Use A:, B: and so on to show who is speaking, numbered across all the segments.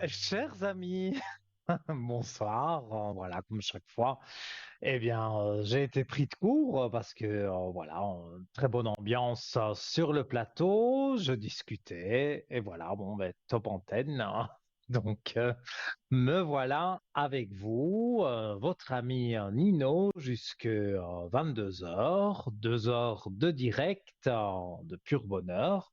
A: Chers amis, bonsoir. Voilà, comme chaque fois, j'ai été pris de court parce que voilà, très bonne ambiance sur le plateau. Je discutais et voilà, bon, top antenne, hein. Donc, me voilà avec vous, votre ami Nino, jusque 22 heures, 2 heures de direct, de pur bonheur.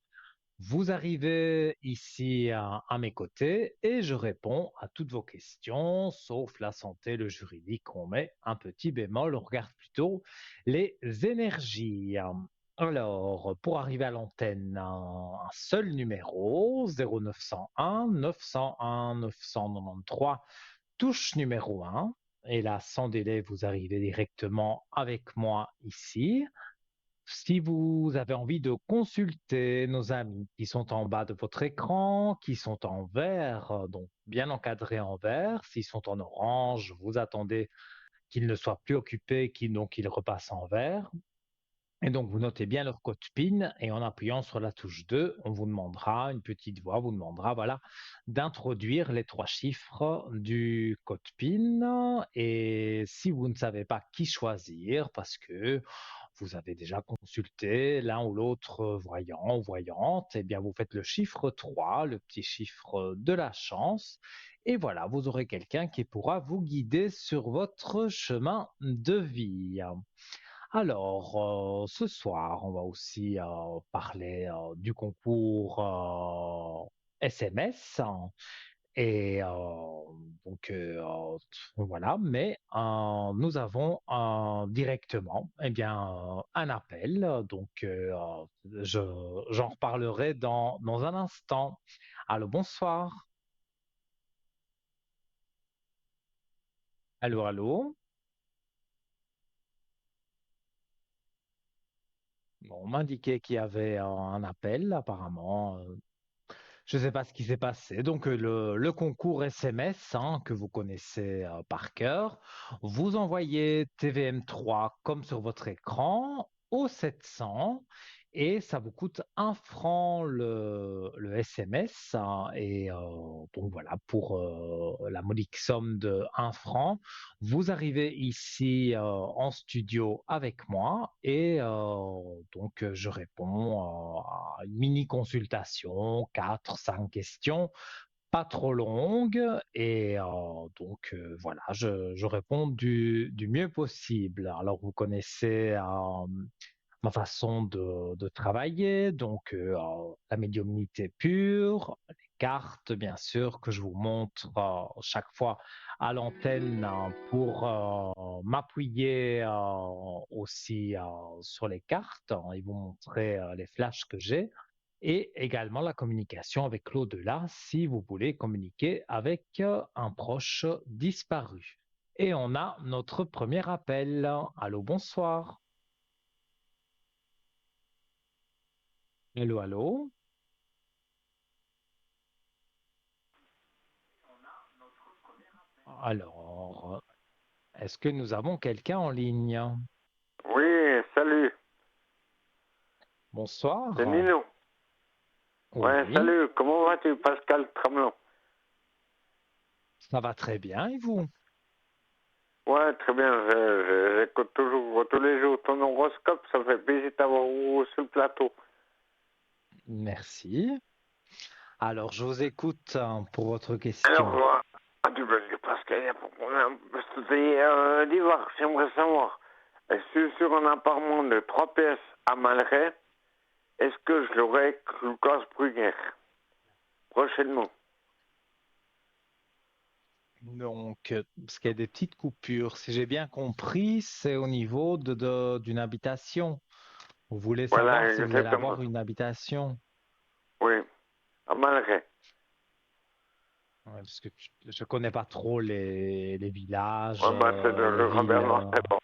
A: Vous arrivez ici à mes côtés et je réponds à toutes vos questions, sauf la santé, le juridique. On met un petit bémol, on regarde plutôt les énergies. Alors, pour arriver à l'antenne, un seul numéro, 0901 901 993, touche numéro 1. Et là, sans délai, vous arrivez directement avec moi ici. Si vous avez envie de consulter nos amis qui sont en bas de votre écran, qui sont en vert, donc bien encadrés en vert, s'ils sont en orange, vous attendez qu'ils ne soient plus occupés, donc qu'ils repassent en vert. Et donc vous notez bien leur code PIN et en appuyant sur la touche 2, on vous demandera, une petite voix vous demandera, voilà, d'introduire les 3 chiffres du code PIN. Et si vous ne savez pas qui choisir, parce que vous avez déjà consulté l'un ou l'autre voyant ou voyante, eh bien vous faites le chiffre 3, le petit chiffre de la chance. Et voilà, vous aurez quelqu'un qui pourra vous guider sur votre chemin de vie. Alors, ce soir, on va aussi parler du concours SMS, hein. Et donc, voilà, mais nous avons directement un appel. Donc, j'en reparlerai dans un instant. Allô, bonsoir. Allô, allô. Bon, on m'indiquait qu'il y avait un appel, apparemment. Je ne sais pas ce qui s'est passé. Donc, le concours SMS, hein, que vous connaissez par cœur, vous envoyez TVM3 comme sur votre écran au 700 et ça vous coûte 1 franc le SMS, hein. Et donc voilà, pour la modique somme de 1 franc, vous arrivez ici en studio avec moi et je réponds à une mini consultation, 4, 5 questions, pas trop longues et voilà, je réponds du mieux possible. Alors vous connaissez ma façon de travailler, donc la médiumnité pure, les cartes, bien sûr, que je vous montre chaque fois à l'antenne, hein, pour m'appuyer aussi sur les cartes, hein, et vous montrer les flashs que j'ai, et également la communication avec l'au-delà si vous voulez communiquer avec un proche disparu. Et on a notre premier appel. Allô, bonsoir. Allô, allô. Alors, est-ce que nous avons quelqu'un en ligne?
B: Oui, salut, c'est
A: Bonsoir.
B: Nino. Ouais,
A: Oui,
B: salut, comment vas-tu, Pascal Tramelon?
A: ça va très bien et vous?
B: Ouais, très bien, j'écoute toujours tous les jours ton horoscope, ça me fait plaisir d'avoir vous sur le plateau.
A: Merci. Alors, je vous écoute pour votre
B: Alors,
A: question.
B: tu peux dire Pascal, il n'y a pas de problème. C'est d'Ivoire, j'aimerais savoir, je suis sur un appartement de 3 pièces à Malray, est-ce que je l'aurai Lucas Brugger prochainement?
A: Donc, parce qu'il y a des petites coupures, si j'ai bien compris, c'est au niveau d'une habitation. Vous voulez savoir
B: Voilà,
A: si vous allez
B: exactement.
A: avoir une habitation?
B: Oui, à Malray.
A: Ouais, parce que je connais pas trop les villages,
B: Ouais, bah, c'est de
A: les
B: le
A: villes.
B: Robert Noir, c'est bon.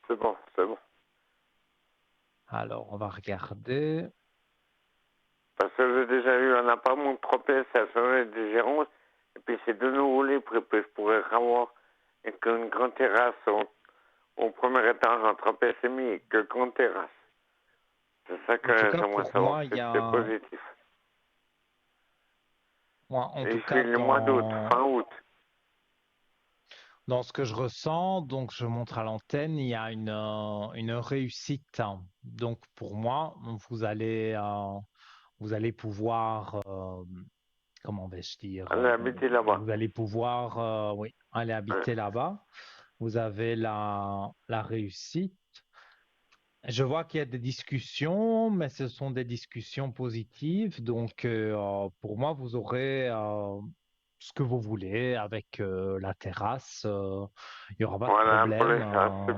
B: C'est bon, c'est bon.
A: Alors, on va regarder.
B: Parce que j'ai déjà eu un appartement de 3 pièces à Sonnet de Gérance, et puis c'est de nouveau libre, et puis je pourrais avoir une grande terrasse au premier étage en 3 pièces et demi, que grande terrasse. C'est ça
A: En tout
B: que
A: cas,
B: j'aimerais
A: pour
B: savoir
A: moi, il
B: si
A: y
B: c'était
A: a
B: positif.
A: Moi, en
B: Et
A: tout
B: c'est
A: cas,
B: le mois d'août, fin août.
A: dans ce que je ressens, donc je montre à l'antenne, il y a une réussite, hein. Donc pour moi, vous allez pouvoir, comment vais-je dire,
B: Allez habiter là-bas.
A: vous allez pouvoir, oui, aller
B: Ouais.
A: habiter là-bas. Vous avez la réussite. Je vois qu'il y a des discussions, mais ce sont des discussions positives. Donc, pour moi, vous aurez ce que vous voulez avec la terrasse. Il n'y aura pas de
B: Voilà un peu
A: problème.
B: les chances.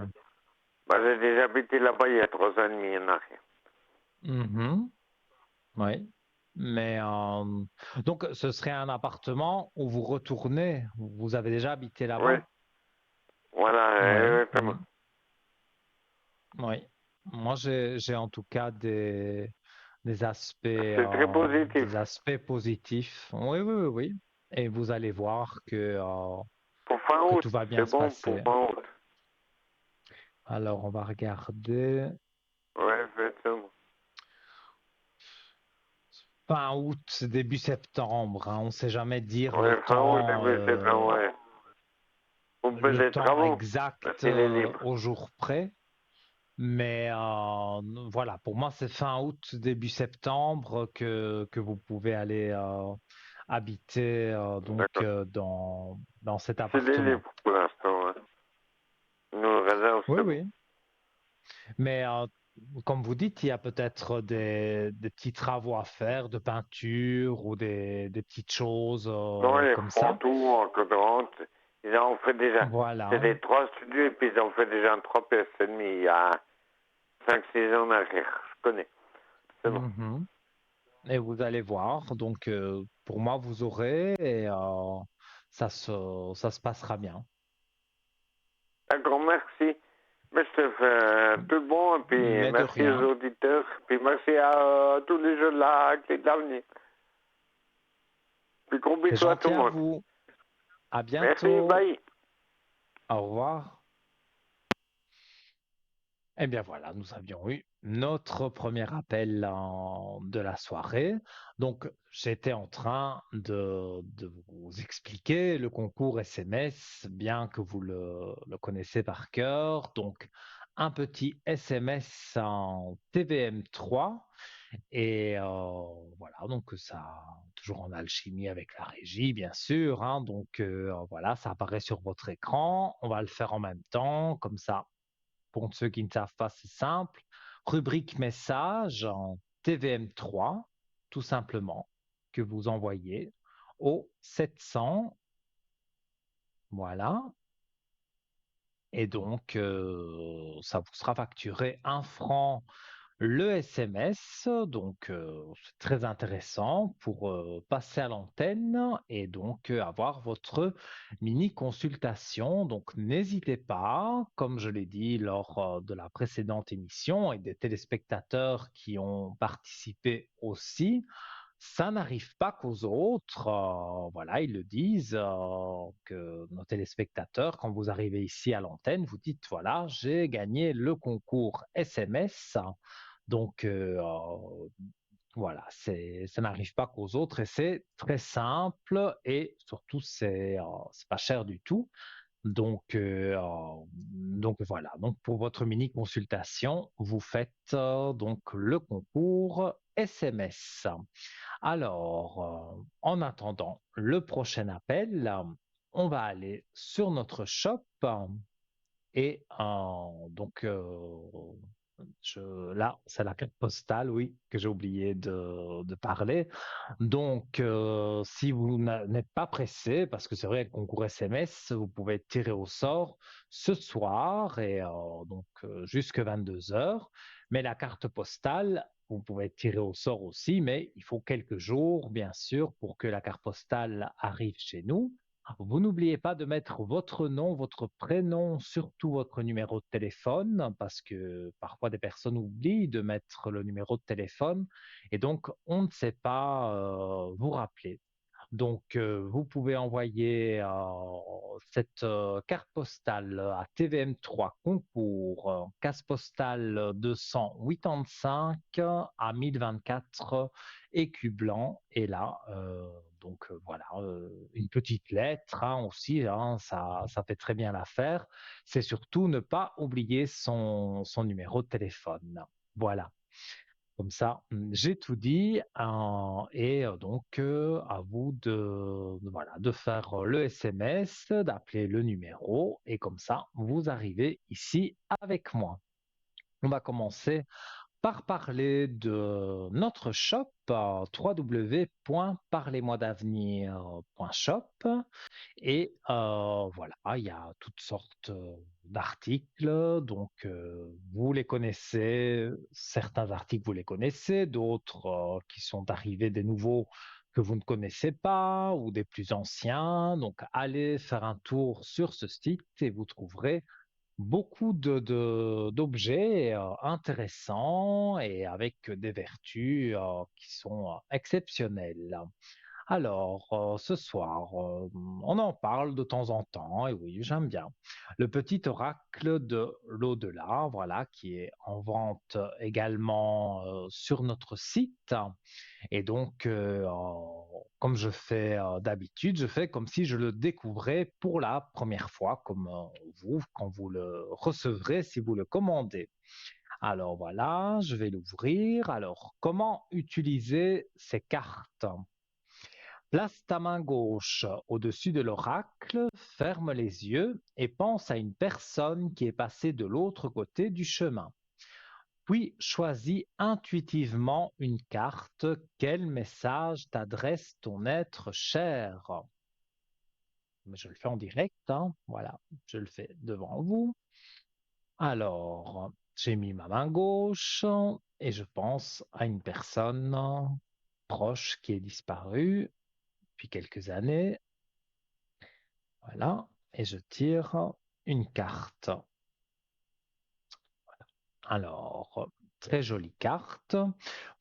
B: Bah, j'ai déjà habité là-bas il y a 3 ans et demi en arrière.
A: Mhm, oui. Mais donc, ce serait un appartement où vous retournez. Vous avez déjà habité
B: Oui,
A: là-bas?
B: voilà,
A: Oui.
B: exactement.
A: Oui. Moi, j'ai en tout cas
B: C'est très positif.
A: des aspects positifs. Oui, oui, oui, oui. Et vous allez voir
B: Pour fin
A: que
B: août,
A: tout va
B: c'est
A: bien se
B: bon pour
A: passer.
B: fin août.
A: Alors, on va regarder.
B: Ouais, effectivement.
A: Fin août, début septembre, hein. On ne sait jamais dire
B: Ouais, fin août, début septembre, ouais. Vous faites
A: le
B: des
A: temps
B: travaux,
A: exact
B: s'il est libre.
A: au jour près. Mais voilà, pour moi, c'est fin août, début septembre que vous pouvez aller habiter
B: D'accord.
A: dans cet
B: S'il est
A: appartement.
B: libre pour l'instant, hein. Nous le réserve,
A: Oui,
B: c'est bon.
A: oui. Mais comme vous dites, il y a peut-être des petits travaux à faire, de peinture ou des petites choses
B: Non, ils
A: comme
B: font
A: ça.
B: tout en cohérence. Ils en ont fait déjà. C'est
A: Voilà.
B: des 3 studios et puis ils ont fait déjà un 3 pièces et demi il y a 5 6 ans en arrière. Je connais. C'est bon.
A: Mhm. Et vous allez voir. Donc, pour moi, vous aurez et ça se passera bien.
B: D'accord, merci. Mais je te fais tout bon et puis
A: Mais de
B: merci aux
A: rien.
B: auditeurs. Puis merci à tous les jeux de la clé de l'avenir. Puis gros
A: C'est
B: bisous à tout
A: gentil
B: le
A: à
B: monde.
A: vous. À
B: Merci,
A: bientôt.
B: bye.
A: Au revoir. Eh bien voilà, nous avions eu notre premier appel de la soirée. Donc j'étais en train de vous expliquer le concours SMS, bien que vous le connaissez par cœur. Donc un petit SMS en TVM3 et voilà, donc ça, toujours en alchimie avec la régie, bien sûr, hein. Donc voilà, ça apparaît sur votre écran. On va le faire en même temps, comme ça. Pour ceux qui ne savent pas, c'est simple. Rubrique message en TVM3, tout simplement, que vous envoyez au 700. Voilà. Et donc, ça vous sera facturé 1 franc le SMS. Donc, c'est très intéressant pour passer à l'antenne et donc avoir votre mini consultation. Donc, n'hésitez pas, comme je l'ai dit lors de la précédente émission et des téléspectateurs qui ont participé aussi. Ça n'arrive pas qu'aux autres. Voilà, ils le disent, que nos téléspectateurs, quand vous arrivez ici à l'antenne, vous dites, voilà, j'ai gagné le concours SMS. Donc, voilà, ça n'arrive pas qu'aux autres et c'est très simple et surtout, c'est pas cher du tout. Donc voilà, donc pour votre mini consultation, vous faites donc le concours SMS. Alors, en attendant le prochain appel, on va aller sur notre shop et là, c'est la carte postale, oui, que j'ai oublié de parler. Donc, si vous n'êtes pas pressé, parce que c'est vrai, le concours SMS, vous pouvez être tiré au sort ce soir et jusque 22 heures. Mais la carte postale, vous pouvez être tiré au sort aussi, mais il faut quelques jours, bien sûr, pour que la carte postale arrive chez nous. Vous n'oubliez pas de mettre votre nom, votre prénom, surtout votre numéro de téléphone, parce que parfois des personnes oublient de mettre le numéro de téléphone et donc on ne sait pas vous rappeler. Donc, vous pouvez envoyer cette carte postale à TVM3 concours, case postale 285 à 1024 écus blancs. Et là, voilà, une petite lettre hein, aussi, hein, ça fait très bien l'affaire. C'est surtout ne pas oublier son numéro de téléphone. Voilà. Comme ça, j'ai tout dit à vous voilà, de faire le SMS, d'appeler le numéro et comme ça, vous arrivez ici avec moi. On va commencer par parler de notre shop, www.parlez-moi-d'avenir.shop. Et voilà, il y a toutes sortes d'articles, donc vous les connaissez, certains articles vous les connaissez, d'autres qui sont arrivés des nouveaux que vous ne connaissez pas ou des plus anciens. Donc allez faire un tour sur ce site et vous trouverez beaucoup d'objets intéressants et avec des vertus qui sont exceptionnelles. Alors, ce soir, on en parle de temps en temps, et oui, j'aime bien. Le petit oracle de l'au-delà, voilà, qui est en vente également sur notre site. Et donc, comme je fais d'habitude, je fais comme si je le découvrais pour la première fois, comme vous, quand vous le recevrez, si vous le commandez. Alors voilà, je vais l'ouvrir. Alors, comment utiliser ces cartes? Place ta main gauche au-dessus de l'oracle, ferme les yeux et pense à une personne qui est passée de l'autre côté du chemin. Puis choisis intuitivement une carte. Quel message t'adresse ton être cher? Mais je le fais en direct, hein. Voilà, je le fais devant vous. Alors, j'ai mis ma main gauche et je pense à une personne proche qui est disparue depuis quelques années. Voilà, et je tire une carte. Alors, très jolie carte.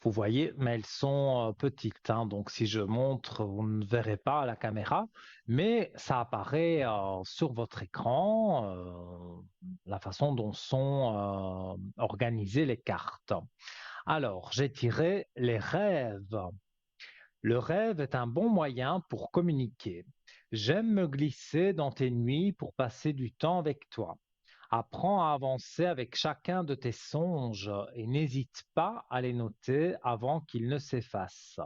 A: Vous voyez, mais elles sont petites, hein, donc si je montre, vous ne verrez pas à la caméra, mais ça apparaît sur votre écran, la façon dont sont organisées les cartes. Alors, j'ai tiré les rêves. Le rêve est un bon moyen pour communiquer. J'aime me glisser dans tes nuits pour passer du temps avec toi. Apprends à avancer avec chacun de tes songes et n'hésite pas à les noter avant qu'ils ne s'effacent.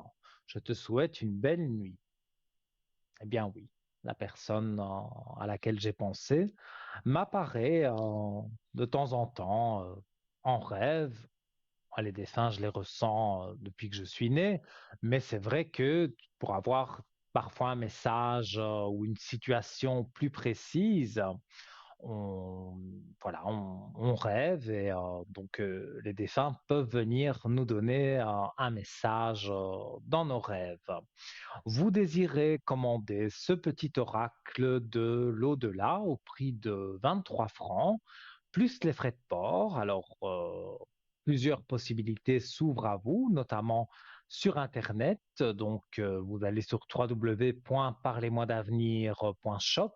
A: Je te souhaite une belle nuit. Eh bien oui, la personne à laquelle j'ai pensé m'apparaît de temps en temps en rêve. Les défunts, je les ressens depuis que je suis né, mais c'est vrai que pour avoir parfois un message ou une situation plus précise, on, voilà, on rêve et les défunts peuvent venir nous donner un message dans nos rêves. Vous désirez commander ce petit oracle de l'au-delà au prix de 23 francs, plus les frais de port. Alors, plusieurs possibilités s'ouvrent à vous, notamment sur Internet. Donc, vous allez sur www.parlez-moi-d'avenir.shop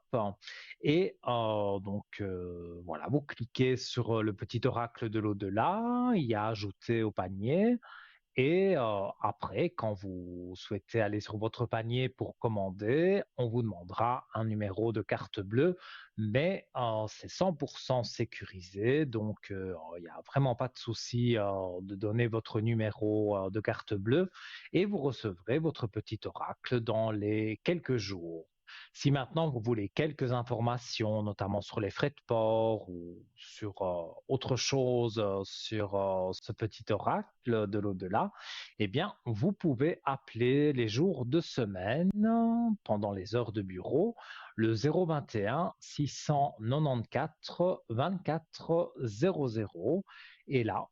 A: et voilà, vous cliquez sur le petit oracle de l'au-delà, il y a ajouter au panier. Et après, quand vous souhaitez aller sur votre panier pour commander, on vous demandera un numéro de carte bleue, mais c'est 100% sécurisé, donc il n'y a vraiment pas de souci de donner votre numéro de carte bleue et vous recevrez votre petit oracle dans les quelques jours. Si maintenant vous voulez quelques informations, notamment sur les frais de port ou sur autre chose sur ce petit oracle de l'au-delà, eh bien, vous pouvez appeler les jours de semaine pendant les heures de bureau le 021 694 24 00. Et là,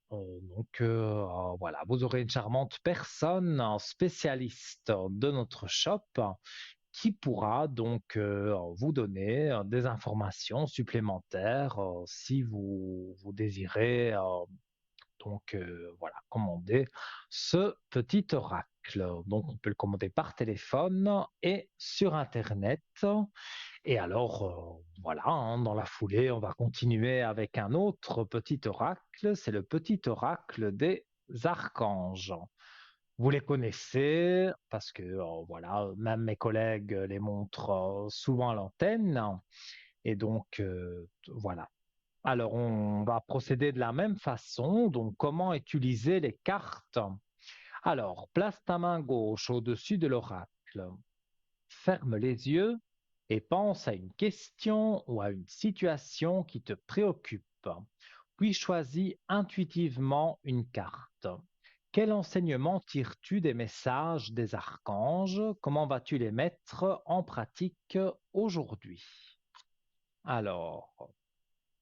A: voilà, vous aurez une charmante personne, un spécialiste de notre shop qui pourra donc vous donner des informations supplémentaires si vous désirez voilà, commander ce petit oracle. Donc, on peut le commander par téléphone et sur Internet. Et alors, voilà, hein, dans la foulée, on va continuer avec un autre petit oracle. C'est le petit oracle des archanges. Vous les connaissez parce que, voilà, même mes collègues les montrent souvent à l'antenne. Et donc, voilà. Alors, on va procéder de la même façon. Donc, comment utiliser les cartes? Alors, place ta main gauche au-dessus de l'oracle. Ferme les yeux et pense à une question ou à une situation qui te préoccupe. Puis choisis intuitivement une carte. Quel enseignement tires-tu des messages des archanges? Comment vas-tu les mettre en pratique aujourd'hui? Alors,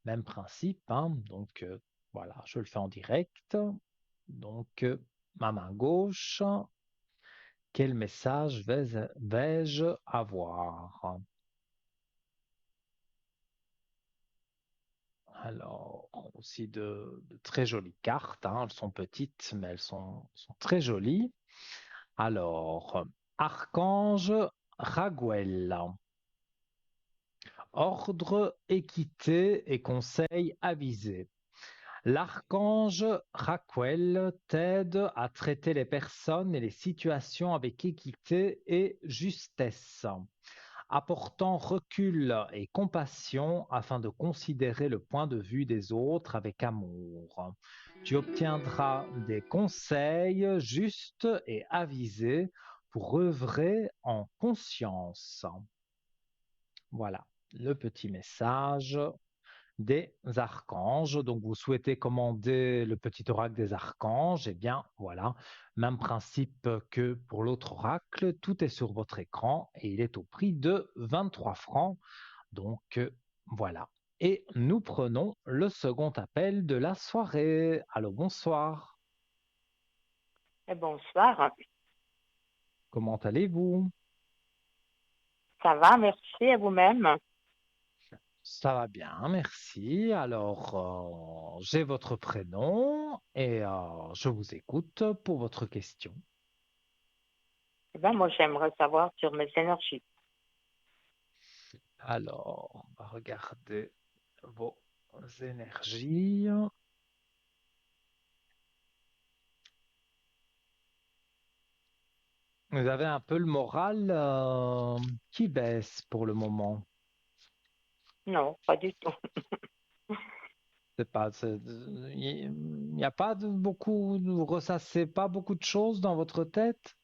A: même principe, hein, donc voilà, je le fais en direct. Donc, ma main gauche, quel message vais-je avoir? Alors, aussi de très jolies cartes, hein, elles sont petites, mais elles sont très jolies. Alors, Archange Raguel, ordre, équité et conseil avisé. L'archange Raquel t'aide à traiter les personnes et les situations avec équité et justesse, apportant recul et compassion afin de considérer le point de vue des autres avec amour. Tu obtiendras des conseils justes et avisés pour œuvrer en conscience. Voilà le petit message des archanges. Donc, vous souhaitez commander le petit oracle des archanges, eh bien, voilà, même principe que pour l'autre oracle, tout est sur votre écran et il est au prix de 23 francs. Donc, voilà. Et nous prenons le second appel de la soirée. Allô, bonsoir.
C: Et bonsoir.
A: Comment allez-vous?
C: Ça va, merci à vous-même.
A: Ça va bien, merci. Alors, j'ai votre prénom et je vous écoute pour votre question.
C: Eh bien, moi, j'aimerais savoir sur mes énergies.
A: Alors, on va regarder vos énergies. Vous avez un peu le moral qui baisse pour le moment.
C: Non, pas du tout.
A: C'est pas, il n'y a pas de beaucoup, vous ressassez pas beaucoup de choses dans votre tête?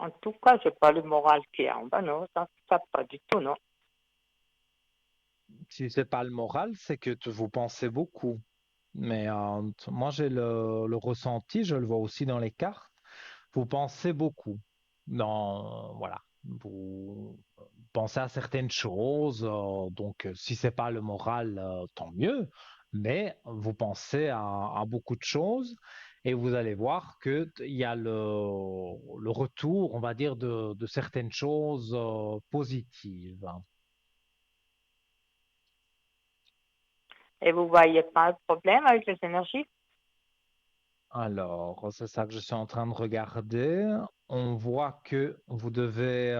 C: En tout cas, j'ai pas le moral qui est en bas, non, ça pas du tout, non.
A: Si c'est pas le moral, c'est que vous pensez beaucoup. Mais moi, j'ai le ressenti, je le vois aussi dans les cartes. Vous pensez beaucoup. Voilà. Vous pensez à certaines choses. Donc, si c'est pas le moral, tant mieux. Mais vous pensez à beaucoup de choses et vous allez voir que il y a le retour, on va dire, de certaines choses positives.
C: Et vous voyez pas de problème avec les énergies?
A: Alors, c'est ça que je suis en train de regarder. On voit que vous devez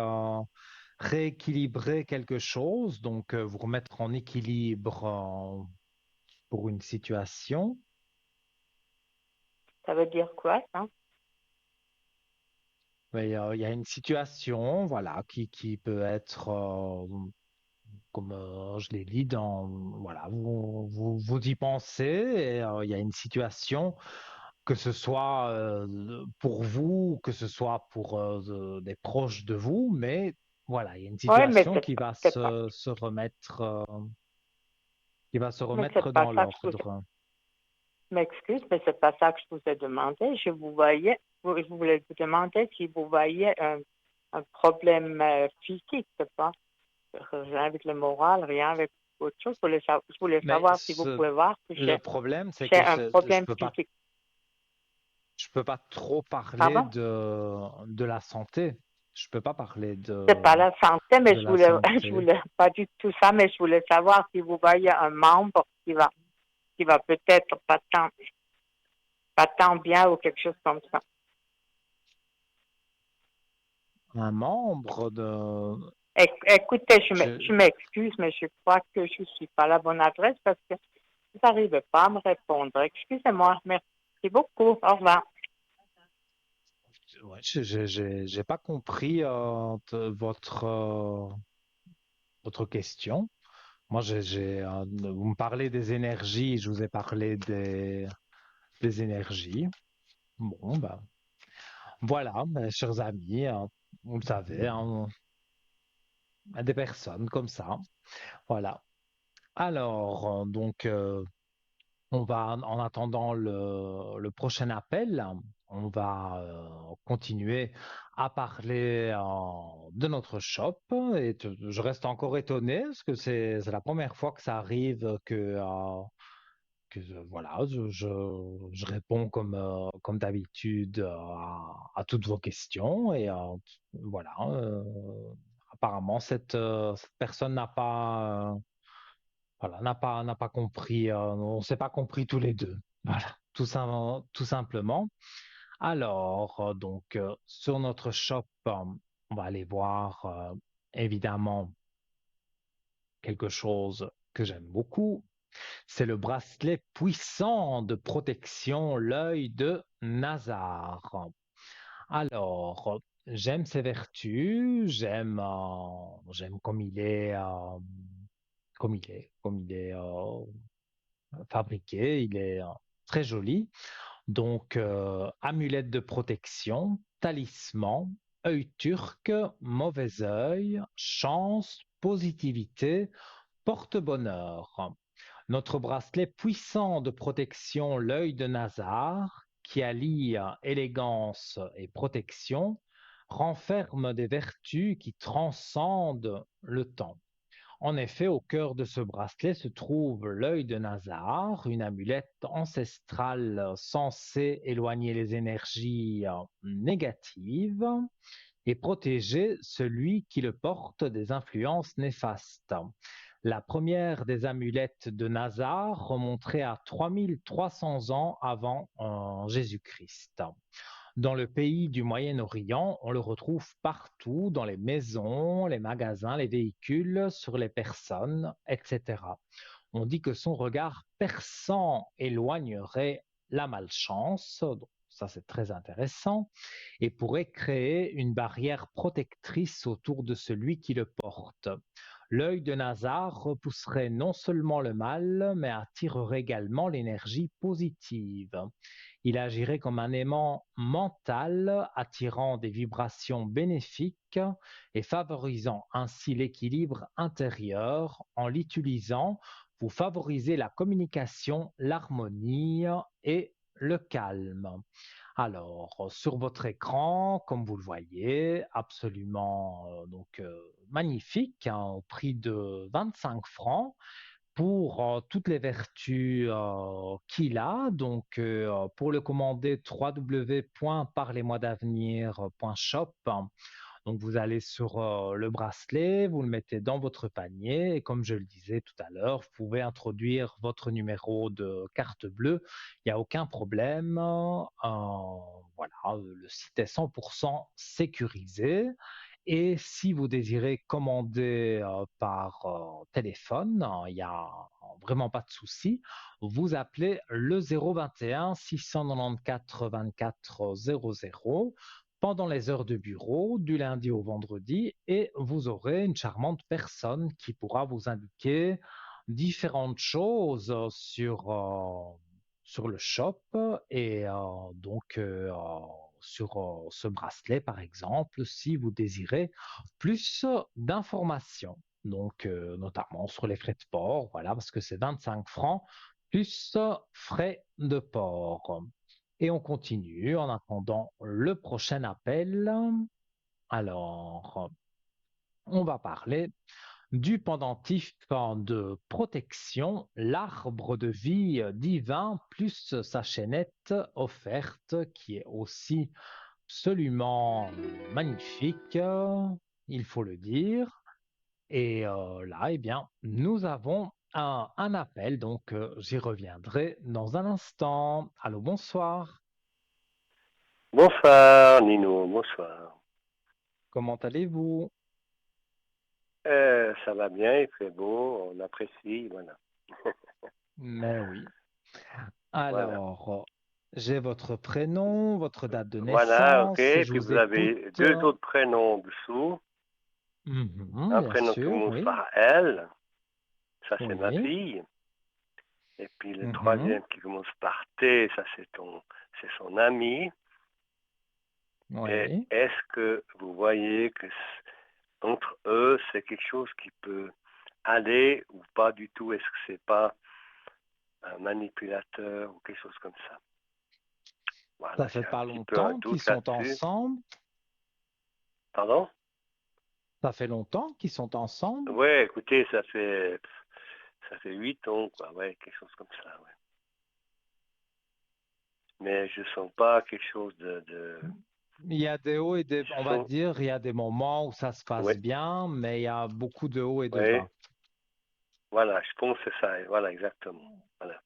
A: rééquilibrer quelque chose, donc vous remettre en équilibre pour une situation.
C: Ça veut dire quoi, ça?
A: Mais, il y a une situation, voilà, qui peut être, comme je l'ai dit, voilà, vous y pensez et il y a une situation que ce soit pour vous, que ce soit pour des proches de vous, mais voilà, il y a une
C: Oui, mais
A: situation se remettre, qui va se
C: mais c'est
A: remettre
C: pas
A: dans
C: ça que je vous
A: l'ordre.
C: m'excuse, mais c'est pas ça que je vous ai demandé. Je voulais vous demander si vous voyez un problème physique, c'est pas rien avec le moral, rien avec autre chose. Je voulais
A: Mais
C: savoir si vous pouvez voir que
A: le problème, c'est
C: j'ai
A: que
C: un problème physique.
A: je peux pas trop parler
C: Pardon?
A: de la santé. Je peux pas parler
C: C'est pas la santé, mais
A: de la
C: je
A: santé.
C: voulais pas du tout ça, mais je voulais savoir si vous voyez un membre qui va peut-être pas tant bien ou quelque chose comme ça.
A: un membre de...
C: Écoutez,
A: je-
C: je m'excuse, mais je crois que je ne suis pas à la bonne adresse parce que vous n'arrivez pas à me répondre. Excusez-moi. Merci beaucoup. Au revoir.
A: ouais, j'ai pas compris votre question. Moi, vous me parlez des énergies, je vous ai parlé des énergies. Bon, ben, voilà, mes chers amis, vous le savez, hein, des personnes comme ça. Voilà. Alors, donc, on va, en attendant le prochain appel, on va continuer à parler de notre shop. Je reste encore étonné parce que c'est la première fois que ça arrive que voilà, je réponds comme d'habitude à toutes vos questions et voilà. Apparemment, cette personne n'a pas compris, on s'est pas compris tous les deux. Voilà, tout simplement. Alors, sur notre shop, on va aller voir évidemment quelque chose que j'aime beaucoup. C'est le bracelet puissant de protection, l'œil de Nazar. Alors, j'aime ses vertus, j'aime comme il est fabriqué, il est très joli. Donc, amulette de protection, talisman, œil turc, mauvais œil, chance, positivité, porte-bonheur. Notre bracelet puissant de protection, l'œil de Nazar, qui allie élégance et protection, renferme des vertus qui transcendent le temps. En effet, au cœur de ce bracelet se trouve l'œil de Nazar, une amulette ancestrale censée éloigner les énergies négatives et protéger celui qui le porte des influences néfastes. La première des amulettes de Nazar remonterait à 3300 ans avant Jésus-Christ. Dans le pays du Moyen-Orient, on le retrouve partout, dans les maisons, les magasins, les véhicules, sur les personnes, etc. On dit que son regard perçant éloignerait la malchance, donc ça c'est très intéressant, et pourrait créer une barrière protectrice autour de celui qui le porte. L'œil de Nazar repousserait non seulement le mal, mais attirerait également l'énergie positive. Il agirait comme un aimant mental, attirant des vibrations bénéfiques et favorisant ainsi l'équilibre intérieur. En l'utilisant, vous favorisez la communication, l'harmonie et le calme. Alors, sur votre écran, comme vous le voyez, absolument magnifique, hein, au prix de 25 francs pour toutes les vertus qu'il a. Donc, pour le commander, www.parlez-moi-d'avenir.shop. Donc, vous allez sur le bracelet, vous le mettez dans votre panier et comme je le disais tout à l'heure, vous pouvez introduire votre numéro de carte bleue. Il n'y a aucun problème. Voilà, le site est 100% sécurisé. Et si vous désirez commander par téléphone, il n'y a vraiment pas de souci. Vous appelez le 021 694 24 00 pendant les heures de bureau, du lundi au vendredi, et vous aurez une charmante personne qui pourra vous indiquer différentes choses sur le shop et sur ce bracelet, par exemple, si vous désirez plus d'informations. Donc, notamment sur les frais de port, voilà, parce que c'est 25 francs plus frais de port. Et on continue en attendant le prochain appel. Alors, on va parler du pendentif de protection, l'arbre de vie divin, plus sa chaînette offerte, qui est aussi absolument magnifique, il faut le dire. Et là, eh bien, nous avons un appel, donc j'y reviendrai dans un instant. Allô, bonsoir.
D: Bonsoir Nino, bonsoir.
A: comment allez-vous?
D: Ça va bien, il fait beau, on apprécie, voilà.
A: Mais oui.
D: Voilà.
A: Alors, j'ai votre prénom, votre date de
D: Voilà, ok.
A: naissance, je
D: Puis
A: vous
D: vous
A: écoute.
D: avez deux autres prénoms dessous.
A: Mhm,
D: Un
A: bien
D: prénom qui
A: sûr,
D: commence
A: oui.
D: par L, ça c'est ma
A: Oui.
D: fille. Et puis le
A: Mhm,
D: troisième qui commence par T, ça c'est son ami. Et
A: oui.
D: est-ce que vous voyez que entre eux, c'est quelque chose qui peut aller ou pas du tout? Est-ce que c'est pas un manipulateur ou quelque chose comme ça?
A: Ça
D: Voilà,
A: fait
D: j'ai un
A: pas
D: petit peu un
A: longtemps qu'ils
D: doute
A: sont
D: là-dessus.
A: ensemble.
D: Pardon?
A: Ça fait longtemps qu'ils sont ensemble.
D: Ouais, écoutez, ça fait 8 ans, quoi, ouais, quelque chose comme ça, ouais. Mais je sens pas quelque chose
A: Il y a des hauts et des, on
D: je
A: va
D: sens,
A: dire, il y a des moments où ça se passe
D: ouais,
A: bien, mais il y a beaucoup de hauts et de
D: ouais,
A: bas.
D: voilà, je pense que c'est ça, et voilà, exactement, voilà.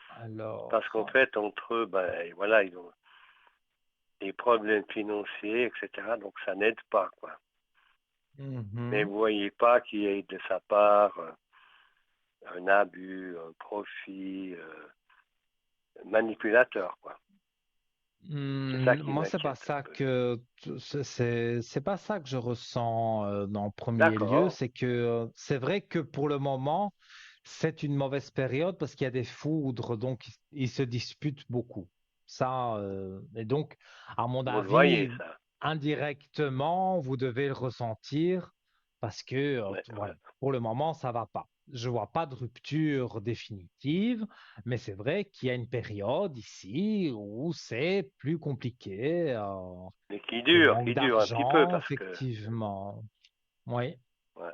A: Alors,
D: Parce qu'en fait, entre eux, ben, voilà, ils ont des problèmes financiers, etc., donc ça n'aide pas, quoi. Mais
A: mhm.
D: vous voyez pas qu'il y ait de sa part un abus, un profit manipulateur, quoi. C'est ça qui
A: Moi, c'est pas
D: m'inquiète un
A: ça
D: peu.
A: que c'est pas ça que je ressens en premier lieu.
D: D'accord,
A: C'est que c'est vrai que pour le moment, c'est une mauvaise période parce qu'il y a des foudres, donc ils se disputent beaucoup. Ça, et donc, à mon
D: vous le voyez,
A: avis,
D: ça.
A: indirectement, vous devez le ressentir parce que
D: Ouais, ouais.
A: voilà, pour le moment, ça va pas. Je vois pas de rupture définitive. Mais c'est vrai qu'il y a une période ici où c'est plus compliqué.
D: Mais
A: Le
D: qui
A: manque
D: dure un petit peu
A: d'argent,
D: parce que,
A: effectivement. Oui,
D: ouais.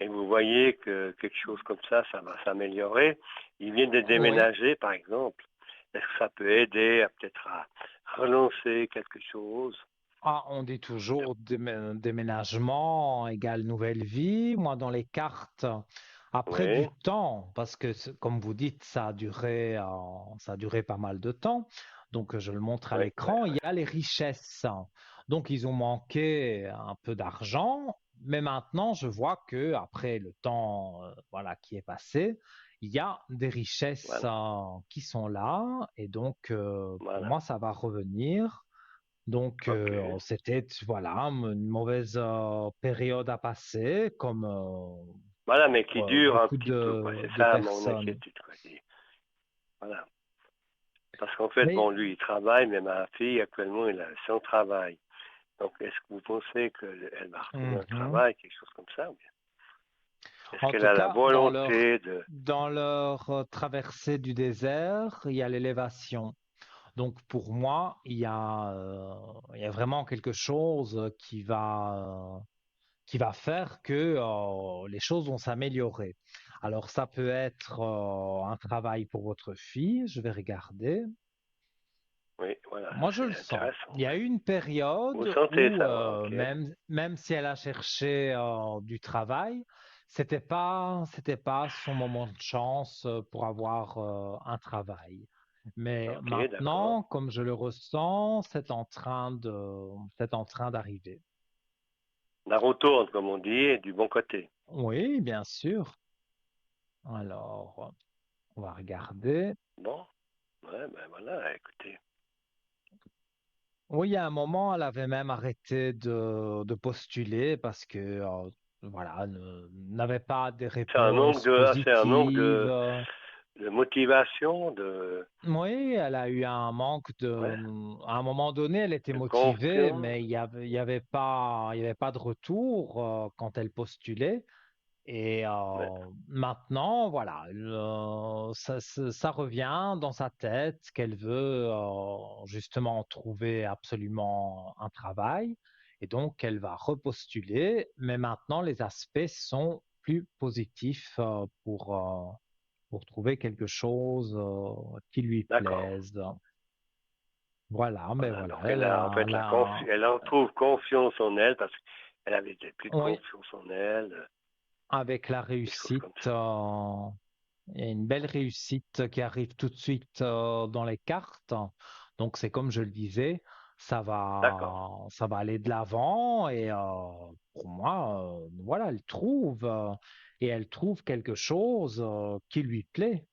D: Et vous voyez que quelque chose comme ça va s'améliorer. Il vient de
A: oui.
D: déménager, par exemple. Est-ce que ça peut aider à peut-être à relancer quelque chose?
A: Ah, on dit toujours déménagement égale nouvelle vie. Moi, dans les cartes, après du
D: Oui,
A: temps, parce que comme vous dites, ça a duré pas mal de temps. Donc, je le montre à
D: oui, oui,
A: l'écran. Il
D: oui.
A: y a les richesses. Donc, ils ont manqué un peu d'argent, mais maintenant, je vois que après le temps, voilà, qui est passé, il y a des richesses
D: Voilà,
A: qui sont là, et donc pour
D: voilà.
A: moi, ça va revenir. Donc,
D: Ok.
A: c'était, voilà, une mauvaise période à passer, comme
D: Voilà, mais qui
A: pour
D: dure un
A: beaucoup
D: petit peu, quoi. C'est
A: de
D: ça mon
A: personnes.
D: inquiétude, quoi. Voilà. Parce qu'en fait,
A: Mais
D: bon, lui, il travaille, mais ma fille, actuellement, elle a son travail. Donc, est-ce que vous pensez qu'elle va retrouver un
A: mhm.
D: travail, quelque chose comme ça? Ou bien est-ce
A: En
D: qu'elle
A: tout
D: a la
A: cas,
D: volonté de...
A: dans leur traversée du désert, il y a l'élévation. Donc, pour moi, il y a vraiment quelque chose qui va faire que les choses vont s'améliorer. Alors, ça peut être un travail pour votre fille, je vais regarder.
D: Oui, voilà, ça
A: Moi, je le
D: c'est
A: sens.
D: intéressant,
A: Il y a
D: ouais.
A: eu une
D: Vous
A: période
D: sentez
A: où,
D: ça, ouais, ok.
A: même si elle a cherché du travail, c'était pas son moment de chance pour avoir un travail. Mais
D: Ok, d'accord.
A: maintenant, comme je le ressens, c'est en train d'arriver.
D: La retourne, comme on dit, et du bon côté.
A: Oui, bien sûr. Alors, on va regarder.
D: Bon, ouais, ben voilà, écoutez.
A: Oui, il y a un moment, elle avait même arrêté de postuler parce que, voilà, n'avait pas de réponses
D: C'est un manque
A: positives.
D: de motivation, de,
A: Oui, elle a eu un manque
D: ouais,
A: à un moment donné, elle était
D: de
A: motivée,
D: confiance.
A: mais il y avait pas de retour, quand elle postulait. Et
D: Ouais,
A: maintenant, voilà, ça revient dans sa tête qu'elle veut justement trouver absolument un travail. Et donc, elle va repostuler, mais maintenant, les aspects sont plus positifs pour trouver quelque chose qui lui
D: d'accord.
A: plaise. Voilà, mais
D: Voilà,
A: voilà,
D: donc elle a en fait elle en trouve confiance en elle parce qu'elle avait plus de
A: oui,
D: confiance en elle,
A: avec la
D: des choses
A: réussite.
D: comme ça.
A: Il y a une belle réussite qui arrive tout de suite dans les cartes. Donc c'est comme je le disais,
D: D'accord.
A: ça va aller de l'avant et pour moi, voilà, et elle trouve quelque chose qui lui plaît.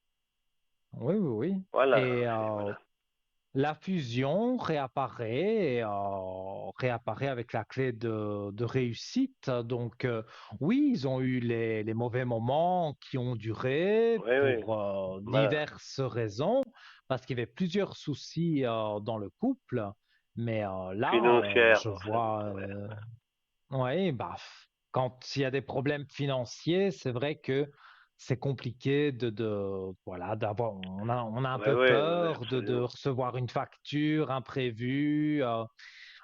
A: Oui, oui, oui.
D: Voilà,
A: Et
D: voilà.
A: la fusion réapparaît, réapparaît avec la clé de réussite. Donc, oui, ils ont eu les mauvais moments qui ont duré
D: Oui, oui,
A: pour
D: voilà.
A: diverses raisons, parce qu'il y avait plusieurs soucis dans le couple. Mais là,
D: Financière,
A: je
D: sans
A: vois,
D: doute, ouais.
A: ouais, bah, quand il y a des problèmes financiers, c'est vrai que c'est compliqué voilà, on a un
D: Oui,
A: peu
D: oui, oui, oui,
A: peur de
D: absolument.
A: recevoir une facture imprévue.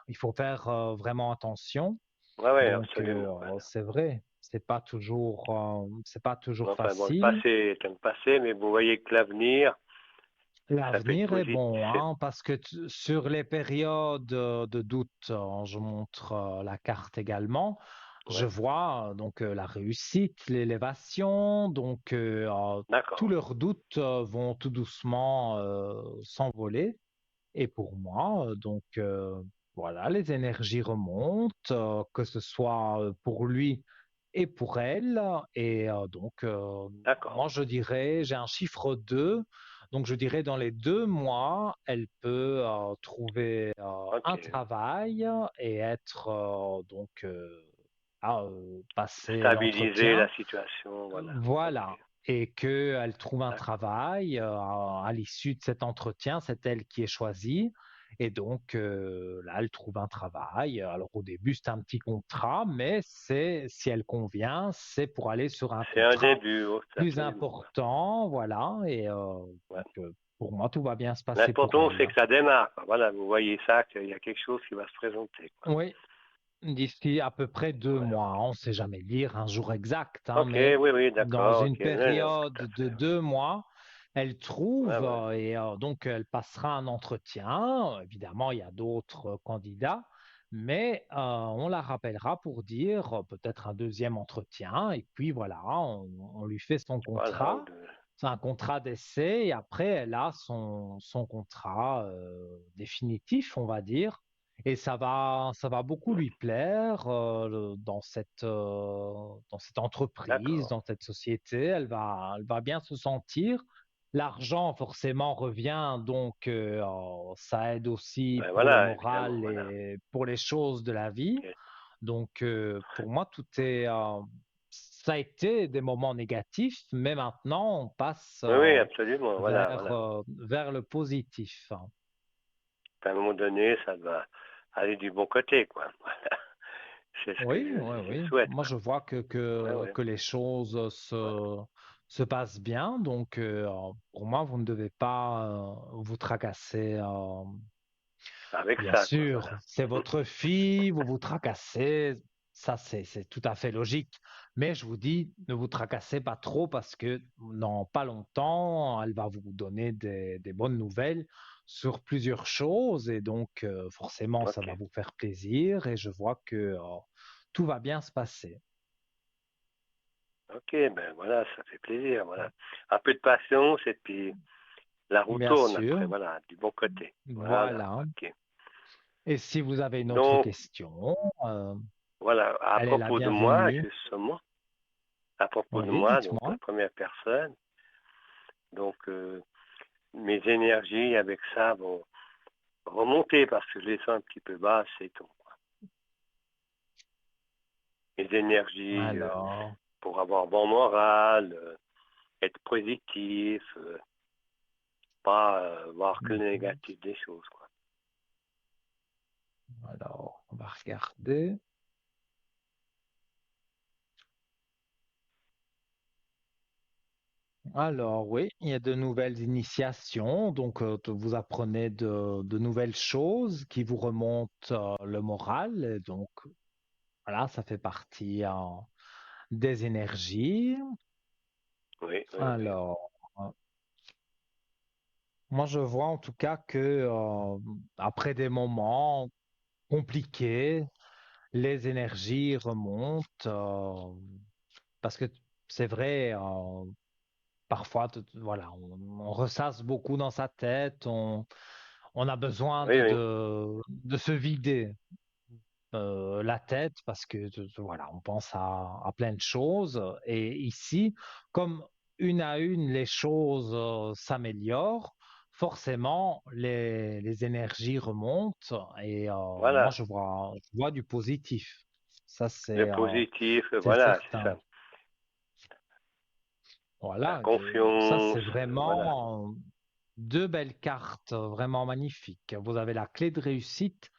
A: Il faut faire vraiment attention.
D: Oui, oui,
A: Donc,
D: absolument, voilà.
A: c'est vrai, c'est pas toujours
D: Enfin bon, le
A: facile.
D: passé est un passé, mais vous voyez que l'avenir, ça peut être
A: L'avenir est bon,
D: positif.
A: hein, parce que sur les périodes de doute, je montre la carte également, je
D: Ouais,
A: vois donc la réussite, l'élévation, donc tous
D: d'accord.
A: leurs doutes vont tout doucement s'envoler. Et pour moi, voilà, les énergies remontent, que ce soit pour lui et pour elle. Et
D: D'accord.
A: moi, je dirais, j'ai un chiffre 2. Donc, je dirais dans les 2 mois, elle peut trouver
D: Ok.
A: un travail et être passer
D: Stabiliser la
A: l'entretien.
D: situation, voilà. Ok.
A: Voilà. Et qu'elle trouve un
D: D'accord.
A: travail à l'issue de cet entretien, c'est elle qui est choisie. Et donc là, elle trouve un travail. Alors au début, c'est un petit contrat, mais si elle convient, c'est pour aller sur un
D: C'est un
A: contrat
D: début, oh,
A: plus
D: absolument. Ouais.
A: important. Voilà. Et
D: Ouais.
A: pour moi, tout va bien se passer pour
D: L'important, c'est
A: elle.
D: que ça démarre, quoi. Voilà, vous voyez ça, qu'il y a quelque chose qui va se présenter, quoi.
A: Oui, d'ici à peu près deux
D: Ouais,
A: mois.
D: ok.
A: On ne sait jamais lire un jour exact, hein,
D: Ok,
A: mais
D: oui, oui,
A: dans
D: d'accord,
A: une
D: ok. Non, non,
A: période
D: tout à
A: de
D: fait.
A: 2 mois, elle
D: Ouais,
A: trouve
D: ouais.
A: et donc elle passera un entretien. Évidemment, il y a d'autres candidats, mais on la rappellera pour dire peut-être un deuxième entretien. Et puis voilà, on lui fait son
D: Voilà,
A: contrat. C'est un contrat d'essai et après, elle a son contrat définitif, on va dire. Et ça va beaucoup lui plaire dans cette entreprise,
D: d'accord.
A: dans cette société. Elle va bien se sentir. L'argent, forcément, revient, donc ça aide aussi
D: Ben
A: pour le
D: voilà, évidemment,
A: moral
D: voilà.
A: et pour les choses de la vie.
D: Ok.
A: Donc, pour moi, ça a été des moments négatifs, mais maintenant, on passe
D: Oui, oui, absolument, voilà, voilà.
A: vers le positif.
D: À un moment donné, ça doit aller du bon côté, quoi. Voilà. C'est ce que
A: Oui, oui,
D: je
A: oui.
D: souhaite,
A: Moi,
D: quoi.
A: je vois
D: Ouais, ouais,
A: que les choses
D: ouais.
A: se passent bien. Donc, pour moi, vous ne devez pas vous tracasser.
D: Avec
A: Bien
D: ça, quoi,
A: sûr,
D: voilà.
A: c'est votre fille, vous vous tracassez. Ça, c'est tout à fait logique. Mais je vous dis, ne vous tracassez pas trop parce que dans pas longtemps, elle va vous donner des bonnes nouvelles sur plusieurs choses. Et donc, forcément, ça
D: Ok.
A: va vous faire plaisir. Et je vois que tout va bien se passer.
D: Ok, ben voilà, ça fait plaisir, voilà. Un peu de patience et puis la roue
A: Bien
D: tourne après,
A: sûr.
D: voilà, du bon côté. Voilà,
A: Voilà.
D: ok.
A: Et si vous avez une autre
D: Donc,
A: question,
D: voilà, à
A: elle est la
D: propos de moi,
A: bienvenue.
D: justement, à propos de
A: Oui,
D: moi, donc
A: dites-moi.
D: la première personne, donc mes énergies avec ça vont remonter parce que je les sens un petit peu basses, c'est tout. Mes énergies
A: Alors,
D: pour avoir bon moral, être positif, pas voir que le
A: mhm.
D: négatif des choses, quoi.
A: Alors, on va regarder. Alors, oui, il y a de nouvelles initiations. Donc, vous apprenez de nouvelles choses qui vous remontent le moral. Et donc, voilà, ça fait partie des énergies.
D: Oui, oui, oui.
A: Alors, moi, je vois en tout cas que après des moments compliqués, les énergies remontent parce que c'est vrai, parfois, voilà, on ressasse beaucoup dans sa tête, on a besoin
D: Oui, oui.
A: de se vider la tête parce que voilà, on pense à plein de choses. Et ici, comme une à une les choses s'améliorent, forcément les énergies remontent et moi
D: Voilà.
A: je vois du positif. Ça
D: Le positif,
A: c'est
D: voilà, c'est
A: certain.
D: ça. La
A: Voilà, ça
D: confiance,
A: c'est
D: voilà.
A: vraiment deux belles cartes, vraiment magnifiques. Vous avez la clé de réussite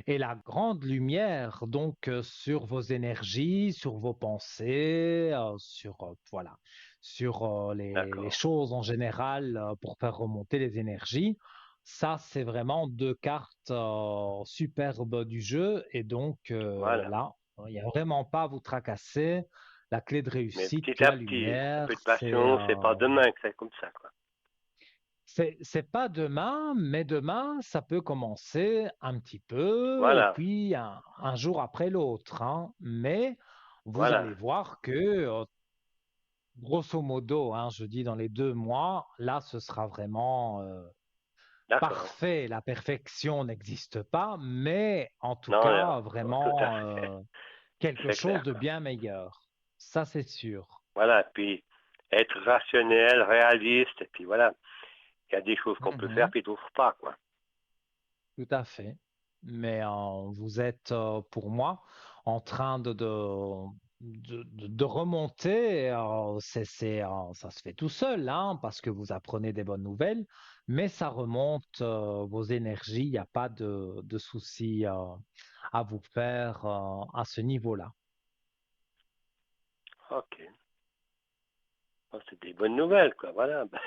A: et la grande lumière, donc sur vos énergies, sur vos pensées, sur voilà, sur les
D: D'accord.
A: choses en général pour faire remonter les énergies. Ça, c'est vraiment deux cartes superbes du jeu et donc
D: Voilà.
A: là, il n'y a vraiment pas à vous tracasser. La clé de
D: Mais
A: réussite,
D: petit à
A: la
D: petit, un
A: lumière,
D: peu de patience, c'est pas demain que c'est comme ça, quoi.
A: c'est pas demain, mais demain, ça peut commencer un petit peu et
D: Voilà,
A: puis un jour après l'autre, hein. Mais vous allez
D: voilà.
A: voir que, grosso modo, hein, je dis dans les 2 mois, là, ce sera vraiment
D: D'accord.
A: parfait. La perfection n'existe pas, mais en tout
D: Non, non,
A: cas,
D: non, tout à
A: vraiment
D: fait.
A: quelque
D: C'est
A: chose
D: clair,
A: de
D: quoi.
A: bien meilleur. Ça, c'est sûr.
D: Voilà, puis être rationnel, réaliste, et puis voilà. Il y a des choses qu'on peut faire,
A: Mhm.
D: puis d'autres pas, quoi.
A: Tout à fait. Mais vous êtes, pour moi, en train de remonter. Ça se fait tout seul, hein, parce que vous apprenez des bonnes nouvelles, mais ça remonte vos énergies. Il n'y a pas de souci à vous faire à ce niveau-là.
D: Ok. Bon, c'est des bonnes nouvelles, quoi. Voilà. Ben,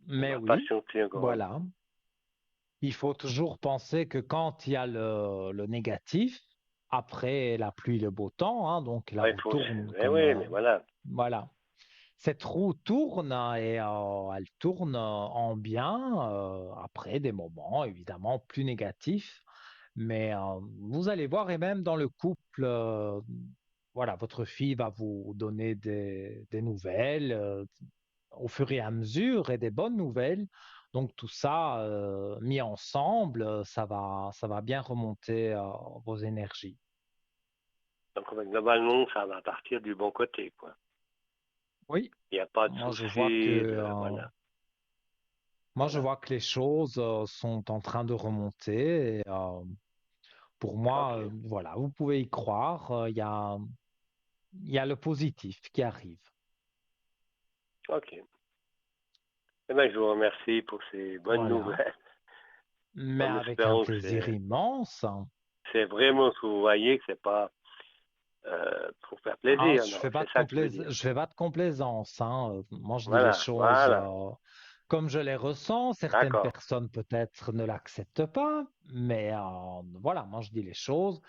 D: on
A: Mais
D: va
A: oui,
D: patienter encore un peu.
A: voilà. Il faut toujours penser que quand il y a le négatif, après la pluie, le beau temps, hein, donc la
D: Ouais, il
A: roue
D: faut.
A: tourne
D: Eh
A: comme
D: oui, mais voilà.
A: voilà. Cette roue tourne hein, et elle tourne en bien après des moments évidemment plus négatifs. Mais vous allez voir, et même dans le couple, voilà, votre fille va vous donner des nouvelles au fur et à mesure et des bonnes nouvelles. Donc tout ça mis ensemble, ça va bien remonter vos énergies.
D: Donc, globalement, ça va partir du bon côté, quoi.
A: Oui,
D: Il n'y a pas de
A: moi je vois que
D: souci, de. Voilà.
A: moi je
D: Voilà.
A: vois que les choses sont en train de remonter. Et, pour moi,
D: Ok.
A: voilà, vous pouvez y croire. Il y a le positif qui arrive.
D: Ok. Eh bien, je vous remercie pour ces bonnes
A: Voilà,
D: nouvelles,
A: mais
D: en
A: avec un
D: espérant que
A: plaisir immense.
D: c'est vraiment ce que vous voyez, que c'est pas pour faire
A: Ah,
D: plaisir, non, c'est ça que je veux dire.
A: je fais pas de complaisance, hein. Moi, je dis les
D: Voilà,
A: choses
D: voilà,
A: comme je les ressens. Certaines
D: d'accord,
A: personnes peut-être ne l'acceptent pas, mais voilà, moi, je dis les choses.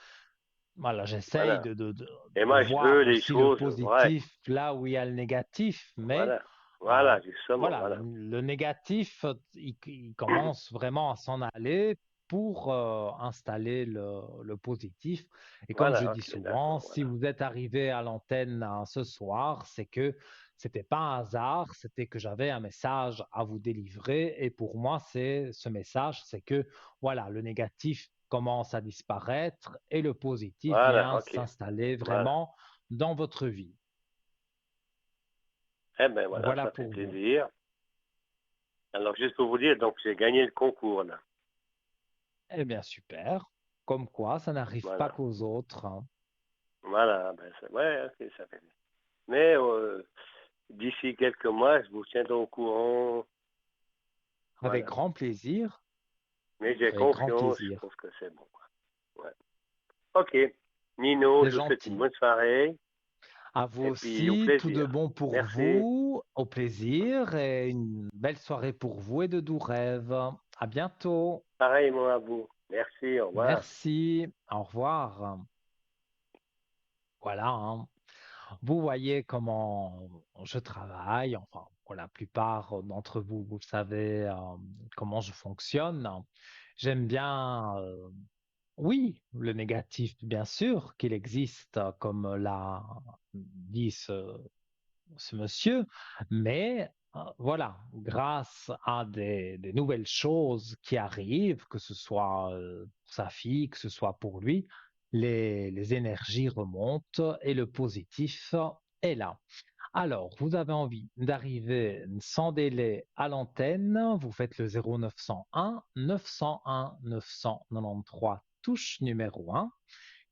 A: Voilà, j'essaye
D: voilà. Et
A: de
D: moi, je veux
A: voir
D: les
A: aussi le
D: choses vraies.
A: positif là où il y a le négatif, mais
D: Voilà,
A: euh,
D: voilà, justement,
A: voilà,
D: voilà,
A: le négatif, il commence vraiment à s'en aller pour installer le positif. Et comme je
D: voilà,
A: dis
D: ok,
A: souvent,
D: d'accord,
A: si
D: voilà,
A: vous êtes arrivé à l'antenne ce soir, c'est que c'était pas un hasard, c'était que j'avais un message à vous délivrer. Et pour moi, c'est ce message, c'est que voilà, le négatif commence à disparaître et le positif
D: voilà,
A: vient
D: ok,
A: s'installer
D: voilà.
A: vraiment dans votre vie.
D: Eh ben voilà,
A: Voilà
D: ça fait
A: pour vous.
D: plaisir. Alors, juste pour vous dire, donc j'ai gagné le concours, là.
A: Eh bien, super. Comme quoi, ça n'arrive pas
D: Voilà,
A: qu'aux autres, hein.
D: voilà, ben, ouais, ok, ça fait plaisir. Mais d'ici quelques mois, je vous tiendrai au courant,
A: Avec
D: voilà.
A: grand plaisir.
D: Mais j'ai
A: Avec grand
D: confiance, je
A: plaisir.
D: pense que c'est bon, quoi. Ouais. Ok. Nino,
A: C'est
D: je vous souhaite une
A: gentil.
D: bonne soirée
A: À vous
D: et puis au
A: aussi, tout de
D: plaisir.
A: bon pour
D: Merci.
A: vous, au plaisir et une belle soirée pour vous et de doux rêves. À bientôt.
D: Pareillement à vous. Merci, au revoir.
A: Merci. Au revoir. Voilà, hein. Vous voyez comment je travaille, enfin, pour la plupart d'entre vous, vous savez comment je fonctionne. J'aime bien, oui, le négatif, bien sûr, qu'il existe, comme l'a dit ce monsieur, mais voilà, grâce à des nouvelles choses qui arrivent, que ce soit pour sa fille, que ce soit pour lui, les énergies remontent et le positif est là. Alors, vous avez envie d'arriver sans délai à l'antenne, vous faites le 0901 901 993 touche numéro 1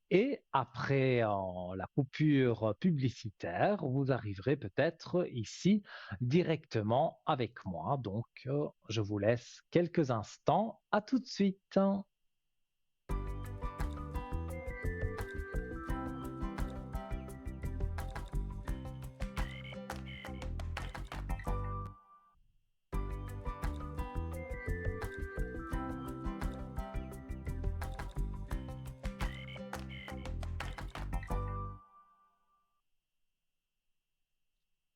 A: et après la coupure publicitaire, vous arriverez peut-être ici directement avec moi. Donc, je vous laisse quelques instants. À tout de suite.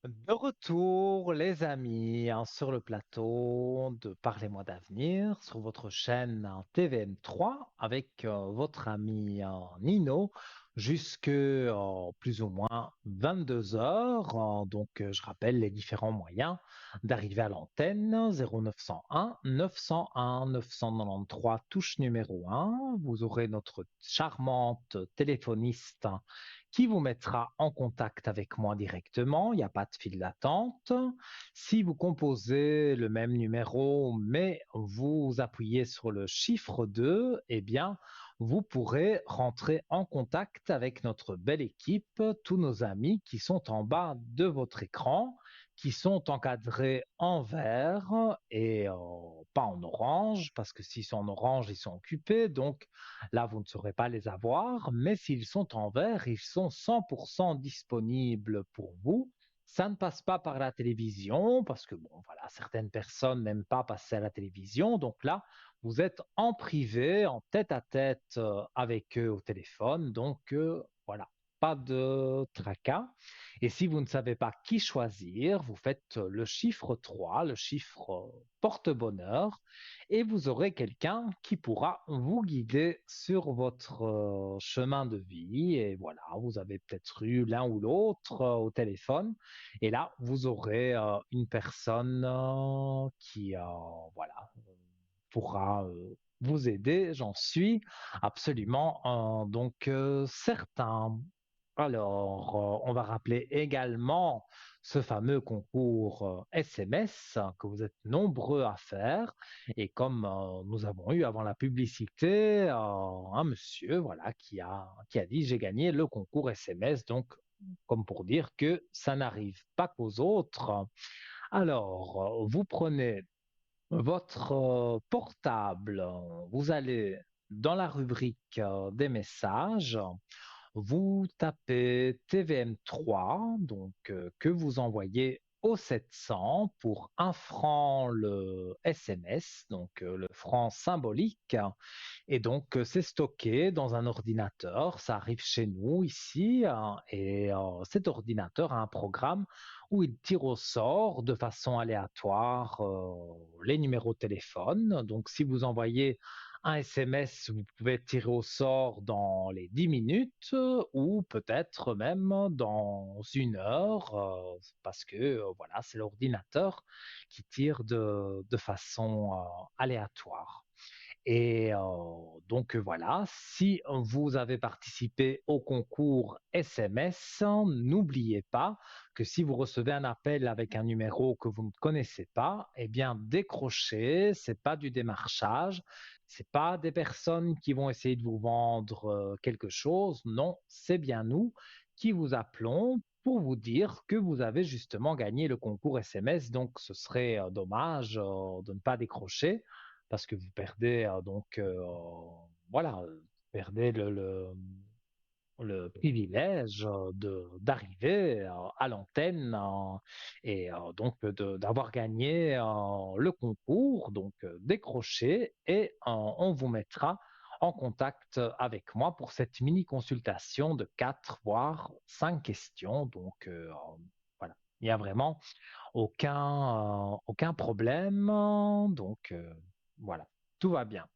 A: De retour, les amis, hein, sur le plateau de Parlez-moi d'avenir, sur votre chaîne TVM3, avec votre ami Nino, jusque plus ou moins 22 heures. Donc, je rappelle les différents moyens d'arriver à l'antenne 0901 901 993, touche numéro 1. Vous aurez notre charmante téléphoniste qui vous mettra en contact avec moi directement. Il n'y a pas de file d'attente. Si vous composez le même numéro, mais vous appuyez sur le chiffre 2, eh bien, vous pourrez rentrer en contact avec notre belle équipe, tous nos amis qui sont en bas de votre écran, qui sont encadrés en vert et pas en orange, parce que s'ils sont en orange, ils sont occupés. Donc, là, vous ne saurez pas les avoir, mais s'ils sont en vert, ils sont 100% disponibles pour vous. Ça ne passe pas par la télévision parce que, bon, voilà, certaines personnes n'aiment pas passer à la télévision. Donc là, vous êtes en privé, en tête-à-tête avec eux au téléphone. Donc, voilà, pas de tracas. Et si vous ne savez pas qui choisir, vous faites le chiffre 3, le chiffre porte-bonheur et vous aurez quelqu'un qui pourra vous guider sur votre chemin de vie. Et voilà, vous avez peut-être eu l'un ou l'autre au téléphone. Et là, vous aurez une personne qui, voilà, pourra vous aider, j'en suis absolument donc certain. Alors, on va rappeler également ce fameux concours SMS que vous êtes nombreux à faire. Et comme nous avons eu avant la publicité un monsieur voilà, qui a dit j'ai gagné le concours SMS. Donc, comme pour dire que ça n'arrive pas qu'aux autres. Alors, vous prenez votre portable, vous allez dans la rubrique des messages, vous tapez TVM3, donc que vous envoyez au 700 pour 1 franc le SMS, donc le franc symbolique. Et donc, c'est stocké dans un ordinateur. Ça arrive chez nous ici. Et cet ordinateur a un programme où il tire au sort de façon aléatoire les numéros de téléphone. Donc, si vous envoyez un SMS, vous pouvez tirer au sort dans les 10 minutes ou peut-être même dans 1 heure parce que voilà, c'est l'ordinateur qui tire de façon aléatoire. Et donc voilà, si vous avez participé au concours SMS, n'oubliez pas que si vous recevez un appel avec un numéro que vous ne connaissez pas, eh bien décrochez, c'est pas du démarchage, c'est pas des personnes qui vont essayer de vous vendre quelque chose, non, c'est bien nous qui vous appelons pour vous dire que vous avez justement gagné le concours SMS, donc ce serait dommage de ne pas décrocher parce que vous perdez donc voilà, vous perdez le privilège de d'arriver à l'antenne et donc d'avoir gagné le concours, donc décroché et on vous mettra en contact avec moi pour cette mini consultation de 4 voire 5 questions. Donc voilà, il n'y a vraiment aucun problème. Donc voilà, tout va bien.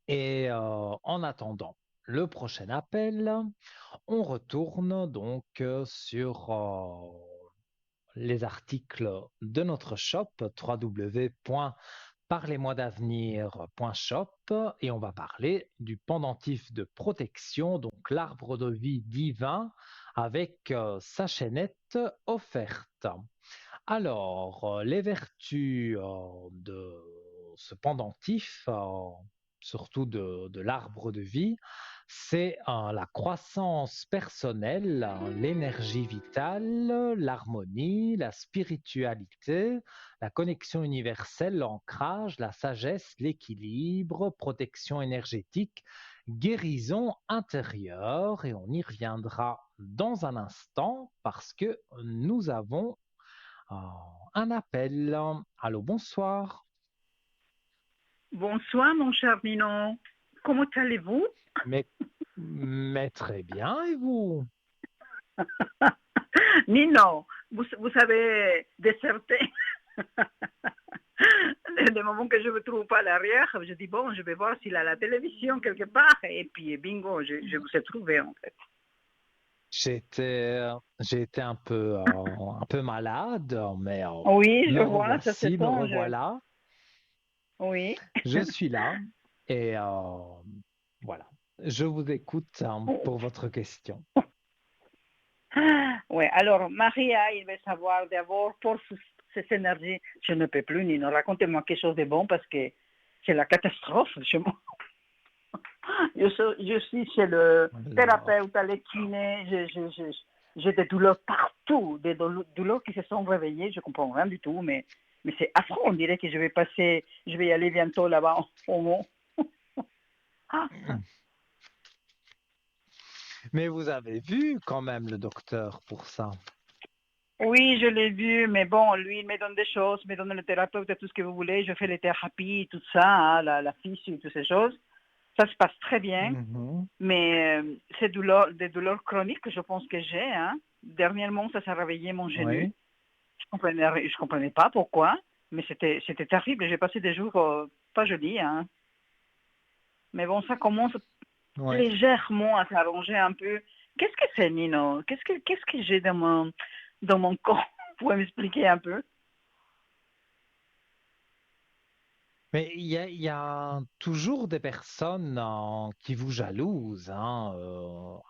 A: Et en attendant le prochain appel, on retourne donc sur les articles de notre shop www.parlez-moi-d'avenir.shop et on va parler du pendentif de protection, donc l'arbre de vie divin avec sa chaînette offerte. Alors, les vertus de ce pendentif, surtout de l'arbre de vie, c'est la croissance personnelle, l'énergie vitale, l'harmonie, la spiritualité, la connexion universelle, l'ancrage, la sagesse, l'équilibre, protection énergétique, guérison intérieure, et on y reviendra dans un instant parce que nous avons un appel. Allô, bonsoir.
E: Bonsoir, mon cher Nino. Comment allez-vous?
A: Mais, mais très bien, et vous?
E: Nino, vous avez déserté. Des moments que je ne me trouve pas à l'arrière, je dis bon, je vais voir s'il a la télévision quelque part. Et puis, bingo, je vous ai trouvé en fait.
A: J'ai été un peu malade, mais
E: Oui, je
A: me
E: vois, ça
A: revoici, me
E: s'étend.
A: revoilà.
E: Oui.
A: Je suis là et voilà. Je vous écoute pour votre question.
E: Oui, alors Maria, il veut savoir d'abord pour ces énergies. Je ne peux plus, Nino. Racontez-moi quelque chose de bon parce que c'est la catastrophe chez moi. Je suis chez le
A: Alors,
E: thérapeute, à l'équiné, j'ai des douleurs partout, des douleurs qui se sont réveillées, je comprends rien du tout, mais c'est affreux, on dirait que je vais y aller bientôt là-bas au Mont.
A: mais vous avez vu quand même le docteur pour ça.
E: Oui, je l'ai vu, mais bon, lui, il me donne des choses, il me donne le thérapeute, tout ce que vous voulez, je fais les thérapies, tout ça, hein, la physio, toutes ces choses. Ça se passe très bien,
A: Mhm.
E: mais des douleurs chroniques, je pense que j'ai. Hein. Dernièrement, ça s'est réveillé mon genou.
A: Oui,
E: Je comprenais pas pourquoi, mais c'était terrible. J'ai passé des jours pas jolis. Hein. Mais bon, ça commence
A: oui.
E: légèrement à s'arranger un peu. Qu'est-ce que c'est, Nino? Qu'est-ce que j'ai dans mon corps? Vous pouvez m'expliquer un peu?
A: Mais il y a toujours des personnes qui vous jalousent, hein.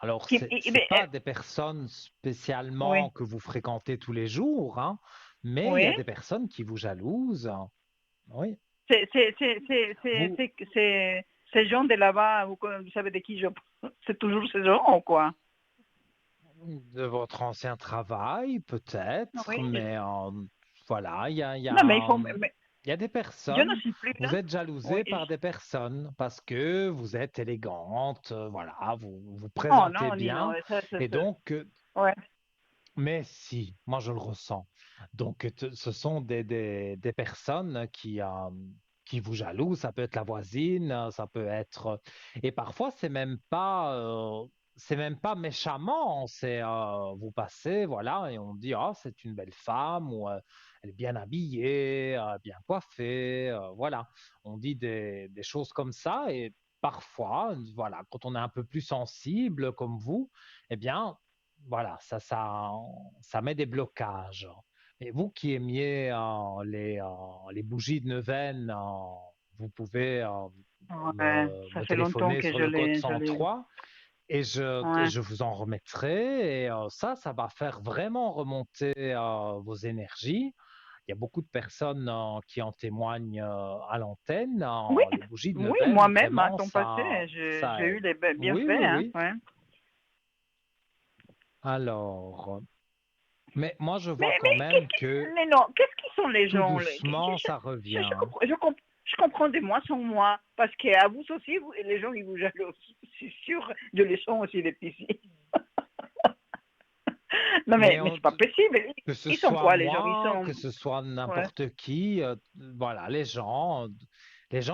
A: Alors, c'est
E: Mais,
A: pas des personnes spécialement
E: oui,
A: que vous fréquentez tous les jours, hein, mais il y
E: oui.
A: a des personnes qui vous jalousent. Oui. Vous,
E: Ces gens de là-bas, vous savez de qui je parle? C'est toujours ces gens ou quoi?
A: de votre ancien travail, peut-être,
E: Oui.
A: mais voilà,
E: Non, mais
A: il y a des
E: je ne
A: personnes,
E: suis plus là.
A: vous êtes
E: Oui.
A: jalousé par des personnes parce que vous êtes élégante, voilà, vous vous
E: Oh
A: présentez
E: non, Nino,
A: bien,
E: ça,
A: et donc,
E: ouais.
A: mais si, moi je le ressens. Donc, ce sont des personnes qui vous jalousent, ça peut être la voisine, ça peut être, et parfois c'est même pas méchamment, c'est vous passez, voilà, et on dit, ah, c'est une belle femme, ou elle est bien habillée, bien coiffée, voilà. On dit des choses comme ça, et parfois, voilà, quand on est un peu plus sensible comme vous, eh bien, voilà, ça met des blocages. Et vous qui aimiez les bougies de neuvaine, vous pouvez
E: Ouais, ça
A: me
E: fait longtemps
A: téléphoner
E: que
A: sur le code
E: je l'ai.
A: 103 et
E: Ouais.
A: je vous en remettrai. Et ça va faire vraiment remonter vos énergies. Il y a beaucoup de personnes qui en témoignent à l'antenne.
E: Oui,
A: Les bougies de
E: oui,
A: neuvaine,
E: moi-même, à
A: vraiment,
E: temps passé,
A: ça
E: j'ai eu
A: aide.
E: des
A: Oui,
E: bienfaits,
A: oui,
E: hein.
A: oui.
E: Ouais.
A: Alors, mais moi, je vois quand
E: Mais
A: même que
E: mais non, qu'est-ce qu'ils sont les
A: tout
E: gens?
A: doucement, ça revient.
E: Je comprends de moi sans moi, parce qu'à vous aussi, les gens, ils vous jalousent. C'est sûr, je les sens aussi, les petits. Non,
A: Mais
E: mais c'est pas possible.
A: que ce
E: Ils sont
A: soit
E: quoi, les gens? Ils
A: moi,
E: sont.
A: que ce soit
E: Ouais.
A: n'importe qui, voilà, les gens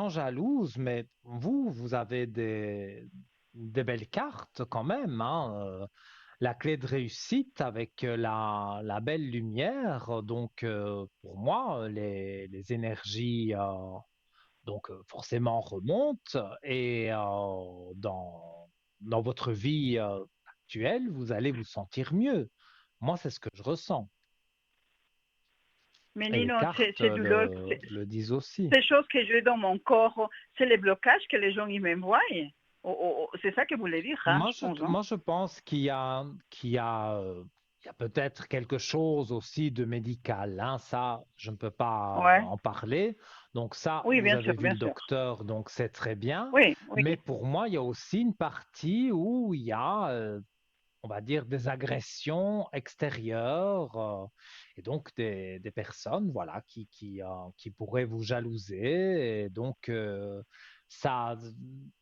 A: jalousent, mais vous avez des belles cartes quand même, hein, la clé de réussite avec la belle lumière. Donc, pour moi, les énergies donc forcément remontent et dans votre vie actuelle, vous allez vous sentir mieux. Moi, c'est ce que je ressens.
E: Mais
A: Et les
E: Nino,
A: cartes
E: ces douleurs,
A: le disent aussi.
E: ces choses que j'ai dans mon corps, c'est les blocages que les gens ils m'envoient. C'est ça que vous voulez dire, hein, je pense. Hein?
A: Moi, je pense qu'il y a peut-être quelque chose aussi de médical, hein. Ça, je ne peux pas
E: Ouais.
A: en parler. Donc ça,
E: Oui,
A: vous
E: bien
A: avez
E: sûr,
A: vu
E: bien
A: le
E: sûr.
A: docteur, donc c'est très bien.
E: Oui,
A: Mais
E: oui.
A: pour moi, il y a aussi une partie où il y a, on va dire, des agressions extérieures et donc des personnes, voilà, qui pourraient vous jalouser. Et donc, ça,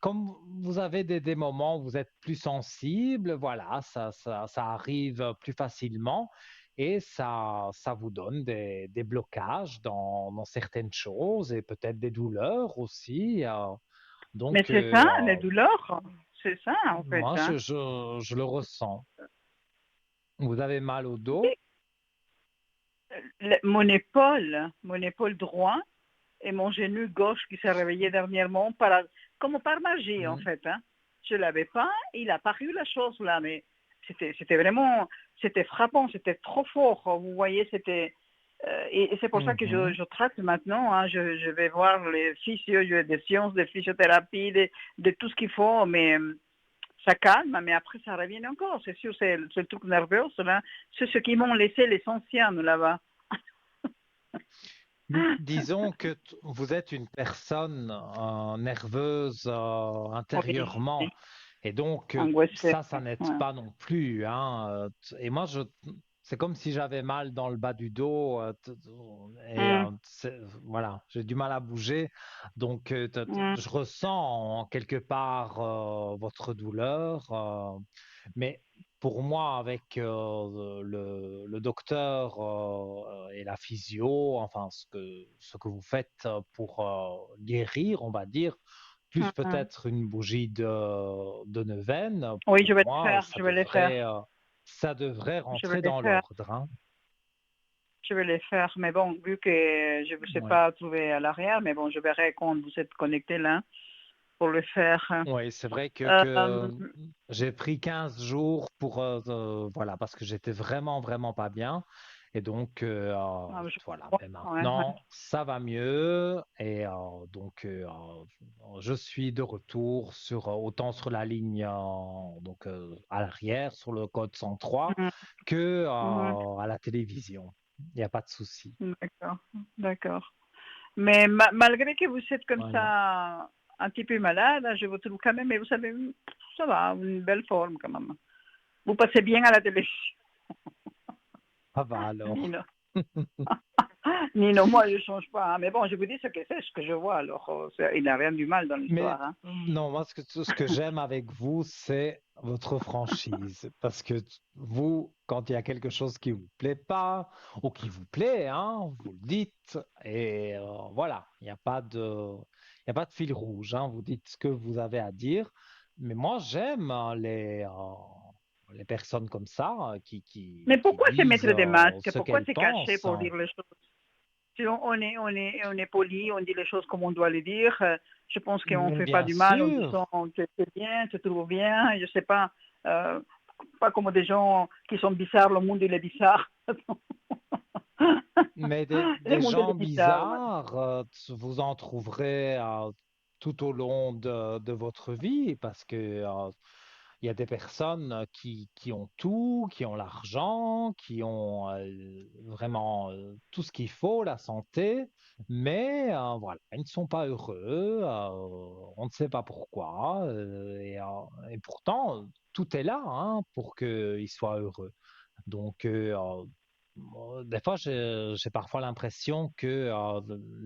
A: comme vous avez des moments où vous êtes plus sensible, voilà, ça arrive plus facilement et ça vous donne des blocages dans certaines choses et peut-être des douleurs aussi.
E: Mais
A: Donc,
E: c'est ça, les douleurs. C'est ça, en fait.
A: moi,
E: Hein.
A: je le ressens. Vous avez mal au dos?
E: Mon épaule droit et mon genou gauche qui s'est réveillé dernièrement, comme par magie, en
A: Mm.
E: fait. Hein. Je ne l'avais pas, il a paru la chose là, mais c'était vraiment, c'était frappant, c'était trop fort. Vous voyez, et c'est pour ça que
A: Mhm.
E: je traite maintenant. Hein. Je vais voir les physios, des séances de physiothérapie, de tout ce qu'il faut, mais ça calme, mais après ça revient encore. C'est sûr, c'est le truc nerveux, là. C'est ce qui m'ont laissé les anciens là-bas.
A: Disons que vous êtes une personne nerveuse
E: Oui,
A: intérieurement, et donc
E: angoissé.
A: ça n'aide
E: Ouais.
A: pas non plus, hein. Et moi, c'est comme si j'avais mal dans le bas du dos, et
E: Mm,
A: voilà, j'ai du mal à bouger, donc
E: mm,
A: je ressens en quelque part votre douleur, mais pour moi, avec le docteur et la physio, enfin ce que vous faites pour guérir, on va dire, plus
E: mm.
A: peut-être une bougie de neuvaine,
E: Oui,
A: pour moi,
E: je vais les faire,
A: ça devrait
E: je vais
A: rentrer
E: les
A: dans
E: faire,
A: l'ordre, hein.
E: je vais les faire. Mais bon, vu que je ne vous ai
A: Oui.
E: pas trouvé à l'arrière, mais bon, je verrai quand vous êtes connectés là pour le faire.
A: Oui, c'est vrai
E: Euh,
A: que j'ai pris 15 jours pour, voilà, parce que j'étais vraiment, vraiment pas bien. Et donc, voilà, mais
E: ouais, ouais.
A: maintenant, ça va mieux. Et donc, je suis de retour autant sur la ligne donc, à l'arrière, sur le code 103,
E: Mhm,
A: que
E: mhm.
A: à la télévision. Il n'y a pas de souci.
E: D'accord, d'accord. Mais malgré que vous êtes comme
A: Voilà.
E: ça un petit peu malade, je vous trouve quand même, mais vous savez, ça va, une belle forme quand même. Vous passez bien à la télévision,
A: Ça va alors.
E: Nino. Nino, moi je ne change pas, hein. Mais bon, je vous dis ce que c'est, ce que je vois, alors il n'y a rien du mal dans
A: Mais
E: l'histoire. Hein.
A: non, moi, ce que j'aime avec vous, c'est votre franchise. Parce que vous, quand il y a quelque chose qui vous plaît pas, ou qui vous plaît, hein, vous le dites. Et voilà, il y a pas de fil rouge, hein, vous dites ce que vous avez à dire. Mais moi, j'aime les personnes comme ça,
E: Mais
A: qui
E: pourquoi se
A: disent
E: mettre des masques?
A: ce
E: Pourquoi
A: qu'elles
E: se cacher
A: pensent,
E: pour
A: hein.
E: dire les choses? Si on est poli, on dit les choses comme on doit les dire. Je pense qu'on ne
A: Mais
E: fait pas
A: bien
E: du mal en
A: sûr.
E: disant c'est bien, c'est toujours bien. Je ne sais pas, euh, pas comme des gens qui sont bizarres, le monde il est bizarre.
A: Mais
E: Le
A: des
E: monde il
A: gens
E: est bizarre.
A: bizarres, vous en trouverez tout au long de votre vie parce que il y a des personnes qui ont tout, qui ont l'argent, qui ont vraiment tout ce qu'il faut, la santé, mais voilà, ils ne sont pas heureux, on ne sait pas pourquoi, et pourtant tout est là hein, pour qu'ils soient heureux. Donc, moi, des fois, j'ai parfois l'impression que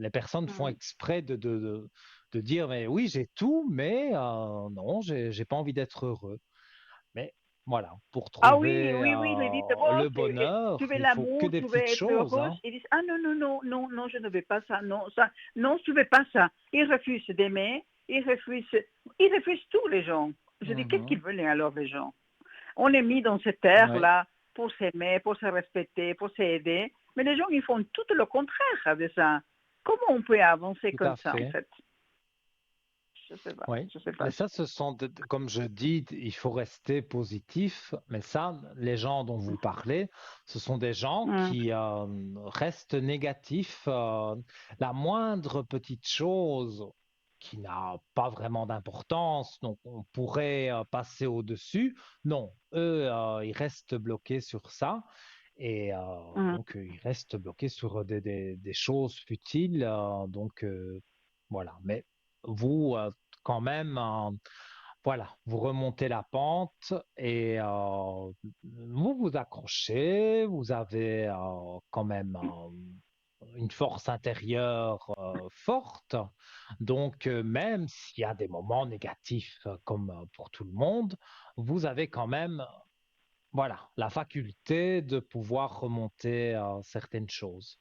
A: les personnes font
E: Mm.
A: exprès de dire, mais oui, j'ai tout, mais non, j'ai pas envie d'être heureux. Mais voilà, pour
E: Ah oui,
A: trouver
E: oui, oui, ils disent,
A: le
E: bon, tu
A: bonheur,
E: veux
A: il faut que
E: l'amour,
A: des
E: tu veux
A: petites
E: être
A: choses,
E: heureuse.
A: hein.
E: Ils disent, ah non, non, non, non, non, je ne veux pas ça, non, ça, non, tu ne veux pas ça. Ils refusent d'aimer, ils refusent tous les gens. Je dis, qu'est-ce
A: Mhm.
E: qu'ils veulent alors les gens? On est mis dans cette
A: Ouais,
E: terre-là pour s'aimer, pour se respecter, pour s'aider, mais les gens, ils font tout le contraire de ça. Comment on peut avancer
A: tout
E: comme
A: à
E: ça, en
A: fait.
E: fait?
A: Oui,
E: je sais pas.
A: mais ça, ce sont, comme je dis, il faut rester positif. Mais ça, les gens dont vous parlez, ce sont des gens
E: Hum,
A: qui restent négatifs. La moindre petite chose qui n'a pas vraiment d'importance, donc on pourrait passer au-dessus. Non, eux, ils restent bloqués sur ça. Et
E: hum.
A: donc, ils restent bloqués sur des choses futiles. Donc, voilà. Mais vous, quand même, voilà, vous remontez la pente et vous vous accrochez, vous avez quand même une force intérieure forte. Donc, même s'il y a des moments négatifs comme pour tout le monde, vous avez quand même, voilà, la faculté de pouvoir remonter certaines choses.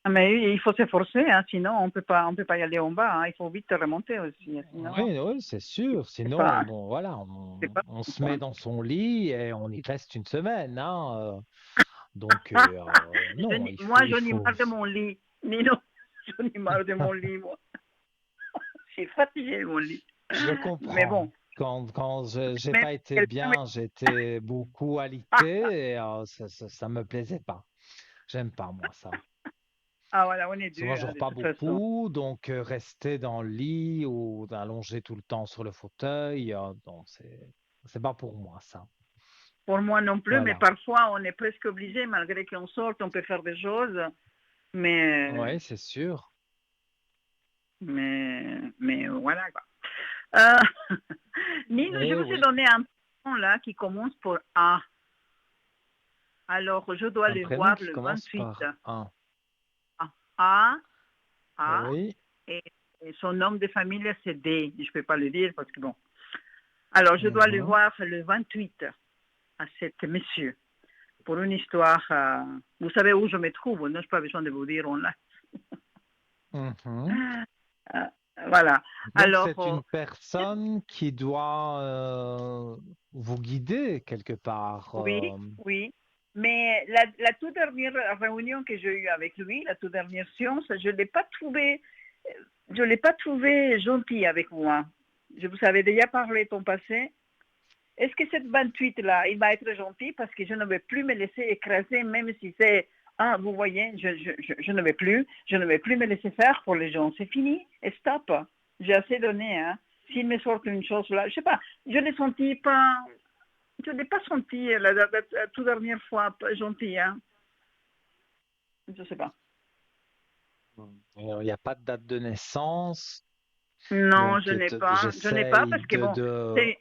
E: Ah, mais il faut s'efforcer, hein, sinon on peut pas y aller en bas, hein. Il faut vite remonter aussi, sinon
A: Oui, oui, c'est sûr.
E: c'est
A: Sinon,
E: pas,
A: bon, voilà,
E: c'est pas
A: on se met
E: quoi.
A: dans son lit et on y reste une semaine, hein. Donc, non,
E: Moi,
A: il
E: j'en ai
A: faut,
E: marre de mon lit. Nino, j'en ai marre de mon lit, moi. Je suis fatiguée de mon lit.
A: je
E: Mais
A: comprends.
E: bon,
A: Quand j'ai
E: même
A: pas
E: si
A: été
E: quelqu'un me...
A: bien, j'étais beaucoup
E: Ah,
A: alité et ça me plaisait pas. J'aime pas, moi, ça.
E: ah, voilà, on est
A: Parce que moi,
E: deux,
A: je
E: hein,
A: dors
E: de
A: pas
E: toute façon.
A: beaucoup, donc rester dans le lit ou allongé tout le temps sur le fauteuil, non, c'est pas pour moi, ça.
E: Pour moi non plus, mais
A: Voilà.
E: parfois on est presque obligé, malgré qu'on sorte, on peut faire des choses, mais,
A: Oui, c'est sûr.
E: mais voilà, quoi. Euh, Nino, je
A: Eh
E: vous ai
A: oui,
E: donné un nom là qui commence pour A. Alors, je dois
A: un
E: le
A: prénom
E: voir
A: qui
E: le
A: commence
E: 28.
A: par un.
E: A, A, A,
A: Oui.
E: et, et son nom de famille, c'est D. Je ne peux pas le dire parce que bon. Alors, je dois le
A: Mhm,
E: voir le 28 à cet monsieur pour une histoire. Vous savez où je me trouve, non? Je n'ai pas besoin de vous dire on l'a.
A: mhm.
E: Euh, voilà.
A: Donc,
E: Alors,
A: c'est une personne qui doit vous guider quelque part.
E: oui, oui. Mais la toute dernière réunion que j'ai eue avec lui, la toute dernière séance, je ne l'ai pas trouvé, je l'ai pas trouvé gentil avec moi. Je vous avais déjà parlé ton passé. Est-ce que cette 28-là, il va être gentil parce que je ne vais plus me laisser écraser, même si c'est, ah, vous voyez, je ne vais plus, je ne vais plus me laisser faire pour les gens. C'est fini, et stop. J'ai assez donné, hein. S'il me sort une chose là, je sais pas, je ne l'ai senti pas, je ne l'ai pas senti la toute dernière fois pas gentil, hein. Je sais pas.
A: Il n'y a pas de date de naissance.
E: Non,
A: Donc,
E: je n'ai pas
A: j'essaye
E: parce que bon,
A: de...
E: c'est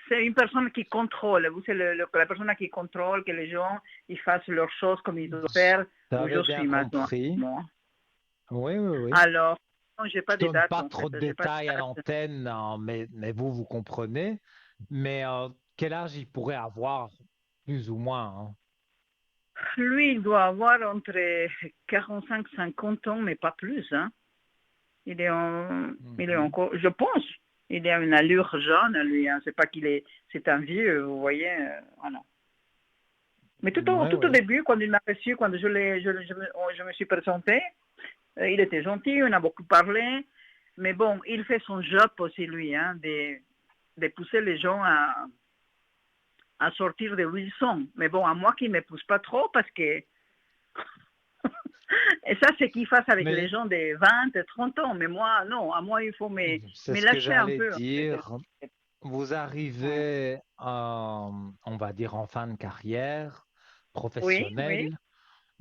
E: c'est une personne qui contrôle. Vous, c'est la personne qui contrôle que les gens ils fassent leurs choses comme ils doivent faire, où je
A: J'avais bien
E: suis maintenant.
A: compris.
E: Moi.
A: Oui, oui, oui.
E: Alors, non, j'ai pas
A: Je
E: de
A: donne
E: date
A: pas
E: en
A: trop
E: fait.
A: de
E: J'ai pas de
A: détails à
E: date.
A: l'antenne, hein, mais vous, vous comprenez. Mais quel âge il pourrait avoir, plus ou moins, hein?
E: Lui, il doit avoir entre 45 et 50 ans, mais pas plus. Hein. Il est
A: Mhm.
E: encore, je pense, il a une allure jeune, lui. Hein. C'est pas qu'il est, c'est un vieux, vous voyez. Voilà. Mais
A: Oui,
E: tout au
A: oui.
E: début, quand il m'a reçu, quand je me suis présentée, il était gentil, on a beaucoup parlé, mais bon, il fait son job aussi, lui, hein, de pousser les gens à sortir de où ils sont. Mais bon, à moi qui ne me pousse pas trop, parce que... Et ça, c'est qu'il fasse avec les
A: Mais
E: gens de 20, 30 ans. Mais moi, non, à moi, il faut
A: c'est
E: me
A: ce que
E: lâcher un
A: j'allais
E: peu. En fait.
A: dire. Vous
E: Ouais.
A: arrivez, on va dire, en fin de carrière
E: Oui, oui.
A: professionnelle.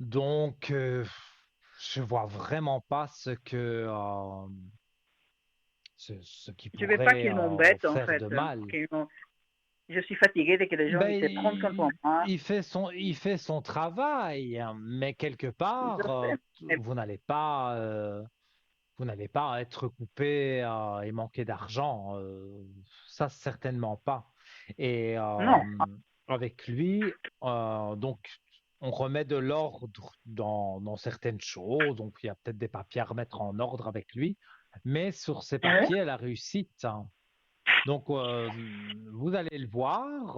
A: Donc, je vois vraiment pas ce qui
E: Je ne veux pas
A: pourrait
E: qu'ils m'embêtent, en
A: faire
E: fait.
A: de mal.
E: Je suis fatiguée de que les gens
A: Ben,
E: ils se prennent contre moi.
A: il fait son travail, hein, mais quelque
E: Je
A: part,
E: sais. Mais
A: vous n'allez pas être coupé et manquer d'argent. Ça, certainement pas. Et
E: non.
A: avec lui, donc, on remet de l'ordre dans certaines choses. Donc, il y a peut-être des papiers à remettre en ordre avec lui. Mais sur ces
E: Ouais.
A: papiers, la réussite, hein. Donc, vous allez le voir,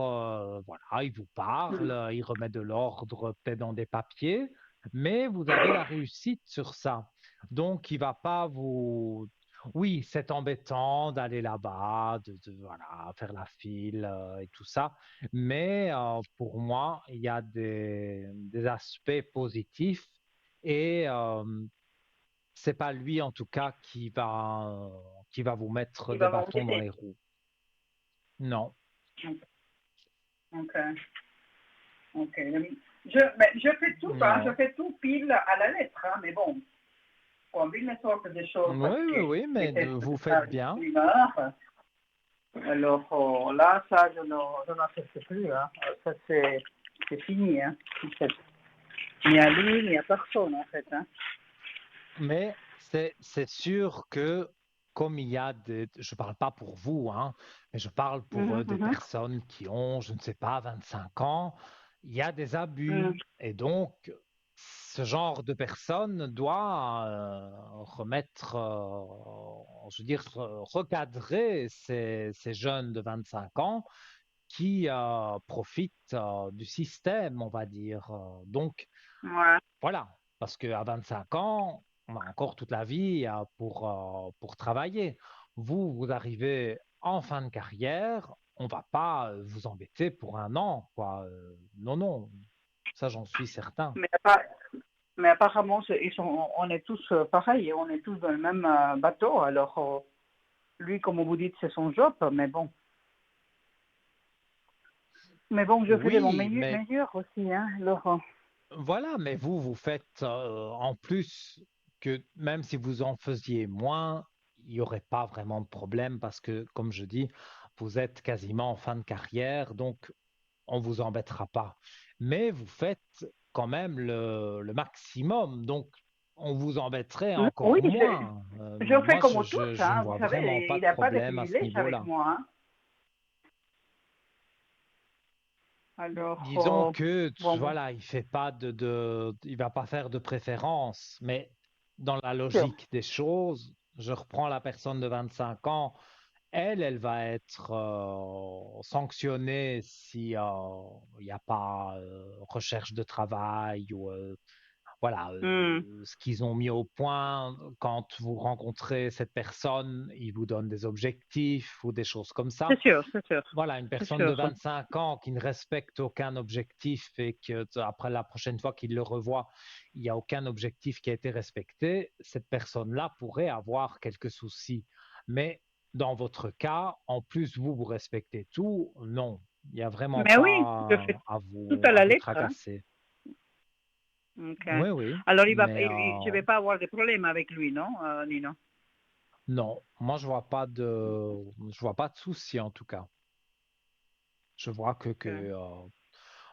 A: voilà, il vous parle, il remet de l'ordre peut-être dans des papiers, mais vous avez la réussite sur ça. Donc, il va pas vous... Oui, c'est embêtant d'aller là-bas, voilà, faire la file et tout ça. Mais pour moi, il y a des aspects positifs et c'est pas lui en tout cas qui va vous mettre
E: Il
A: des
E: va
A: bâtons dans
E: m'embêter.
A: les roues. Non.
E: Ok, ok. Je fais tout, hein, je
A: Non.
E: fais tout pile à la lettre, hein, mais bon, quand il me sort des choses
A: Oui,
E: parce
A: oui,
E: que
A: oui,
E: les
A: mais
E: tests
A: vous
E: de
A: faites
E: ça
A: bien.
E: d'humeur, alors là, ça, je n'en fais plus, hein. Ça, c'est fini, hein, en fait. Ni à lui, ni à personne, en fait, hein.
A: Mais c'est sûr que comme il y a des, je parle pas pour vous, hein, mais je parle pour
E: Mhm,
A: des
E: mhm,
A: personnes qui ont, je ne sais pas, 25 ans, il y a des abus.
E: mhm.
A: Et donc, ce genre de personne doit remettre, je veux dire, recadrer ces jeunes de 25 ans qui profitent du système, on va dire. Donc,
E: Ouais.
A: voilà, parce qu'à 25 ans, on a encore toute la vie pour travailler. Vous, vous arrivez en fin de carrière, on va pas vous embêter pour un an, quoi. Non, non, ça j'en suis certain.
E: Mais, mais apparemment, on est tous pareils, on est tous dans le même bateau. Alors, lui, comme vous dites, c'est son job, mais bon. Mais bon, je fais de mon
A: Oui, mais
E: meilleur aussi, hein, Laurent.
A: voilà, mais vous, vous faites en plus que même si vous en faisiez moins, il n'y aurait pas vraiment de problème parce que, comme je dis, vous êtes quasiment en fin de carrière, donc on vous embêtera pas. Mais vous faites quand même le maximum, donc on vous embêterait encore
E: Oui,
A: moins.
E: je fais
A: Moi,
E: comme tous,
A: je ne
E: hein. Vous
A: vois vraiment
E: savez,
A: pas
E: il
A: de
E: n'a pas de
A: problème à ce
E: privilèges avec
A: niveau-là.
E: moi, hein. Alors,
A: Disons que,
E: bon,
A: voilà, il fait pas il va pas faire de préférence, mais dans la
E: sûr.
A: logique des choses, je reprends la personne de 25 ans, elle va être sanctionnée si il n'y a pas recherche de travail ou voilà,
E: Hmm.
A: ce qu'ils ont mis au point. Quand vous rencontrez cette personne, ils vous donnent des objectifs ou des choses comme ça.
E: C'est sûr, c'est sûr,
A: Voilà, une
E: c'est
A: personne de
E: sûr.
A: 25 ans qui ne respecte aucun objectif et que après la prochaine fois qu'il le revoit, il n'y a aucun objectif qui a été respecté, cette personne-là pourrait avoir quelques soucis. Mais dans votre cas, en plus, vous respectez tout, non, il n'y a vraiment
E: Mais oui, je
A: pas
E: fais tout à
A: à
E: la
A: vous
E: lettre, hein.
A: tracasser.
E: Ok.
A: Oui, oui,
E: Alors,
A: mais
E: je vais pas avoir de problème avec lui, non, Nino?
A: non, moi je vois pas de souci en tout cas. Je vois
E: Ok.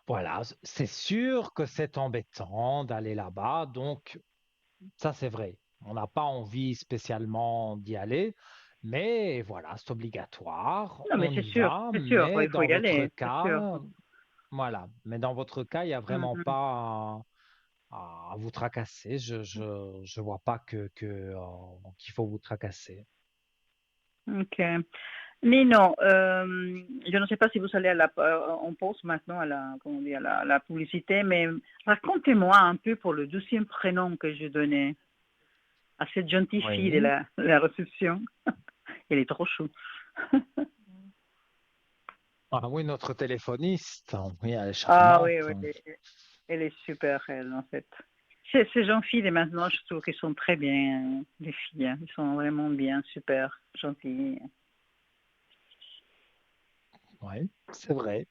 A: voilà, c'est sûr que c'est embêtant d'aller là-bas, donc ça c'est vrai. On n'a pas envie spécialement d'y aller, mais voilà, c'est obligatoire,
E: Non, mais
A: on y va,
E: c'est sûr,
A: mais
E: il faut
A: dans
E: y
A: votre
E: aller, c'est sûr.
A: cas, voilà, mais dans votre cas, il n'y a vraiment
E: Mhm.
A: pas à vous tracasser. Je vois pas qu'il faut vous tracasser.
E: Ok. Nino, je ne sais pas si vous allez on pause maintenant à la, comment dire, la publicité, mais racontez-moi un peu pour le deuxième prénom que je donnais à cette gentille fille de
A: Oui.
E: la réception. Elle est trop chou.
A: Ah oui, notre téléphoniste, oui, elle est
E: Ah
A: charmante.
E: oui, oui, elle est super, elle, en fait. Ces jeunes filles de maintenant, je trouve qu'elles sont très bien, les filles, hein. Elles sont vraiment bien, super, gentilles.
A: Oui, c'est vrai.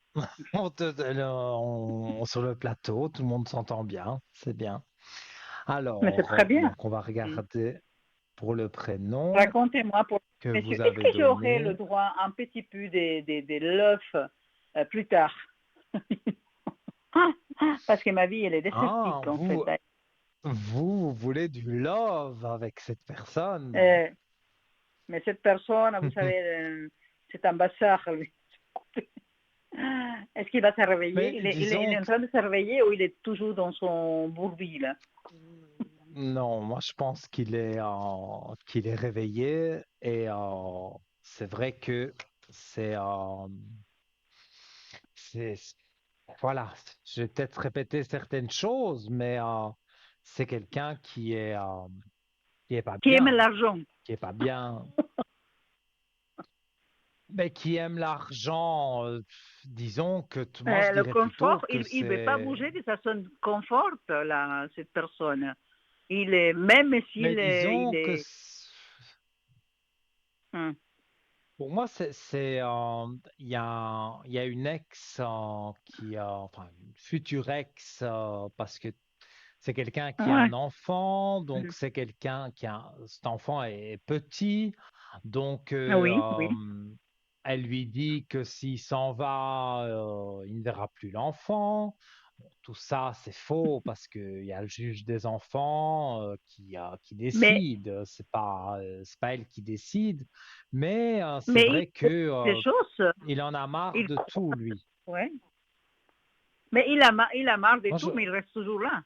A: Sur le plateau, tout le monde s'entend bien, c'est bien.
E: Mais c'est
A: Alors,
E: très bien.
A: donc on va regarder pour le prénom
E: Racontez-moi,
A: que
E: monsieur,
A: vous
E: est-ce
A: avez
E: que j'aurai le
A: donné.
E: droit un petit peu de l'œuf plus tard? Parce que ma vie, elle est
A: Ah,
E: désertique, en fait.
A: vous voulez du love avec cette personne.
E: Euh, mais cette personne, vous savez, c'est un bâtard, lui. Est-ce qu'il va se réveiller?
A: Mais
E: Il
A: disons
E: est en train de se réveiller ou il est toujours dans son bourbier, là?
A: non, moi je pense qu'il est réveillé et c'est vrai que c'est c'est voilà, je vais peut-être répéter certaines choses, mais c'est quelqu'un qui est pas
E: Qui aime
A: bien.
E: l'argent.
A: qui est pas bien, mais qui aime l'argent. Disons que moi, je
E: Le
A: dirais plutôt
E: confort,
A: que
E: il veut pas
A: c'est.
E: bouger de sa zone de confort, là, cette personne. Il est, même
A: Mais
E: s'il est, il
A: disons que
E: est, hum,
A: pour moi, il y a une ex enfin, une future ex, parce que c'est quelqu'un qui a
E: ouais,
A: un enfant, donc
E: hum.
A: c'est quelqu'un cet enfant est petit, donc
E: Oui, oui.
A: elle lui dit que s'il s'en va, il ne verra plus l'enfant. Bon, tout ça, c'est faux parce qu'il y a le juge des enfants qui
E: Mais,
A: décide. C'est pas elle qui décide, mais c'est
E: mais il
A: vrai que
E: des choses,
A: il en a marre
E: il
A: de
E: croit,
A: tout, lui.
E: ouais. Mais il a marre de
A: Moi,
E: tout, mais il reste toujours là.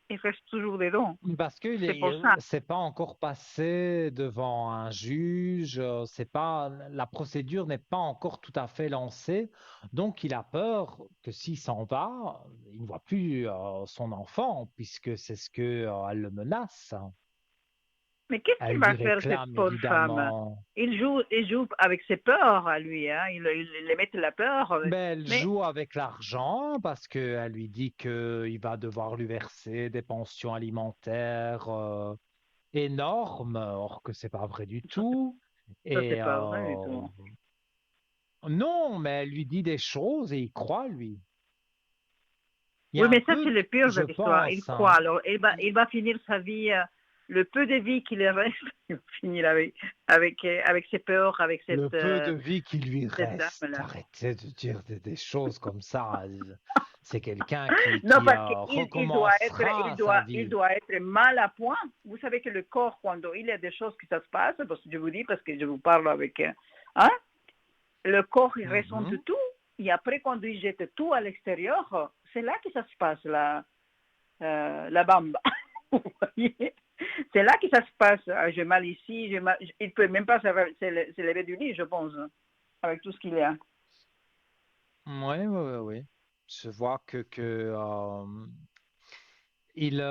E: Il reste toujours dedans.
A: parce que
E: C'est pour ça.
A: c'est pas encore passé devant un juge, c'est pas, la procédure n'est pas encore tout à fait lancée, donc il a peur que s'il s'en va, il ne voit plus son enfant, puisque c'est ce que elle le menace.
E: Mais qu'est-ce qu'il
A: Elle lui
E: va faire, cette
A: réclame
E: pauvre femme?
A: évidemment.
E: Il joue avec ses peurs à lui, hein. Il met la peur.
A: Ben, elle
E: Mais,
A: joue avec l'argent parce qu'elle lui dit qu'il va devoir lui verser des pensions alimentaires énormes, or que c'est pas vrai du tout.
E: ça, c'est
A: Et
E: pas vrai du tout.
A: non, mais elle lui dit des choses et il croit, lui. Il y
E: Oui,
A: a un
E: mais ça,
A: peu,
E: c'est le pire
A: je
E: de l'histoire. Il
A: pense,
E: croit.
A: hein,
E: Alors, il va finir sa vie, le peu de vie qu'il lui reste, il va finir avec ses peurs, avec
A: le peu de vie qui lui
E: cette
A: reste.
E: dame-là.
A: Arrêtez de dire des choses comme ça. C'est quelqu'un
E: Non,
A: qui
E: parce
A: recommencera sa
E: il
A: vie.
E: doit être mal à point. Vous savez que le corps, quand il y a des choses qui ça se passe, parce que je vous dis, parce que je vous parle avec, hein, le corps, il ressent
A: Mhm.
E: tout. Et après, quand il jette tout à l'extérieur, c'est là que ça se passe, la bamba. Vous voyez? C'est là que ça se passe. Ah, j'ai mal ici, j'ai mal. Il ne peut même pas se lever du lit, je pense, avec tout ce qu'il y a.
A: Oui, oui, oui, oui. Je vois il,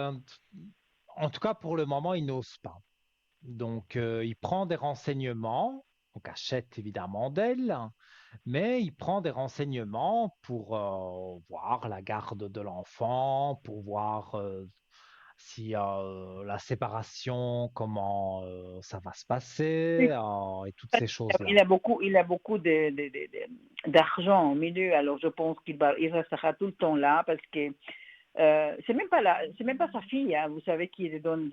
A: en tout cas pour le moment, il n'ose pas. Donc, il prend des renseignements, donc achète évidemment d'elle, mais il prend des renseignements pour voir la garde de l'enfant, pour voir si la séparation, comment ça va se passer, et toutes ces choses-là.
E: Il a beaucoup d'argent au milieu, alors je pense il restera tout le temps là parce que c'est même pas sa fille, hein, vous savez, qui lui donne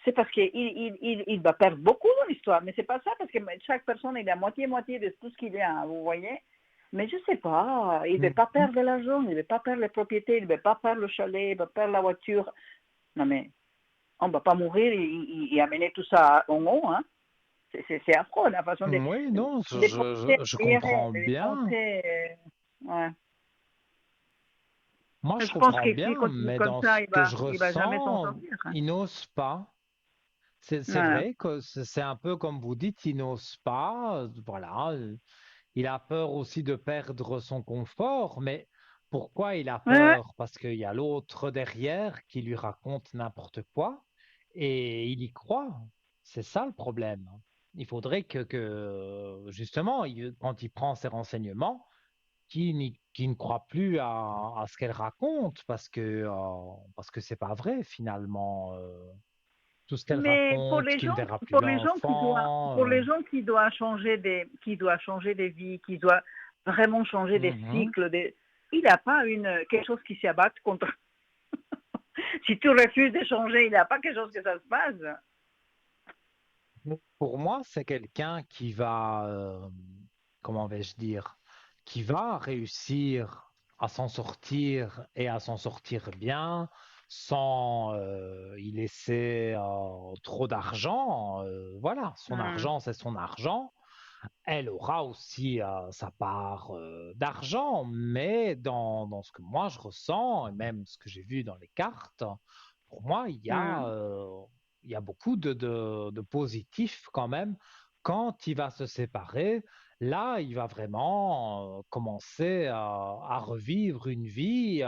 E: c'est parce qu'il il va perdre beaucoup dans l'histoire, mais c'est pas ça, parce que chaque personne il a moitié de tout ce qu'il a, hein, vous voyez. Mais je sais pas, il ne veut pas
A: Mhm.
E: perdre l'argent, il ne veut pas perdre les propriétés, il ne veut pas perdre le chalet, il ne veut pas perdre la voiture. Non mais on ne va pas mourir et amener tout ça en haut, hein. C'est affreux la façon
A: Oui, non,
E: dépenser,
A: je comprends
E: de
A: bien.
E: dépenser. Ouais.
A: Moi, je
E: Je pense
A: comprends
E: que s'il
A: bien,
E: continue
A: mais
E: comme
A: dans ce
E: ça,
A: que je
E: il va jamais s'en
A: ressens,
E: sortir, hein.
A: il n'ose pas. C'est
E: Voilà.
A: vrai que c'est un peu comme vous dites, il n'ose pas. Voilà, il a peur aussi de perdre son confort, mais pourquoi il a
E: Ouais.
A: peur? Parce qu'il y a l'autre derrière qui lui raconte n'importe quoi et il y croit. C'est ça le problème. Il faudrait justement, quand il prend ses renseignements, qu'il ne croit plus à ce qu'elle raconte parce que c'est pas vrai finalement. Tout ce qu'elle
E: Mais
A: raconte, qu'il ne verra plus
E: pour
A: l'enfant.
E: les gens qui doit changer de vie, qui doit vraiment changer des
A: Mhm.
E: cycles, il n'a pas quelque chose qui s'abatte contre. Si tu refuses de changer, il n'y a pas quelque chose que ça se passe.
A: Pour moi, c'est quelqu'un qui va, comment vais-je dire, qui va réussir à s'en sortir et à s'en sortir bien sans y laisser trop d'argent. Voilà, son
E: Hmm.
A: argent, c'est son argent. Elle aura aussi sa part d'argent, mais dans ce que moi je ressens, et même ce que j'ai vu dans les cartes, pour moi,
E: Hmm.
A: il y a beaucoup de positifs quand même. Quand il va se séparer, là, il va vraiment commencer à revivre une vie
E: Mais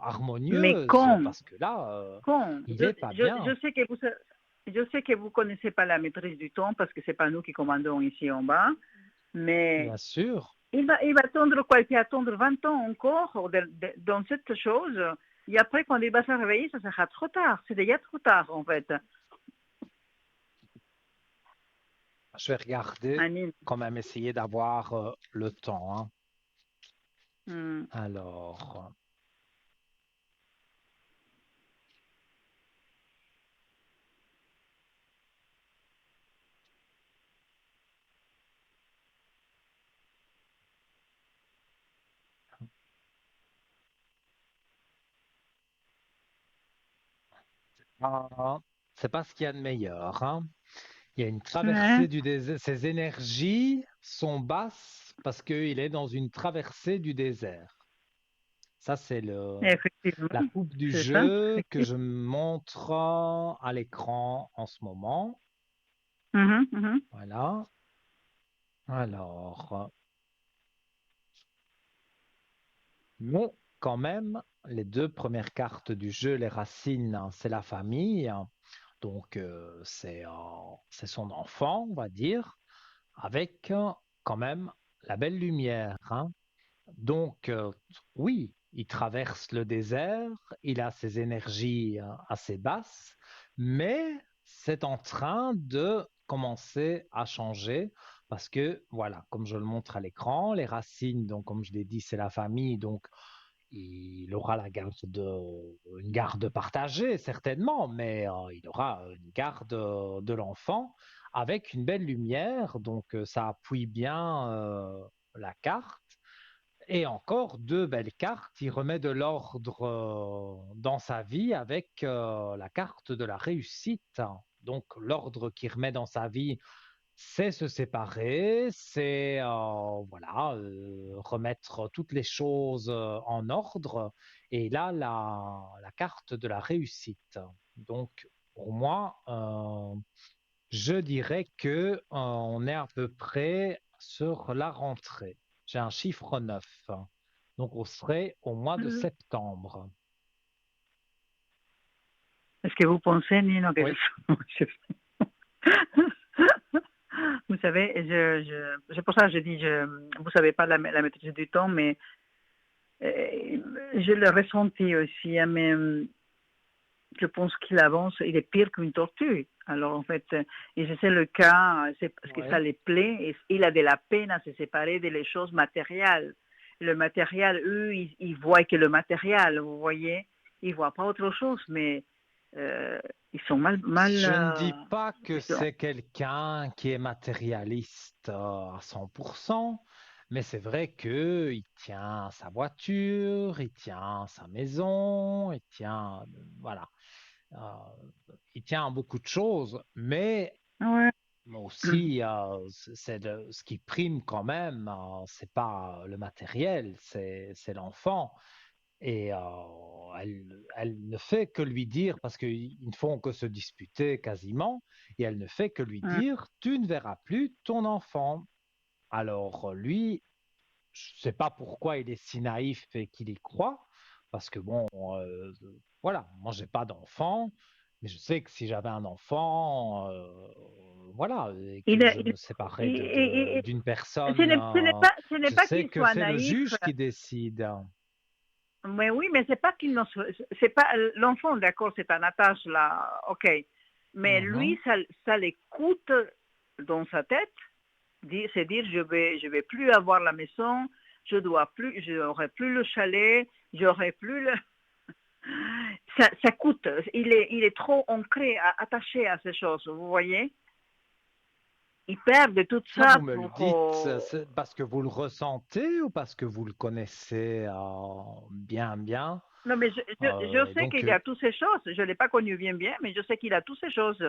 A: harmonieuse, parce que là,
E: quand
A: il est pas
E: je
A: bien.
E: sais que je sais que vous ne connaissez pas la maîtrise du temps parce que ce n'est pas nous qui commandons ici en bas, mais
A: Bien sûr.
E: il va attendre quoi? Il peut attendre 20 ans encore dans cette chose. Et après, quand il va se réveiller, ça sera trop tard. C'est déjà trop tard, en fait.
A: Je vais regarder,
E: Anine.
A: quand même essayer d'avoir le temps, hein.
E: Hmm.
A: Alors, c'est pas ce qu'il y a de meilleur, hein. Il y a une
E: Ouais,
A: traversée du désert. Ses énergies sont basses parce qu'il est dans une traversée du désert. Ça, c'est la
E: effectivement,
A: coupe du
E: c'est ça.
A: jeu que je montre à l'écran en ce moment.
E: Mhm, mhm.
A: Voilà. Alors, mais quand même, les deux premières cartes du jeu, les racines, hein, c'est la famille. Donc, c'est son enfant, on va dire, avec quand même la belle lumière, hein. Donc, oui, il traverse le désert, il a ses énergies assez basses, mais c'est en train de commencer à changer parce que, voilà, comme je le montre à l'écran, les racines, donc comme je l'ai dit, c'est la famille, donc il aura une garde partagée, certainement, mais il aura une garde de l'enfant avec une belle lumière, donc ça appuie bien la carte. Et encore deux belles cartes. Il remet de l'ordre dans sa vie avec la carte de la réussite. Donc l'ordre qu'il remet dans sa vie, c'est se séparer, c'est voilà, remettre toutes les choses en ordre. Et là, la carte de la réussite. Donc pour moi, je dirais que on est à peu près sur la rentrée. J'ai un chiffre 9. Donc on serait au mois de
E: Mhm.
A: septembre.
E: Est-ce que vous pensez, Nino, que
A: Oui,
E: vous savez, c'est pour ça que je dis, vous savez pas la maîtrise du temps, mais je l'ai ressenti aussi, hein, mais je pense qu'il avance, il est pire qu'une tortue. Alors en fait, et c'est le cas, c'est parce que ça
A: oui.
E: les plaît, et il a de la peine à se séparer des choses matérielles. Le matériel, eux, ils voient que le matériel, vous voyez, ils voient pas autre chose, mais ils sont mal
A: Je ne dis pas que
E: ils sont-
A: c'est quelqu'un qui est matérialiste à 100%, mais c'est vrai que il tient sa voiture, il tient sa maison, il tient, voilà, euh, il tient à beaucoup de choses, mais
E: ouais.
A: aussi, ce qui prime quand même, c'est pas le matériel, c'est l'enfant. Et elle ne fait que lui dire, parce qu'ils ne font que se disputer quasiment, et elle ne fait que lui dire, tu ne verras plus ton enfant. Alors lui, je ne sais pas pourquoi il est si naïf et qu'il y croit, parce que bon, voilà, moi j'ai pas d'enfant, mais je sais que si j'avais un enfant, voilà, et
E: Il,
A: que
E: est-
A: je me séparais
E: il-
A: d'une
E: ce
A: personne,
E: n'est ce n'est
A: je
E: pas
A: sais
E: qu'il
A: que
E: soit
A: c'est le
E: naïf,
A: juge qui décide.
E: mais oui, mais c'est pas qu'il n'en c'est pas l'enfant, d'accord, c'est un attache là, ok, mais
A: Mhm.
E: lui, ça l'écoute dans sa tête, c'est dire je vais plus avoir la maison, je n'aurai plus le chalet, j'aurai plus le, ça coûte, il est trop ancré, attaché à ces choses, vous voyez, il perd de tout
A: Ça,
E: ça
A: vous me le
E: pour,
A: dites, c'est parce que vous le ressentez ou parce que vous le connaissez bien, bien?
E: non, mais je sais
A: Donc,
E: qu'il y a toutes ces choses. Je ne l'ai pas connu bien, bien, mais je sais qu'il a toutes ces choses.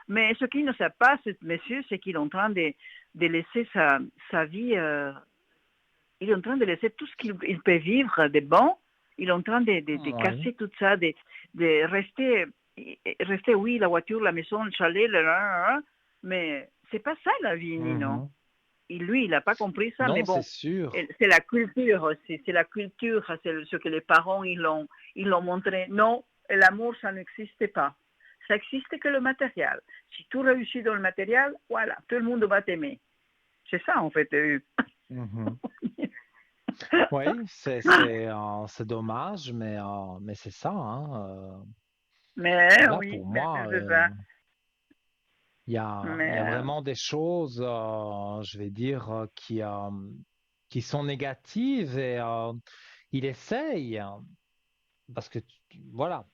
E: Mais ce qu'il ne sait pas, ce monsieur, c'est qu'il est en train de laisser sa vie, il est en train de laisser tout ce qu'il peut vivre de bon. Il est en train de
A: oui.
E: casser tout ça, de rester, oui, la voiture, la maison, le chalet, mais c'est pas ça la vie, Nino.
A: Mhm.
E: Lui, il n'a pas compris ça, mais
A: Non, c'est
E: bon,
A: sûr.
E: c'est la culture aussi, c'est la culture, c'est ce que les parents ils l'ont montré. Non, l'amour, ça n'existe pas. ça existe que le matériel. Si tu réussis dans le matériel, voilà, tout le monde va t'aimer. C'est ça, en fait.
A: Mhm. Oui, c'est dommage, mais c'est ça, hein.
E: Mais
A: Voilà,
E: oui,
A: pour
E: mais
A: moi,
E: c'est ça.
A: il y a
E: Mais
A: vraiment des choses, je vais dire, qui sont négatives et il essaye, hein, parce que voilà,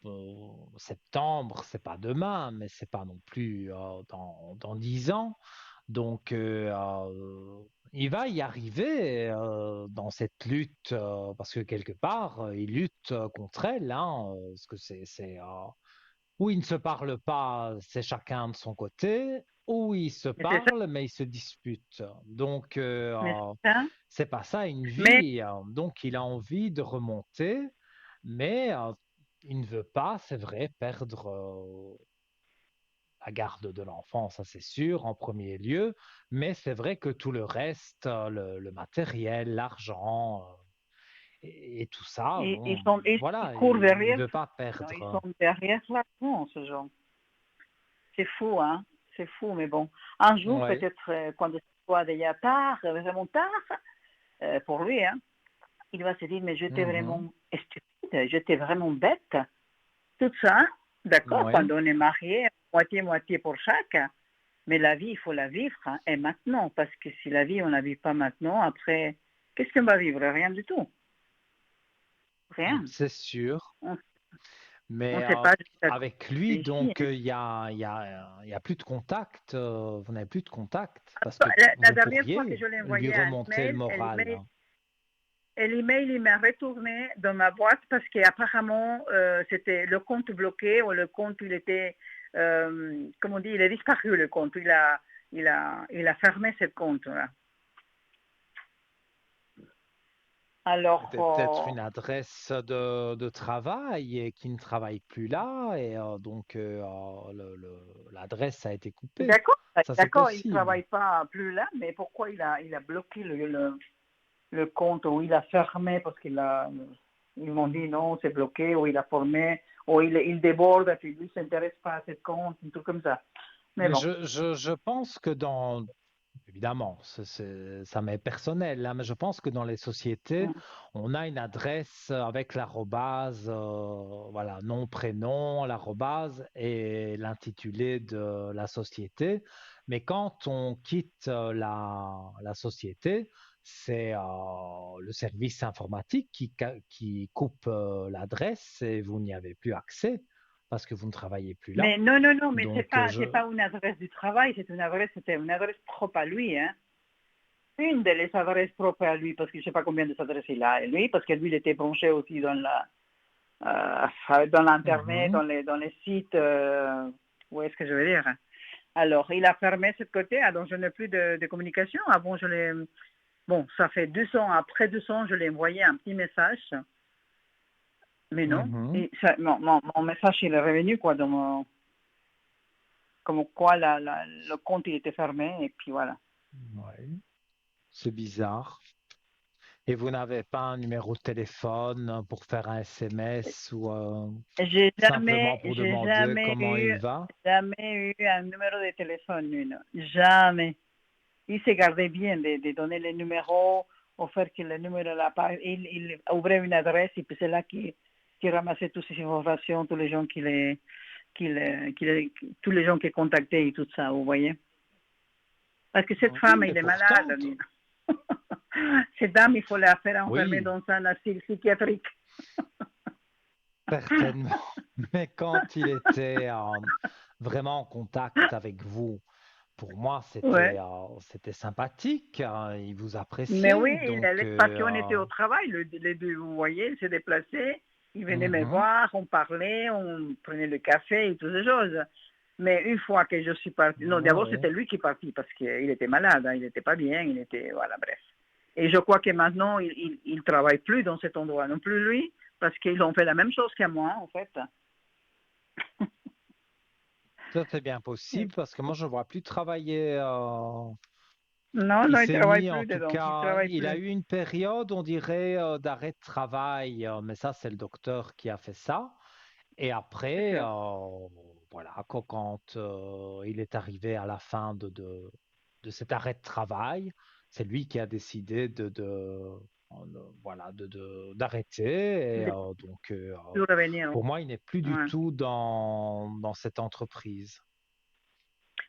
A: septembre, c'est pas demain, mais c'est pas non plus dans 10 ans. Donc, il va y arriver dans cette lutte, parce que quelque part, il lutte contre elle, hein, parce que où ils ne se parlent pas, c'est chacun de son côté, où ils se
E: mais c'est ça.
A: parlent, mais ils se disputent. Donc,
E: Mais c'est ça.
A: c'est pas ça une
E: Mais
A: vie. Donc, il a envie de remonter, mais il ne veut pas, c'est vrai, perdre la garde de l'enfant, ça c'est sûr, en premier lieu. Mais c'est vrai que tout le reste, le matériel, l'argent et tout ça, bon,
E: ils
A: voilà,
E: courent
A: il
E: derrière
A: veut
E: ça.
A: pas
E: Non, ils
A: perdre.
E: sont derrière l'argent, ce genre. C'est fou, hein. C'est fou, mais bon. Un jour,
A: Oui.
E: peut-être, quand ce soit déjà tard, vraiment tard, pour lui, hein, il va se dire, mais j'étais vraiment
A: Mhm.
E: stupide, j'étais vraiment bête. Tout ça, d'accord,
A: Oui.
E: quand on est marié, moitié-moitié pour chaque, mais la vie, il faut la vivre, hein, et maintenant, parce que si la vie, on ne la vit pas maintenant, après, qu'est-ce qu'on va vivre? Rien du tout. Rien.
A: C'est sûr,
E: On
A: mais
E: ne sait pas jusqu'à quand
A: avec
E: on est
A: lui,
E: ici,
A: donc
E: hein.
A: il y a plus de contact, vous n'avez plus de contact parce que
E: La
A: vous
E: dernière fois que
A: pourriez
E: je l'ai
A: lui
E: envoyé un
A: remonter le
E: email,
A: moral, hein.
E: et l'email, il m'a retourné dans ma boîte parce qu'apparemment, c'était le compte bloqué ou le compte, il était, comment on dit, il a disparu le compte. Il a fermé ce compte-là. Alors,
A: C'était peut-être une adresse de travail et qui ne travaille plus là et donc l'adresse a été coupée.
E: d'accord,
A: Ça, c'est
E: d'accord, il ne
A: possible.
E: travaille pas plus là, mais pourquoi il a bloqué le compte ou il a fermé parce ils m'ont dit non, c'est bloqué, ou il a formé, ou il déborde, et puis lui ne s'intéresse pas à ce compte, un truc comme ça. Mais
A: Mais
E: bon.
A: je pense que évidemment, ça m'est personnel, hein, mais je pense que dans les sociétés, on a une adresse avec l'arrobase, voilà, nom, prénom, l'arrobase et l'intitulé de la société. Mais quand on quitte la société, c'est le service informatique qui coupe l'adresse et vous n'y avez plus accès parce que vous ne travaillez plus là.
E: Mais non, non, non, mais
A: Donc,
E: c'est pas une adresse du travail, c'était une adresse propre à lui, hein. Une des adresses propres à lui, parce que je ne sais pas combien d'adresses il a, et lui, parce que lui, il était branché aussi dans l'internet,
A: mhm,
E: dans les sites, où est-ce que je veux dire? Alors, il a fermé ce côté, alors je n'ai plus de communication. Avant, bon, ça fait 2 ans, après 2 ans, je l'ai envoyé un petit message, mais non.
A: mhm.
E: Et mon message, il est revenu, quoi, comme quoi le compte, il était fermé, et puis voilà.
A: Ouais, c'est bizarre. Et vous n'avez pas un numéro de téléphone pour faire un SMS ou simplement pour demander
E: J'ai
A: comment il va?
E: jamais eu un numéro de téléphone, lui, non. Jamais. Il se gardait bien de donner les numéros, ou faire que le numéro là pas. Il ouvrait une adresse et puis c'est là qu'il ramassait toutes ces informations, tous les gens tous les gens qui contactaient et tout ça, vous voyez. Parce que cette
A: Oui,
E: femme,
A: mais
E: elle est
A: pourtant,
E: malade, lui. Cette dame, il faut la faire enfermer
A: oui,
E: dans un asile psychiatrique.
A: certainement. Mais quand il était vraiment en contact avec vous, pour moi,
E: Ouais.
A: c'était sympathique, hein. Il vous
E: Mais oui,
A: appréciait,
E: il
A: donc
E: allait, parce qu'on était au travail, les deux, vous voyez, il s'est déplacé, il venait me
A: mhm,
E: voir, on parlait, on prenait le café et toutes ces choses. Mais une fois que je suis partie, non,
A: ouais,
E: d'abord
A: ouais.
E: c'était lui qui est parti parce qu'il était malade, hein, il n'était pas bien, voilà, bref. Et je crois que maintenant, il travaille plus dans cet endroit, non plus lui, parce qu'ils ont fait la même chose qu'à moi, en fait.
A: Ça, c'est bien possible parce que moi, je ne vois plus travailler.
E: Non,
A: Il
E: non, il
A: s'est
E: travaille
A: mis, en
E: plus
A: tout
E: dedans, il
A: cas,
E: travaille
A: il a
E: plus.
A: eu une période, on dirait, d'arrêt de travail, mais ça, c'est le docteur qui a fait ça. Et
E: C'est
A: après,
E: sûr.
A: voilà, quand il est arrivé à la fin de cet arrêt de travail, c'est lui qui a décidé voilà, d'arrêter. Et
E: De plus revenir.
A: pour moi, il n'est plus du
E: Ouais.
A: tout dans cette entreprise.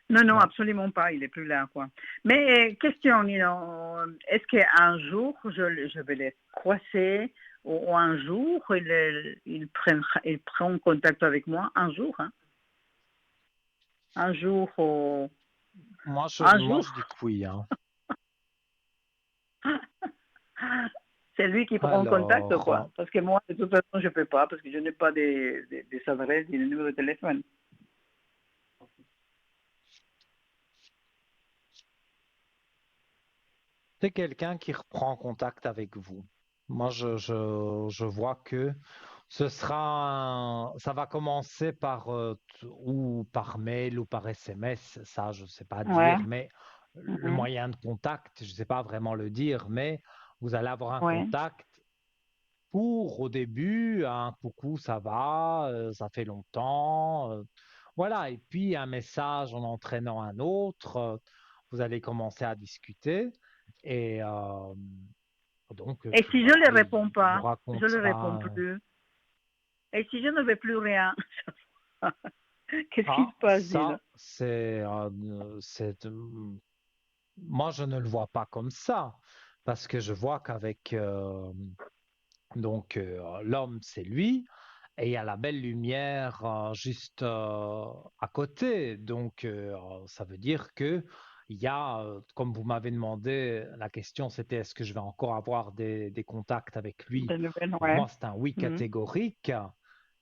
E: Non, non,
A: Non.
E: absolument pas. Il est plus là, quoi. Mais question, est-ce qu'un jour je vais les croiser ou un jour ils prennent contact avec moi un jour, hein? Un jour, un
A: Moi,
E: jour.
A: je dis que oui, hein.
E: C'est lui qui prend contact,
A: Alors,
E: quoi. Parce que moi, de toute façon, je peux pas parce que je n'ai pas des adresses ni de numéro de téléphone.
A: c'est quelqu'un qui reprend contact avec vous. Moi, je vois que ça va commencer par ou par mail ou par SMS, ça, je ne sais pas
E: Ouais.
A: dire, mais le
E: Mhm.
A: moyen de contact, je ne sais pas vraiment le dire, mais vous allez avoir un
E: Ouais.
A: contact pour au début, un coucou, ça va, ça fait longtemps, voilà, et puis un message en entraînant un autre, vous allez commencer à discuter et
E: Et
A: puis
E: si je ne
A: voilà,
E: le réponds
A: il vous
E: pas, je ne le réponds
A: racontera.
E: plus. Et si je ne veux plus rien, qu'est-ce qui
A: Ah,
E: se passe, dis-le?
A: ça, moi je ne le vois pas comme ça parce que je vois qu'avec l'homme, c'est lui. Et il y a la belle lumière juste à côté. Ça veut dire que il y a, comme vous m'avez demandé, la question c'était est-ce que je vais encore avoir des contacts avec lui?
E: Des nouvelles,
A: Pour
E: ouais.
A: moi, c'est un oui
E: Mhm.
A: catégorique.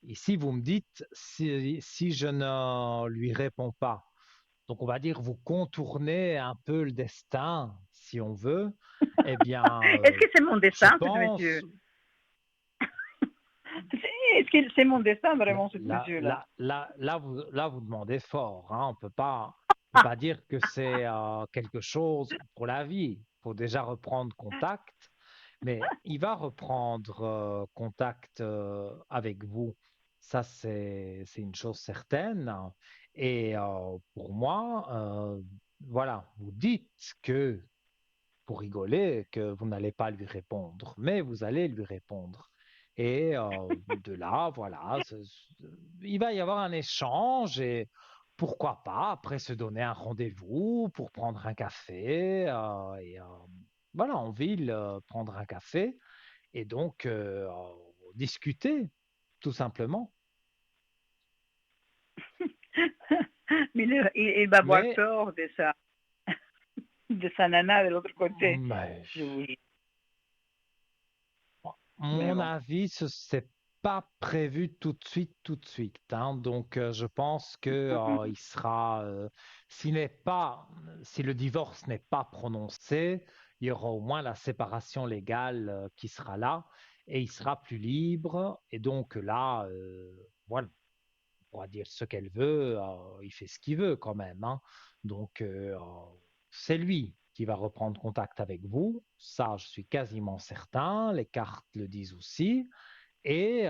A: Et si vous me dites si je ne lui réponds pas, donc on va dire vous contournez un peu le destin, si on veut, eh bien,
E: Est-ce que c'est mon
A: je
E: destin, ce
A: pense.
E: monsieur? Est-ce que c'est mon destin,
A: Mais
E: vraiment, ce monsieur-là?
A: là, vous demandez fort, hein. On peut pas dire que c'est quelque chose pour la vie. Il faut déjà reprendre contact, mais il va reprendre contact avec vous. Ça, c'est une chose certaine. Et pour moi, voilà, vous dites que pour rigoler que vous n'allez pas lui répondre, mais vous allez lui répondre. Et de là, voilà, il va y avoir un échange et pourquoi pas après se donner un rendez-vous pour prendre un café voilà, en ville, prendre un café et discuter tout simplement.
E: Mais il va avoir
A: Mais,
E: peur de sa nana de l'autre côté.
A: mais
E: Je vous jure. Mais
A: mon
E: bon.
A: avis, c'est pas prévu tout de suite, hein. Je pense que
E: Mhm.
A: il sera, si le divorce n'est pas prononcé, il y aura au moins la séparation légale qui sera là et il sera plus libre. Et donc là, voilà, on pourra dire ce qu'elle veut, il fait ce qu'il veut quand même, hein. Donc, c'est lui qui va reprendre contact avec vous. Ça, je suis quasiment certain. Les cartes le disent aussi. Et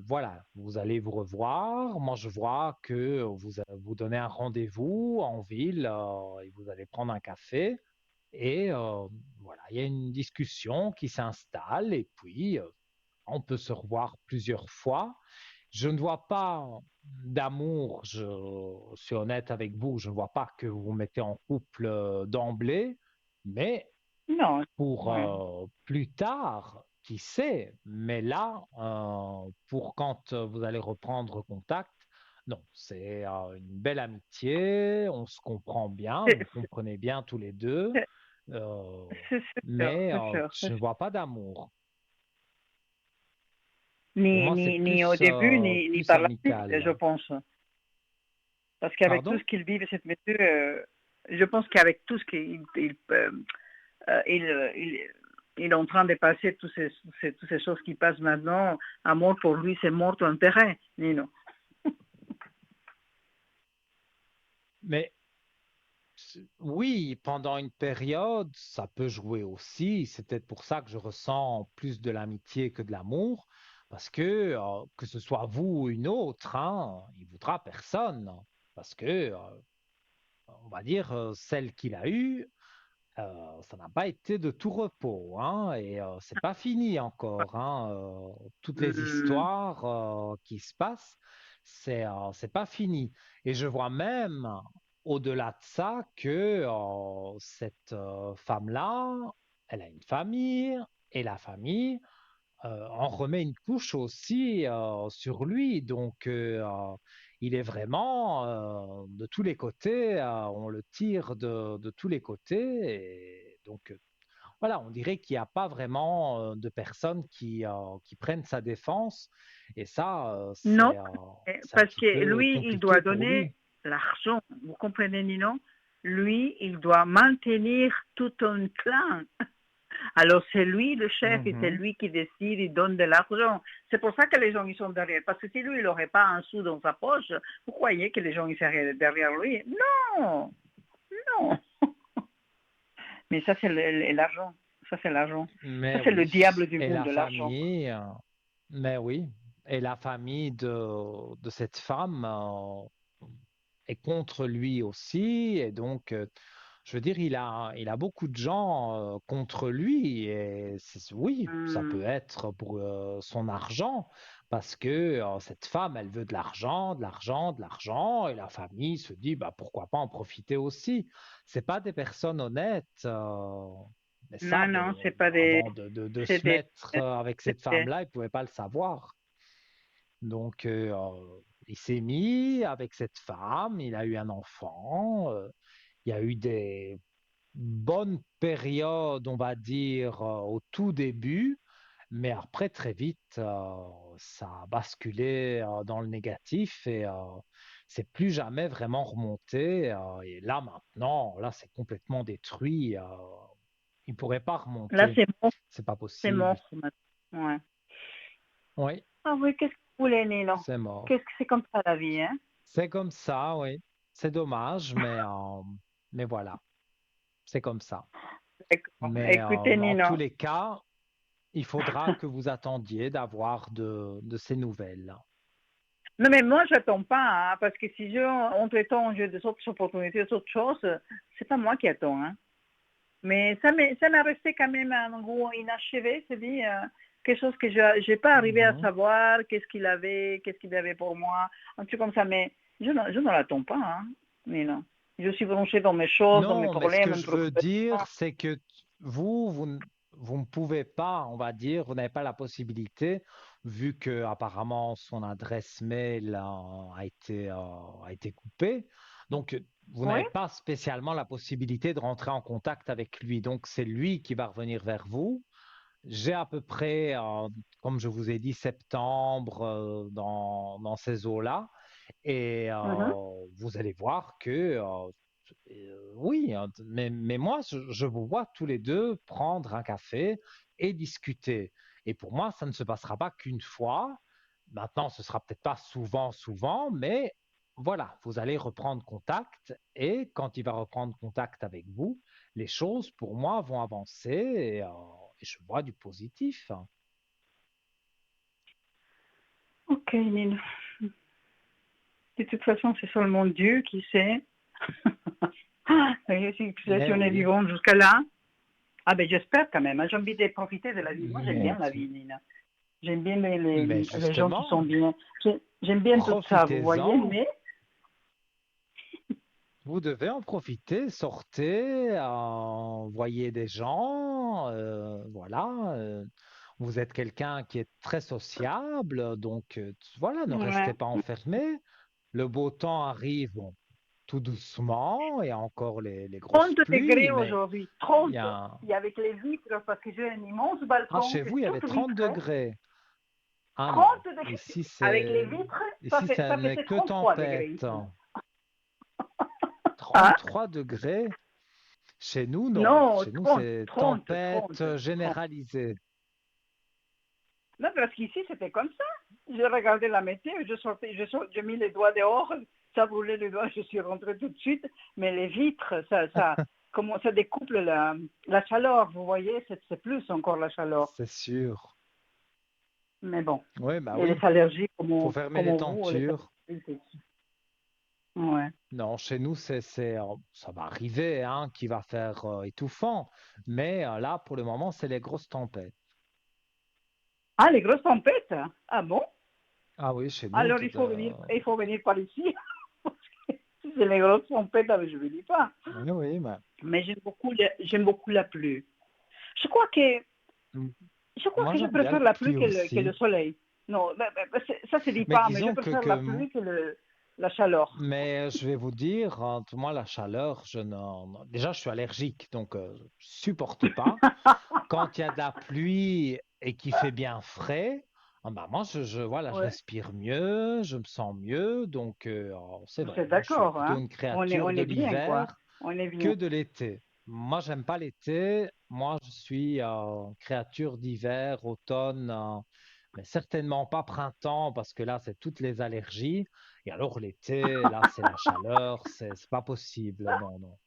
A: voilà, vous allez vous revoir. Moi, je vois que vous donnez un rendez-vous en ville et vous allez prendre un café. Et voilà, il y a une discussion qui s'installe et puis on peut se revoir plusieurs fois. Je ne vois pas d'amour, je suis honnête avec vous, je ne vois pas que vous vous mettez en couple d'emblée, mais
E: Non.
A: pour
E: Ouais.
A: plus tard, qui sait, mais là, pour quand vous allez reprendre contact, non, c'est une belle amitié, on se comprend bien,
E: C'est
A: vous comprenez bien tous les deux,
E: c'est-
A: euh,
E: c'est sûr,
A: mais
E: c'est sûr.
A: je ne vois pas d'amour. Pour
E: Ni,
A: moi, c'est
E: ni, ni au début, ni
A: plus
E: par la suite, je
A: amical.
E: pense. Parce qu'avec tout
A: Pardon?
E: ce qu'il vit, cette monsieur, je pense qu'avec tout ce qu'il il est en train de passer, toutes ces choses qui passent maintenant, amour pour lui, c'est mort ou enterré, Nino.
A: Mais oui, pendant une période, ça peut jouer aussi. C'est peut-être pour ça que je ressens plus de l'amitié que de l'amour, Parce que ce soit vous ou une autre, hein, il voudra personne. Parce on va dire, celle qu'il a eue, ça n'a pas été de tout repos, hein, et c'est pas fini encore, hein, toutes les
E: Hmm.
A: histoires qui se passent, c'est pas fini. Et je vois même, au-delà de ça, que cette femme-là, elle a une famille, et la famille en remet une couche aussi sur lui. Donc, il est vraiment de tous les côtés, on le tire de tous les côtés. Et donc, voilà, on dirait qu'il n'y a pas vraiment de personnes qui prennent sa défense. Et ça,
E: Non,
A: c'est un
E: parce
A: petit
E: que
A: peu
E: lui, il
A: compliqué
E: doit
A: pour
E: donner
A: lui.
E: l'argent. Vous comprenez, Nino? Lui, il doit maintenir tout un clan. Alors, c'est lui le chef et c'est
A: Mhm.
E: lui qui décide, il donne de l'argent. C'est pour ça que les gens ils sont derrière. Parce que si lui, il n'aurait pas un sou dans sa poche, vous croyez que les gens ils seraient derrière lui? Non, non. Mais ça, c'est l'argent. Ça, c'est l'argent. Ça,
A: Mais
E: c'est le
A: oui,
E: diable du
A: et
E: monde
A: la
E: de l'argent.
A: famille, mais oui, et la famille de cette femme est contre lui aussi, et donc, je veux dire, il a beaucoup de gens contre lui, et oui, ça peut
E: Hmm.
A: être pour son argent, parce que cette femme, elle veut de l'argent, de l'argent, de l'argent, et la famille se dit, bah, pourquoi pas en profiter aussi. C'est pas des personnes honnêtes. Mais ça,
E: Non, non, c'est
A: bon,
E: pas des...
A: avant de
E: C'est
A: se
E: des...
A: mettre avec
E: c'est
A: cette
E: des-
A: femme-là, il pouvait pas le savoir. Donc, il s'est mis avec cette femme, il a eu un enfant, il y a eu des bonnes périodes, on va dire, au tout début, mais après, très vite, ça a basculé dans le négatif et c'est plus jamais vraiment remonté. Et là, maintenant, là, c'est complètement détruit. Il pourrait pas
E: Là,
A: remonter.
E: c'est mort.
A: C'est pas
E: C'est
A: possible.
E: mort. Ouais.
A: Oui,
E: Ah oui, qu'est-ce que vous voulez, Nino?
A: c'est
E: Qu'est-ce
A: mort.
E: que c'est comme ça, la vie, hein?
A: C'est comme ça, oui. C'est dommage, mais voilà, c'est comme ça.
E: D'accord.
A: Mais
E: Écoutez,
A: en tous
E: Nino.
A: les cas, il faudra que vous attendiez d'avoir de ces nouvelles.
E: Non, mais moi, j'attends pas, hein, parce que si je, entre-temps, j'ai des autres opportunités, des autres choses, c'est pas moi qui attends, hein. Mais ça m'a resté quand même un gros inachevé, c'est dit, quelque chose que je n'ai pas arrivé à
A: Mhm.
E: savoir, qu'est-ce qu'il avait pour moi, un truc comme ça, mais je ne l'attends pas, hein, mais non. Je suis branchée dans mes choses, dans mes
A: Non, mais ce
E: problèmes,
A: que
E: mes
A: je veux dire,
E: préoccupations.
A: c'est que vous ne pouvez pas, on va dire, vous n'avez pas la possibilité, vu que apparemment son adresse mail a été coupée. Donc, vous
E: Oui,
A: n'avez pas spécialement la possibilité de rentrer en contact avec lui. Donc, c'est lui qui va revenir vers vous. J'ai à peu près, comme je vous ai dit, septembre dans ces eaux-là. Et
E: mhm.
A: vous allez voir que oui, hein, mais moi, je vous vois tous les deux prendre un café et discuter. Et pour moi, ça ne se passera pas qu'une fois. Maintenant, ce sera peut-être pas souvent, souvent, mais voilà, vous allez reprendre contact. Et quand il va reprendre contact avec vous, les choses, pour moi, vont avancer et je vois du positif.
E: Ok, Nina. De toute façon, c'est seulement Dieu qui sait. Si
A: Mais
E: on est
A: oui,
E: vivant jusqu'à là, ah ben j'espère quand même, hein. J'ai envie de profiter de la vie. Moi, j'aime
A: mais,
E: bien la vie, Nina. J'aime bien
A: mais
E: les gens qui sont
A: justement,
E: bien. J'aime bien tout ça, vous voyez,
A: profitez-en.
E: mais
A: Vous devez en profiter, sortez, voyez des gens, voilà. Vous êtes quelqu'un qui est très sociable, donc voilà, ne restez
E: ouais.
A: pas enfermé. Le beau temps arrive, bon, tout doucement, et encore les grosses
E: 30
A: pluies,
E: degrés
A: mais
E: aujourd'hui,
A: il y
E: 30.
A: a un...
E: Et avec les vitres, parce que j'ai un immense
A: Ah,
E: balcon,
A: chez vous,
E: c'est
A: il y avait
E: tout
A: 30
E: vitré.
A: degrés. Ah
E: 30
A: non,
E: degrés.
A: ici
E: Avec les
A: c'est
E: vitres,
A: ici ça
E: ça
A: n'est
E: faisait
A: que
E: 33 degrés
A: tempête.
E: ici. Hein?
A: 33 degrés. Chez nous, non.
E: Non,
A: Chez nous,
E: 30,
A: c'est
E: 30, 30,
A: tempête
E: 30.
A: généralisée.
E: Non, parce qu'ici, c'était comme ça. Je regardais la météo, j'ai mis les doigts dehors, ça brûlait les doigts, je suis rentrée tout de suite. Mais les vitres, comment, ça découple la chaleur, vous voyez, c'est plus encore la chaleur.
A: C'est sûr.
E: Mais bon.
A: Oui, bah
E: Et
A: oui,
E: les allergies,
A: faut fermer les
E: vous, les
A: tentures.
E: allergies, ouais.
A: Non, chez nous, ça va arriver, hein, qui va faire étouffant, mais là, pour le moment, c'est les grosses tempêtes.
E: Ah, les grosses tempêtes? Ah bon?
A: Ah oui, chez nous,
E: Alors il faut venir par ici. Si c'est les grosses tempêtes, alors je ne dis pas.
A: oui, oui,
E: Mais j'aime beaucoup la pluie. Je crois que,
A: mm,
E: je crois
A: moi,
E: que je
A: j'aime bien la
E: préfère la pluie
A: pluie
E: que le
A: aussi.
E: soleil. Non, ça se dit
A: Mais
E: pas, mais je
A: disons
E: préfère
A: que
E: la pluie que la chaleur.
A: mais je vais vous dire, moi, la chaleur, déjà, je suis allergique, donc je supporte pas. Quand il y a de la pluie et qu'il fait bien frais, ah bah moi, voilà, je
E: Ouais,
A: respire mieux, je me sens mieux. Donc, c'est vrai,
E: c'est
A: moi, je suis
E: d'accord,
A: plutôt
E: hein.
A: une créature
E: On
A: de
E: est bien, quoi.
A: l'hiver
E: On est
A: que
E: bien.
A: de l'été. Moi, j'aime pas l'été. Moi, je suis créature d'hiver, automne, mais certainement pas printemps parce que là, c'est toutes les allergies. Et alors, l'été, là, c'est la chaleur, c'est pas possible. Non, non.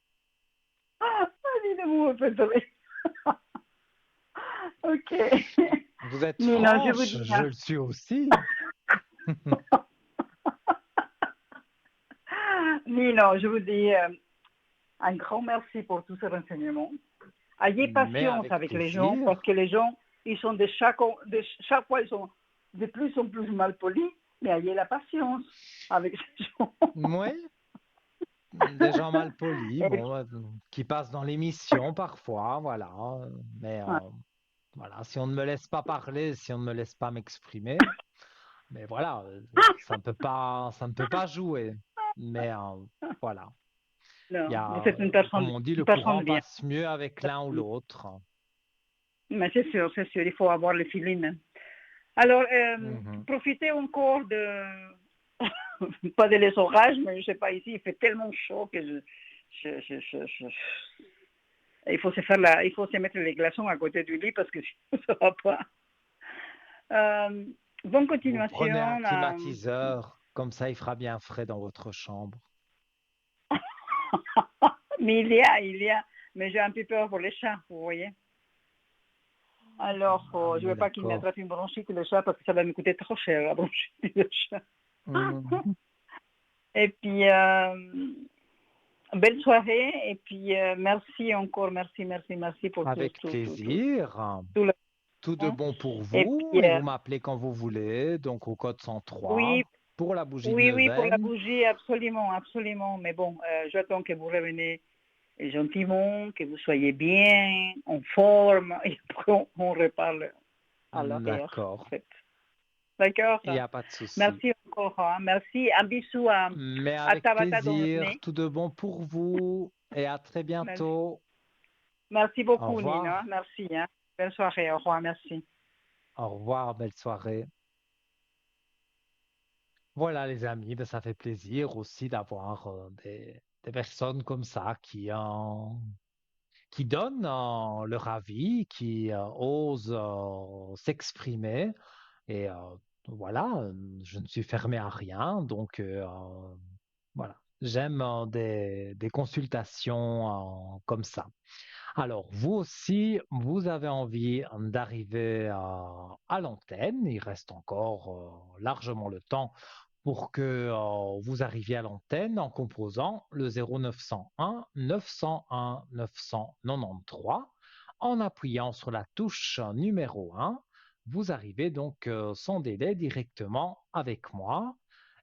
E: Ah, dis-le-moi, me faites rire. Ok.
A: Vous êtes
E: Nino, je vous
A: franche,
E: dis,
A: je
E: hein.
A: le suis aussi.
E: Nino, je vous dis un grand merci pour tous ces renseignements. Ayez
A: Mais
E: patience
A: avec
E: avec les gens parce
A: plaisir.
E: que les gens, ils sont de chaque fois, ils sont de plus en plus mal polis, mais ayez la patience avec ces gens.
A: Oui, des gens mal polis,
E: Et
A: bon, qui passent dans l'émission parfois, voilà. Mais
E: ouais,
A: voilà, si on ne me laisse pas parler, si on ne me laisse pas m'exprimer, mais voilà, ça ne peut pas jouer. Mais voilà, il y
E: non, vous
A: a,
E: êtes
A: comme on dit,
E: une
A: le
E: personne
A: courant
E: bien.
A: passe mieux avec l'un ou l'autre.
E: Mais c'est sûr, il faut avoir le feeling. Alors,
A: Mhm.
E: profitez encore de, pas de les orages, mais je ne sais pas, ici, il fait tellement chaud que il faut il faut se mettre les glaçons à côté du lit parce que sinon, ça ne va pas. Bonne
A: Vous prenez un
E: continuation.
A: climatiseur, comme ça il fera bien frais dans votre chambre.
E: Mais il y a, mais j'ai un peu peur pour les chats, vous voyez. Alors,
A: Ah
E: je ne
A: oui,
E: veux pas qu'il
A: d'accord.
E: m'attrape une bronchite le chat parce que ça va me coûter trop cher, la bronchite le chat.
A: Mhm.
E: Et puis, belle soirée. Et puis, merci encore, merci pour
A: Avec plaisir.
E: tout le
A: Tout de
E: temps.
A: bon pour
E: Et
A: vous
E: puis,
A: et vous m'appelez quand vous voulez, donc au code
E: oui,
A: 103 pour la bougie de
E: oui, pour la
A: neuvaine.
E: bougie, absolument, absolument. Mais bon, j'attends que vous reveniez gentiment, que vous soyez bien, en forme, et après on reparle à l'arrière, en
A: D'accord,
E: fait. D'accord?
A: il n'y a pas de souci.
E: Merci encore, hein. Merci. Un bisou
A: Mais
E: à
A: avec
E: Tabata dans le
A: plaisir,
E: nez.
A: tout de bon pour vous et à très
E: Merci,
A: bientôt.
E: merci
A: Au
E: beaucoup, Nina.
A: revoir.
E: Merci, hein. Belle soirée. Au revoir. Merci.
A: Au revoir, belle soirée. Voilà les amis, ben, ça fait plaisir aussi d'avoir des personnes comme ça qui donnent leur avis, qui osent s'exprimer. Et voilà, je ne suis fermé à rien. Donc voilà, j'aime des consultations comme ça. Alors, vous aussi, vous avez envie d'arriver à l'antenne. Il reste encore largement le temps pour que vous arriviez à l'antenne en composant le 0901 901 993. En appuyant sur la touche numéro 1, vous arrivez donc sans délai directement avec moi.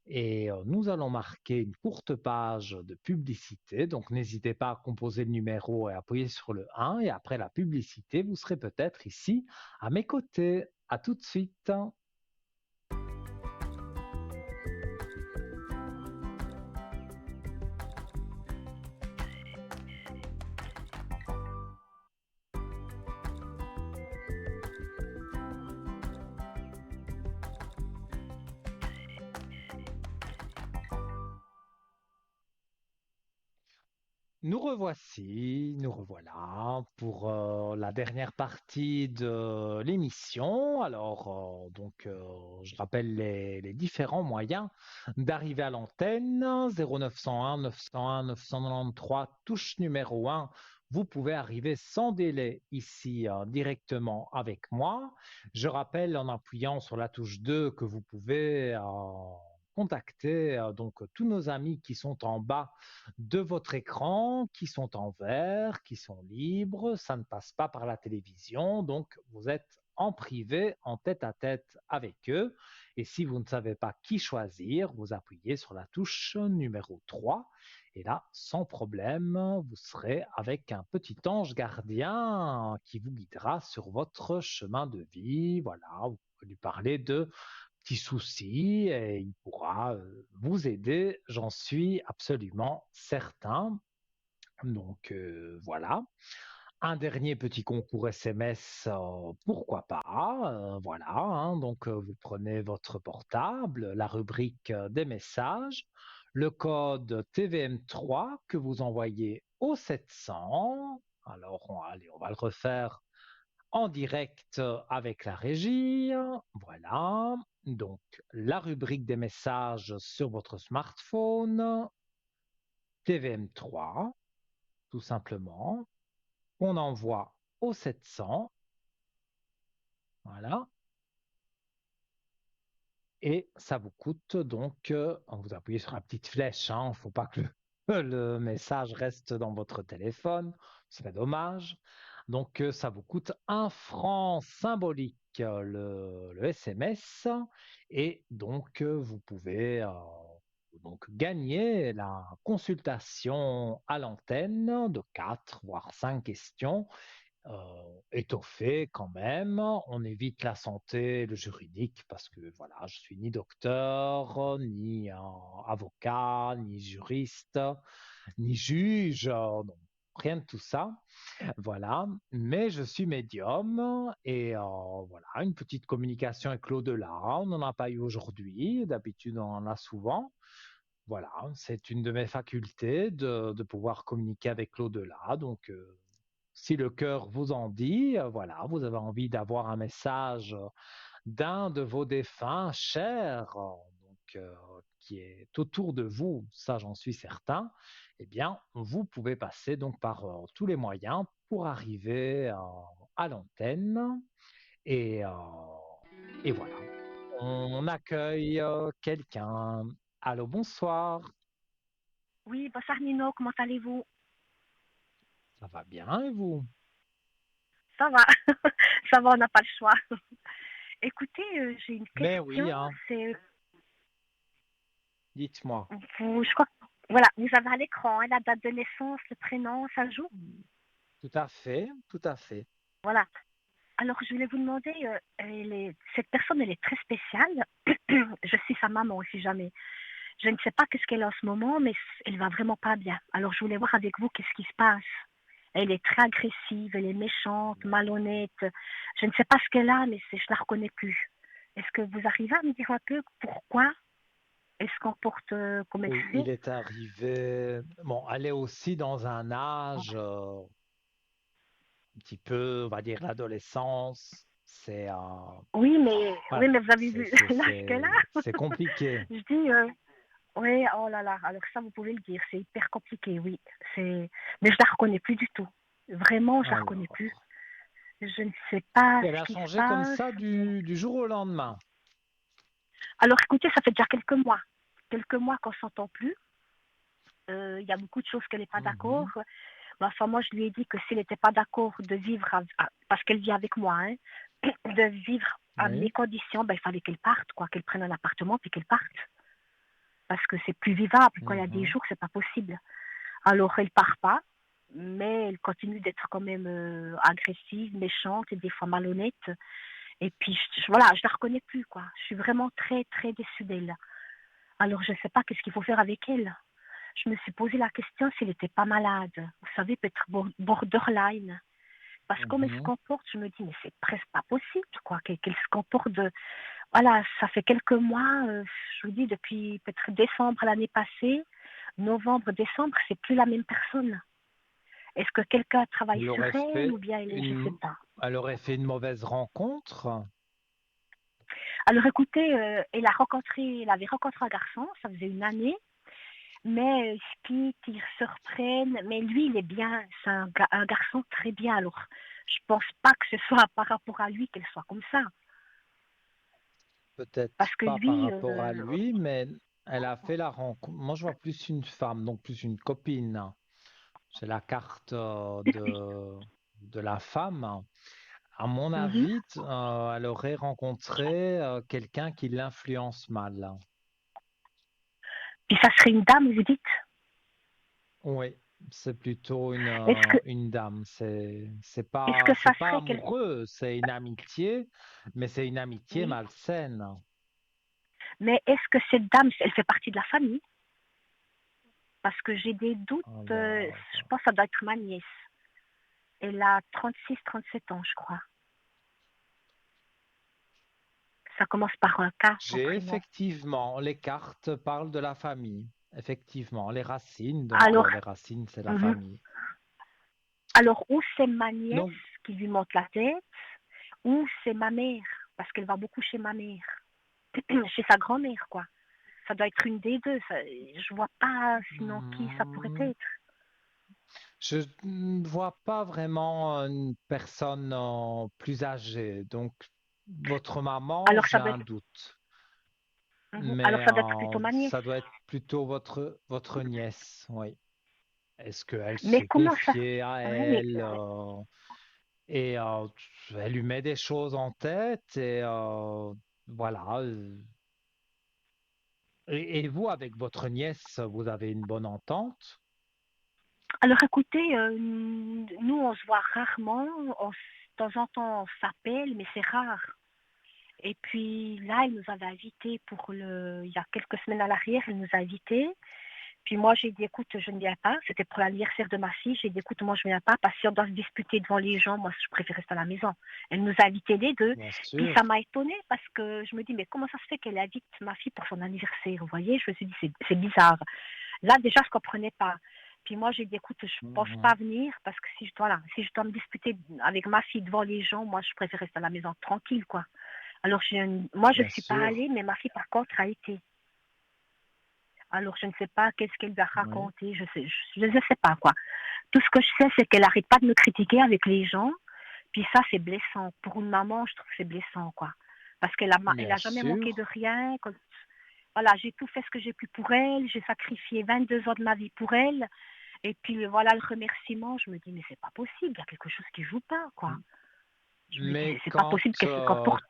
A: Et nous allons marquer une courte page de publicité. Donc, n'hésitez pas à composer le numéro et appuyer sur le 1. Et après la publicité, vous serez peut-être ici à mes côtés. À tout de suite. Nous revoici, nous revoilà pour la dernière partie de l'émission. Alors, je rappelle les différents moyens d'arriver à l'antenne. 0901 901 993, touche numéro 1. Vous pouvez arriver sans délai ici directement avec moi. Je rappelle en appuyant sur la touche 2 que vous pouvez contacter tous nos amis qui sont en bas de votre écran, qui sont en vert, qui sont libres. Ça ne passe pas par la télévision, donc vous êtes en privé, en tête-à-tête avec eux. Et si vous ne savez pas qui choisir, vous appuyez sur la touche numéro 3. Et là, sans problème, vous serez avec un petit ange gardien qui vous guidera sur votre chemin de vie. Voilà, vous pouvez lui parler de petits soucis et il pourra vous aider, j'en suis absolument certain. Donc voilà. Un dernier petit concours SMS, pourquoi pas, voilà, hein. Donc vous prenez votre portable, la rubrique des messages, le code TVM3 que vous envoyez au 700. Alors allez, on va le refaire en direct avec la régie. Voilà. Donc, la rubrique des messages sur votre smartphone, TVM3, tout simplement. On envoie au 700. Voilà. Et ça vous coûte donc, vous appuyez sur la petite flèche, hein, il ne faut pas que le message reste dans votre téléphone, ce serait dommage. Donc ça vous coûte 1 franc symbolique le SMS et donc vous pouvez donc gagner la consultation à l'antenne de 4 voire 5 questions étoffé quand même. On évite la santé, le juridique, parce que voilà, je suis ni docteur, ni avocat, ni juriste, ni juge, donc rien de tout ça. Voilà, mais je suis médium et voilà, une petite communication avec l'au-delà. On n'en a pas eu aujourd'hui, d'habitude on en a souvent. Voilà, c'est une de mes facultés de pouvoir communiquer avec l'au-delà. Donc, si le cœur vous en dit, voilà, vous avez envie d'avoir un message d'un de vos défunts chers, qui est autour de vous, ça j'en suis certain, eh bien, vous pouvez passer donc par tous les moyens pour arriver à l'antenne. Et, euh, et voilà, on accueille quelqu'un. Allô, bonsoir,
F: Oui, bonsoir Nino, comment allez-vous?
A: ça va bien et vous?
F: Ça va, ça va, on n'a pas le choix. Écoutez, j'ai une
A: Mais
F: question.
A: oui, hein,
F: C'est,
A: dites-moi.
F: je crois, voilà, vous avez à l'écran hein, la date de naissance, le prénom, ça joue.
A: Tout à fait, tout à fait.
F: Voilà. Alors, je voulais vous demander, cette personne, elle est très spéciale. Je suis sa maman, si jamais. Je ne sais pas qu'est-ce qu'elle a en ce moment, mais elle va vraiment pas bien. Alors, je voulais voir avec vous qu'est-ce qui se passe. Elle est très agressive, elle est méchante, malhonnête. Je ne sais pas ce qu'elle a, mais je la reconnais plus. Est-ce que vous arrivez à me dire un peu pourquoi elle se comporte comme elle
A: Oui,
F: fait?
A: il est arrivé. Bon, elle est aussi dans un âge un petit peu, on va dire, l'adolescence.
F: Oui,
A: Voilà,
F: mais vous avez vu l'âge qu'elle a?
A: c'est compliqué.
F: Je dis, oui, oh là là, alors ça, vous pouvez le dire, c'est hyper compliqué, oui. Mais je la reconnais plus du tout. Vraiment, je la reconnais plus.
A: Alors,
F: Je ne sais pas
A: elle
F: ce
A: a
F: qui se
A: changé comme
F: passe.
A: ça du jour au lendemain.
F: Alors écoutez, ça fait déjà quelques mois. Quelques mois qu'on ne s'entend plus. Il y a beaucoup de choses qu'elle n'est pas d'accord.
A: Mhm.
F: Enfin, moi, je lui ai dit que s'il n'était pas d'accord de vivre, parce qu'elle vit avec moi, hein, de vivre à mes
A: Oui.
F: conditions, ben, il fallait qu'elle parte, quoi, qu'elle prenne un appartement puis qu'elle parte. Parce que c'est plus vivable. Quand il y a des
A: Mhm.
F: jours, c'est pas possible. Alors, elle part pas, mais elle continue d'être quand même agressive, méchante et des fois malhonnête. Et puis, voilà, je la reconnais plus, quoi. Je suis vraiment très, très déçue d'elle. Alors, je ne sais pas qu'est-ce qu'il faut faire avec elle. Je me suis posé la question s'il n'était pas malade. Vous savez, peut-être borderline. Parce que comme elle se
A: Mhm.
F: comporte, je me dis, mais c'est presque pas possible, quoi, qu'elle se comporte de... Voilà, ça fait quelques mois, je vous dis, depuis peut-être décembre l'année passée, novembre, décembre, c'est plus la même personne. Est-ce que quelqu'un travaille
A: Elle
F: sur
A: aurait
F: elle ou
A: fait
F: bien je sais
A: une,
F: pas.
A: elle aurait fait une mauvaise rencontre.
F: Alors écoutez, elle avait rencontré un garçon, ça faisait une année, mais ils se quittent, ils se reprennent, mais lui il est bien, c'est un garçon très bien, alors je pense pas que ce soit par rapport à lui qu'elle soit comme ça,
A: Peut-être
F: parce que
A: pas par
F: lui,
A: rapport à lui, mais elle a fait la rencontre. Moi, je vois plus une femme, donc plus une copine. C'est la carte de la femme. À mon
F: mhm.
A: avis, elle aurait rencontré quelqu'un qui l'influence mal.
F: Puis ça serait une dame, vous dites.
A: Oui, c'est plutôt
F: Est-ce que,
A: une dame.
F: est-ce que ça
A: C'est pas
F: serait quel...
A: amoureux, c'est une amitié, mais c'est une amitié
F: Oui.
A: malsaine.
F: Mais est-ce que cette dame, elle fait partie de la famille? Parce que j'ai des doutes,
A: Alors,
F: je pense que ça doit être ma nièce. Elle a 37 ans, je crois. Ça commence par un K, son
A: j'ai
F: prénom.
A: effectivement, les cartes parlent de la famille. Effectivement, les racines, donc
F: Alors,
A: les racines, c'est la
F: mhm.
A: famille.
F: Alors, ou c'est ma nièce
A: Donc,
F: qui lui monte la tête, ou c'est ma mère, parce qu'elle va beaucoup chez ma mère, chez sa grand-mère, quoi. Ça doit être une des deux. Je vois pas sinon qui ça pourrait
A: hmm,
F: être.
A: je ne vois pas vraiment une personne plus âgée. Donc, votre maman,
F: Alors,
A: j'ai
F: ça doit
A: un
F: être,
A: doute.
F: alors
A: Mais
F: ça doit être plutôt ma nièce.
A: ça doit être plutôt votre nièce, oui. Est-ce qu'elle
F: Mais
A: s'est
F: comment ça...
A: confiée à
F: Oui, mais
A: elle et elle lui met des choses en tête et voilà. Et vous, avec votre nièce, vous avez une bonne entente?
F: alors écoutez, nous on se voit rarement, de temps en temps on s'appelle, mais c'est rare. Et puis là, elle nous avait invités il y a quelques semaines à l'arrière, elle nous a invités. Puis moi, j'ai dit, écoute, je ne viens pas. C'était pour l'anniversaire de ma fille. J'ai dit, écoute, moi, je ne viens pas parce que si on doit se disputer devant les gens, moi, je préfère rester à la maison. Elle nous a invités les deux.
A: Bien
F: Puis
A: sûr.
F: ça m'a étonnée parce que je me dis, mais comment ça se fait qu'elle invite ma fille pour son anniversaire? Vous voyez, je me suis dit, c'est bizarre. Là, déjà, je ne comprenais pas. Puis moi, j'ai dit, écoute, je ne pense pas
A: Mhm.
F: venir parce que si je dois me disputer avec ma fille devant les gens, moi, je préfère rester à la maison tranquille, quoi. Alors, moi, je ne
A: Bien
F: suis pas
A: sûr.
F: allée, mais ma fille, par contre, a été. Alors, je ne sais pas qu'est-ce qu'elle lui a
A: Oui.
F: raconté, je ne sais pas, quoi. Tout ce que je sais, c'est qu'elle n'arrête pas de me critiquer avec les gens, puis ça, c'est blessant. Pour une maman, je trouve que c'est blessant, quoi. Parce elle
A: Bien
F: a jamais manqué de
A: sûr.
F: rien. Voilà, j'ai tout fait ce que j'ai pu pour elle, j'ai sacrifié 22 ans de ma vie pour elle, et puis voilà le remerciement, je me dis, mais c'est pas possible, il y a quelque chose qui joue pas, quoi. Je me dis,
A: Mais
F: c'est pas possible qu'elle se comporte.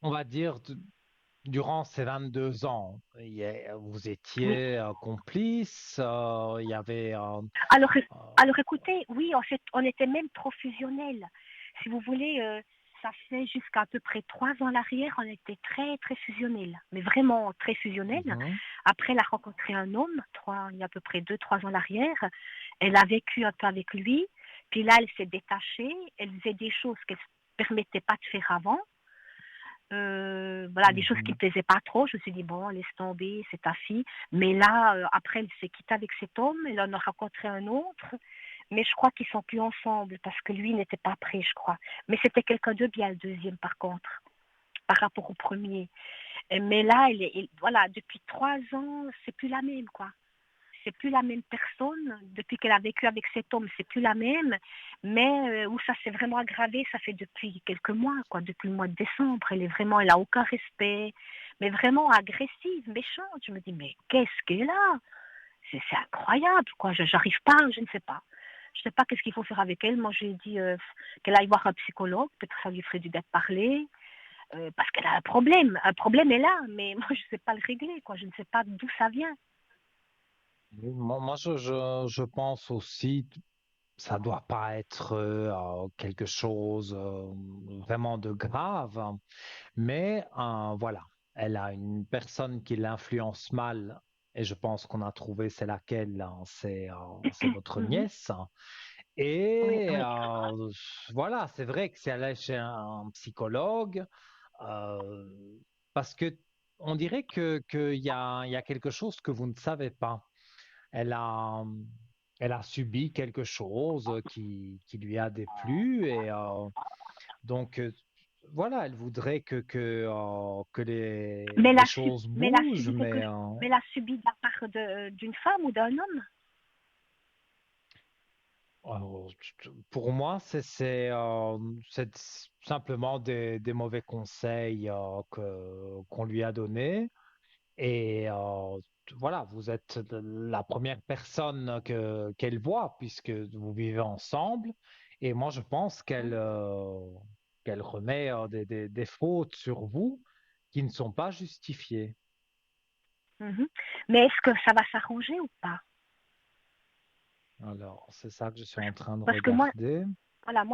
A: on va dire, durant ces 22 ans, vous
F: Oui.
A: étiez complice, il y avait...
F: Alors,
A: euh,
F: alors écoutez, oui, on était même trop fusionnels. Si vous voulez, ça fait jusqu'à à peu près 3 ans à l'arrière, on était très, très fusionnels, mais vraiment très fusionnels.
A: mhm,
F: Après, elle a rencontré un homme, il y a à peu près 2, 3 ans à l'arrière. Elle a vécu un peu avec lui, puis là, elle s'est détachée, elle faisait des choses qu'elle ne se permettait pas de faire avant. Voilà, des choses qui ne
A: mhm,
F: plaisaient pas trop. Je me suis dit, bon, laisse tomber, c'est ta fille. Mais là, après, elle s'est quittée avec cet homme, elle en a rencontré un autre. Mais je crois qu'ils sont plus ensemble parce que lui n'était pas prêt, je crois. Mais c'était quelqu'un de bien, le deuxième, par contre, par rapport au premier. Mais là, voilà, depuis 3 ans, c'est plus la même, quoi. C'est plus la même personne. Depuis qu'elle a vécu avec cet homme, c'est plus la même. Mais où ça s'est vraiment aggravé, ça fait depuis quelques mois, quoi, depuis le mois de décembre. Elle a aucun respect, mais vraiment agressive, méchante. Je me dis, mais qu'est-ce qu'elle a? C'est incroyable, quoi. J'arrive pas, je ne sais pas. Je ne sais pas qu'est-ce qu'il faut faire avec elle. Moi, j'ai dit qu'elle aille voir un psychologue. Peut-être que ça lui ferait du bien de parler. Parce qu'elle a un problème. Un problème est là, mais moi, je ne sais pas le régler, quoi. Je ne sais pas d'où ça vient.
A: moi, je pense aussi, ça doit pas être quelque chose vraiment de grave, hein, mais voilà, elle a une personne qui l'influence mal, et je pense qu'on a trouvé c'est laquelle, hein, c'est votre
F: Mhm.
A: nièce.
F: Oui,
A: Et
F: oui.
A: voilà, c'est vrai que si elle est chez un psychologue, euh, parce que on dirait qu'il y a quelque chose que vous ne savez pas. Elle a, elle a subi quelque chose qui lui a déplu et donc voilà, elle voudrait que
F: Mais
A: les choses
F: mais elle a
A: bougent,
F: subi
A: mais
F: mais elle a subi de la part d'une femme ou d'un homme?
A: alors, pour moi, c'est simplement des mauvais conseils qu'on lui a donnés. Et voilà, vous êtes la première personne qu'elle voit puisque vous vivez ensemble. Et moi, je pense qu'elle remet des fautes sur vous qui ne sont pas justifiées.
F: Mhm. Mais est-ce que ça va s'arranger ou pas?
A: Alors, c'est ça que je suis en train de
F: Parce que moi,
A: regarder.
F: voilà,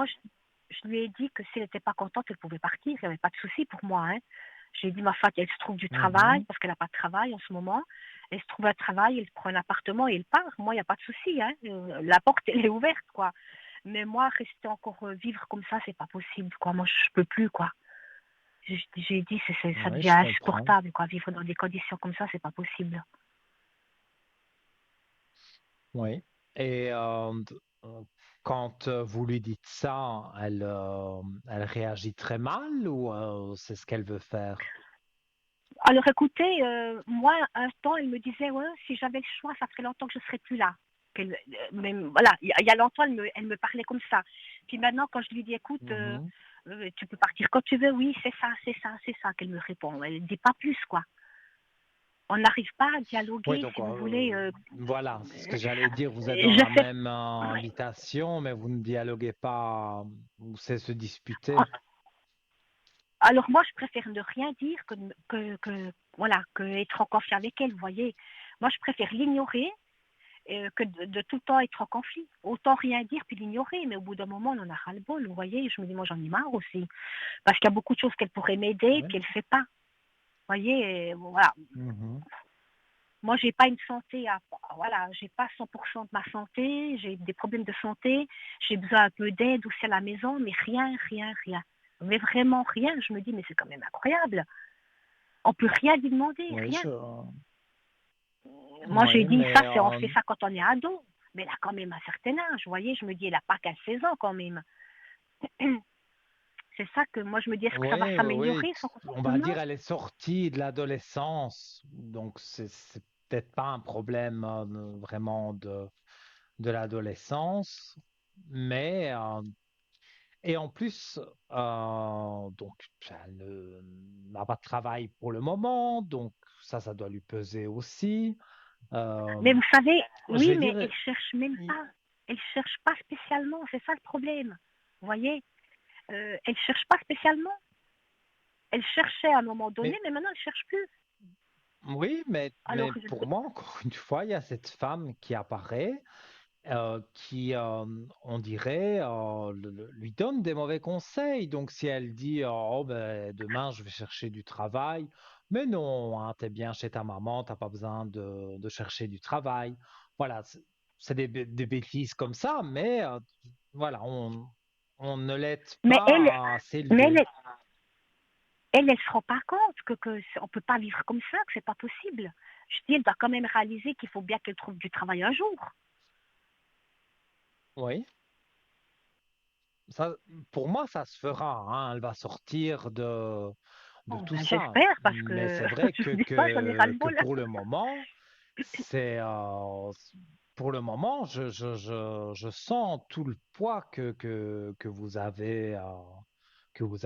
F: je lui ai dit que si elle n'était pas contente, elle pouvait partir. Il n'y avait pas de souci pour moi, hein. J'ai dit, ma femme, elle se trouve du travail,
A: Mhm.
F: parce qu'elle n'a pas de travail en ce moment. Elle se trouve un travail, elle prend un appartement et elle part. Moi, il n'y a pas de souci, hein. La porte, elle est ouverte, quoi. Mais moi, rester encore vivre comme ça, c'est pas possible, quoi. Moi, je peux plus, quoi. J'ai dit, ça
A: Oui,
F: devient
A: je comprends.
F: insupportable, quoi. Vivre dans des conditions comme ça, c'est pas possible.
A: Oui. Et quand vous lui dites ça, elle réagit très mal ou c'est ce qu'elle veut faire?
F: Alors écoutez, moi, un temps, elle me disait, ouais, si j'avais le choix, ça ferait longtemps que je ne serais plus là. Même, voilà, il y a longtemps, elle me parlait comme ça. Puis maintenant, quand je lui dis, écoute,
A: Mhm.
F: tu peux partir quand tu veux, oui, c'est ça qu'elle me répond. Elle ne dit pas plus, quoi. On n'arrive pas à
A: Oui,
F: dialoguer,
A: donc
F: si vous voulez.
A: voilà, c'est ce que j'allais dire. Vous êtes dans
F: Je
A: la
F: sais.
A: même habitation, mais vous ne dialoguez pas, ou c'est se disputer.
F: Alors moi, je préfère ne rien dire voilà, que être en conflit avec elle, vous voyez. Moi, je préfère l'ignorer que de tout le temps être en conflit. Autant rien dire puis l'ignorer, mais au bout d'un moment, on en a ras-le-bol, vous voyez. Je me dis, moi, j'en ai marre aussi. Parce qu'il y a beaucoup de choses qu'elle pourrait m'aider,
A: Oui.
F: puis elle ne fait pas. Vous voyez, voilà.
A: Mhm.
F: Moi, j'ai pas une santé voilà, j'ai pas 100% de ma santé, j'ai des problèmes de santé, j'ai besoin un peu d'aide aussi à la maison, mais rien, rien, rien. Mais vraiment rien. Je me dis, mais c'est quand même incroyable. On peut rien lui demander,
A: Oui,
F: rien.
A: je...
F: Moi, j'ai
A: oui,
F: dit,
A: mais
F: on fait ça quand on est ado. Mais elle a quand même un certain âge, vous voyez. Je me dis, elle n'a pas qu'à 16 ans quand même. C'est ça que moi, je me dis, est-ce que ça va
A: oui, oui,
F: s'améliorer, son
A: on va
F: comportement?
A: dire elle est sortie de l'adolescence, donc c'est peut-être pas un problème vraiment de l'adolescence, mais et en plus, donc, elle n'a pas de travail pour le moment, donc ça doit lui peser aussi. Euh,
F: Mais vous savez,
A: je
F: oui,
A: vais
F: mais
A: dire,
F: elle cherche même pas. Elle cherche pas spécialement, c'est ça le problème. Vous voyez, elle cherche pas spécialement. Elle cherchait à un moment donné,
A: mais
F: mais maintenant elle cherche plus.
A: oui,
F: Alors,
A: mais pour moi, encore une fois, il y a cette femme qui apparaît, qui, on dirait, lui donne des mauvais conseils. Donc, si elle dit, oh, ben, demain, je vais chercher du travail, mais non, hein, t'es bien chez ta maman, t'as pas besoin de chercher du travail. Voilà, c'est des bêtises comme ça, mais voilà, on ne l'aide
F: mais elle,
A: pas à
F: mais
A: s'élever.
F: elle se rend pas compte on peut pas vivre comme ça, que c'est pas possible. Je dis, elle doit quand même réaliser qu'il faut bien qu'elle trouve du travail un jour.
A: Oui. Ça, pour moi, ça se fera, hein. Elle va sortir de
F: Oh,
A: tout
F: ben,
A: ça.
F: j'espère, parce
A: Mais
F: que
A: c'est vrai
F: je vous dis pas, j'en ai ras le
A: que
F: bol.
A: pour le moment, c'est, pour le moment, je sens tout le poids que vous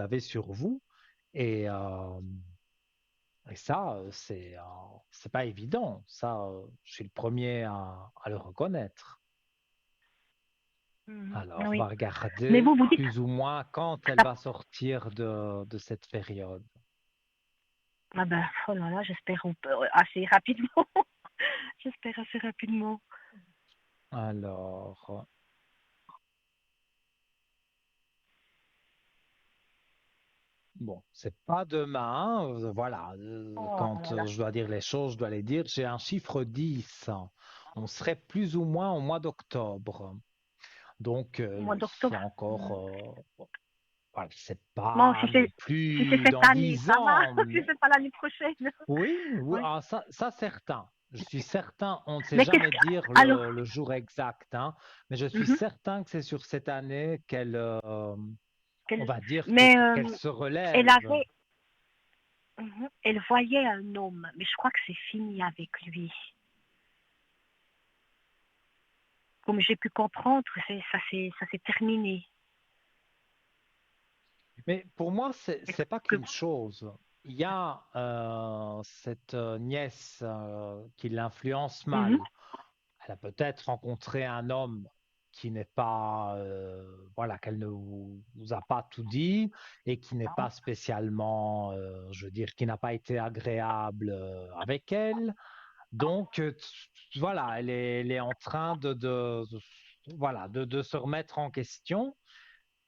A: avez sur vous. Et, euh, et ça, c'est pas évident. Ça, je suis le premier à le reconnaître. Alors, on
F: Oui.
A: va
F: Mais
A: regarder
F: vous dites,
A: plus ou moins quand elle va sortir de cette période.
F: ah ben, oh là là, j'espère assez rapidement. J'espère assez rapidement.
A: Alors, bon, c'est pas demain. Voilà,
F: Oh
A: quand
F: là là.
A: je dois dire les choses, je dois les dire. J'ai un chiffre 10. On serait plus ou moins au mois d'octobre. Donc,
F: Au mois
A: c'est
F: d'octobre.
A: encore, voilà, c'est
F: Bon,
A: pas non
F: si c'est
A: plus
F: cette
A: dans
F: année,
A: 10
F: ça va.
A: ans.
F: Si c'est pas l'année prochaine.
A: Oui, oui,
F: Oui.
A: ah, ça certain. Je suis certain, on ne sait
F: Mais qu'est-ce
A: jamais
F: que...
A: dire
F: Alors,
A: le jour exact, hein, mais je suis
F: mhm,
A: certain que c'est sur cette année qu'elle, on
F: qu'elle-
A: va dire
F: mais
A: qu'elle se
F: elle
A: relève.
F: avait, elle voyait un homme, mais je crois que c'est fini avec lui. Comme j'ai pu comprendre, ça s'est terminé.
A: Mais pour moi,
F: Est-ce
A: c'est pas
F: que...
A: qu'une chose. Il y a cette nièce qui l'influence
F: Mhm,
A: mal. Elle a peut-être rencontré un homme qui n'est pas, voilà, qu'elle ne vous a pas tout dit et qui n'est pas spécialement, je veux dire, qui n'a pas été agréable avec elle. Donc, voilà, elle est en train voilà, de se remettre en question.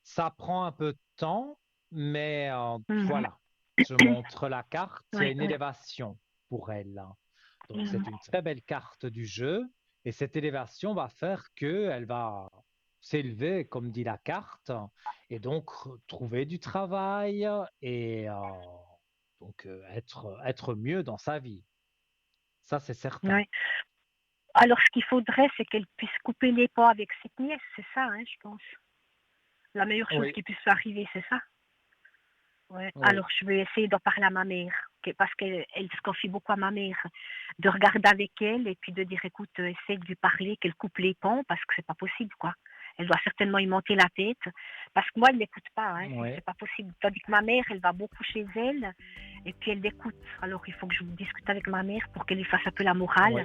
A: Ça prend un peu de temps, mais
F: mhm.
A: voilà, je montre la carte, il y a
F: Ouais,
A: une
F: ouais.
A: élévation pour elle, hein. Donc
F: Mhm.
A: c'est une très belle carte du jeu, et cette élévation va faire qu'elle va s'élever, comme dit la carte, et donc trouver du travail et donc être mieux dans sa vie. Ça, c'est certain.
F: Ouais. Alors, ce qu'il faudrait, c'est qu'elle puisse couper les ponts avec cette nièce, c'est ça, hein, je pense. La meilleure chose
A: Oui,
F: qui puisse arriver, c'est ça. Ouais.
A: oui.
F: Alors, je vais essayer d'en parler à ma mère, parce qu'elle se confie beaucoup à ma mère, de regarder avec elle et puis de dire, écoute, essaie de lui parler, qu'elle coupe les ponts, parce que c'est pas possible, quoi. Elle doit certainement y monter la tête, parce que moi, elle n'écoute pas, hein,
A: Oui.
F: c'est pas possible. Tandis que ma mère, elle va beaucoup chez elle, et puis elle l'écoute. Alors, il faut que je discute avec ma mère pour qu'elle lui fasse un peu la morale,
A: Oui.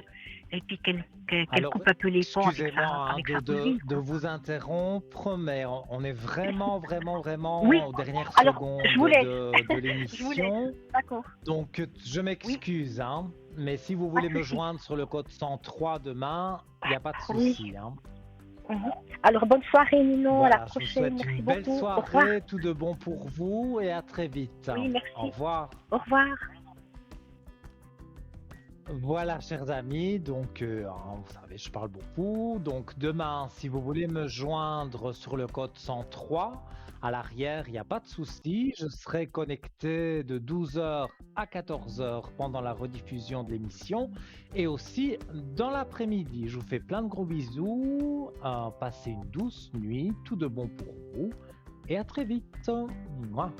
F: et puis qu'elle
A: Alors,
F: coupe un peu les ponts
A: excusez-moi hein,
F: avec sa cousine,
A: de
F: quoi.
A: vous interrompre, mais on est vraiment, vraiment,
F: Oui,
A: vraiment aux dernières
F: alors, je
A: secondes
F: vous laisse.
A: de
F: Je vous laisse.
A: l'émission.
F: D'accord.
A: Donc, je
F: Oui,
A: m'excuse, hein, mais si vous
F: pas
A: voulez
F: de
A: me
F: souci.
A: joindre sur le code 103 demain, il n'y a pas de
F: Oui.
A: souci, hein.
F: Mhm. Alors, bonne soirée, Nino. À la
A: Voilà, je vous
F: prochaine.
A: souhaite une
F: Merci
A: belle
F: beaucoup. Au revoir.
A: soirée, tout de bon pour vous et à très vite.
F: Oui,
A: Au
F: merci.
A: revoir.
F: Au revoir.
A: Voilà, chers amis, donc hein, vous savez, je parle beaucoup. Donc demain, si vous voulez me joindre sur le code 103, à l'arrière, il n'y a pas de souci. Je serai connecté de 12 heures à 14 heures pendant la rediffusion de l'émission et aussi dans l'après-midi. Je vous fais plein de gros bisous. Passez une douce nuit, tout de bon pour vous et à très vite. Mouah.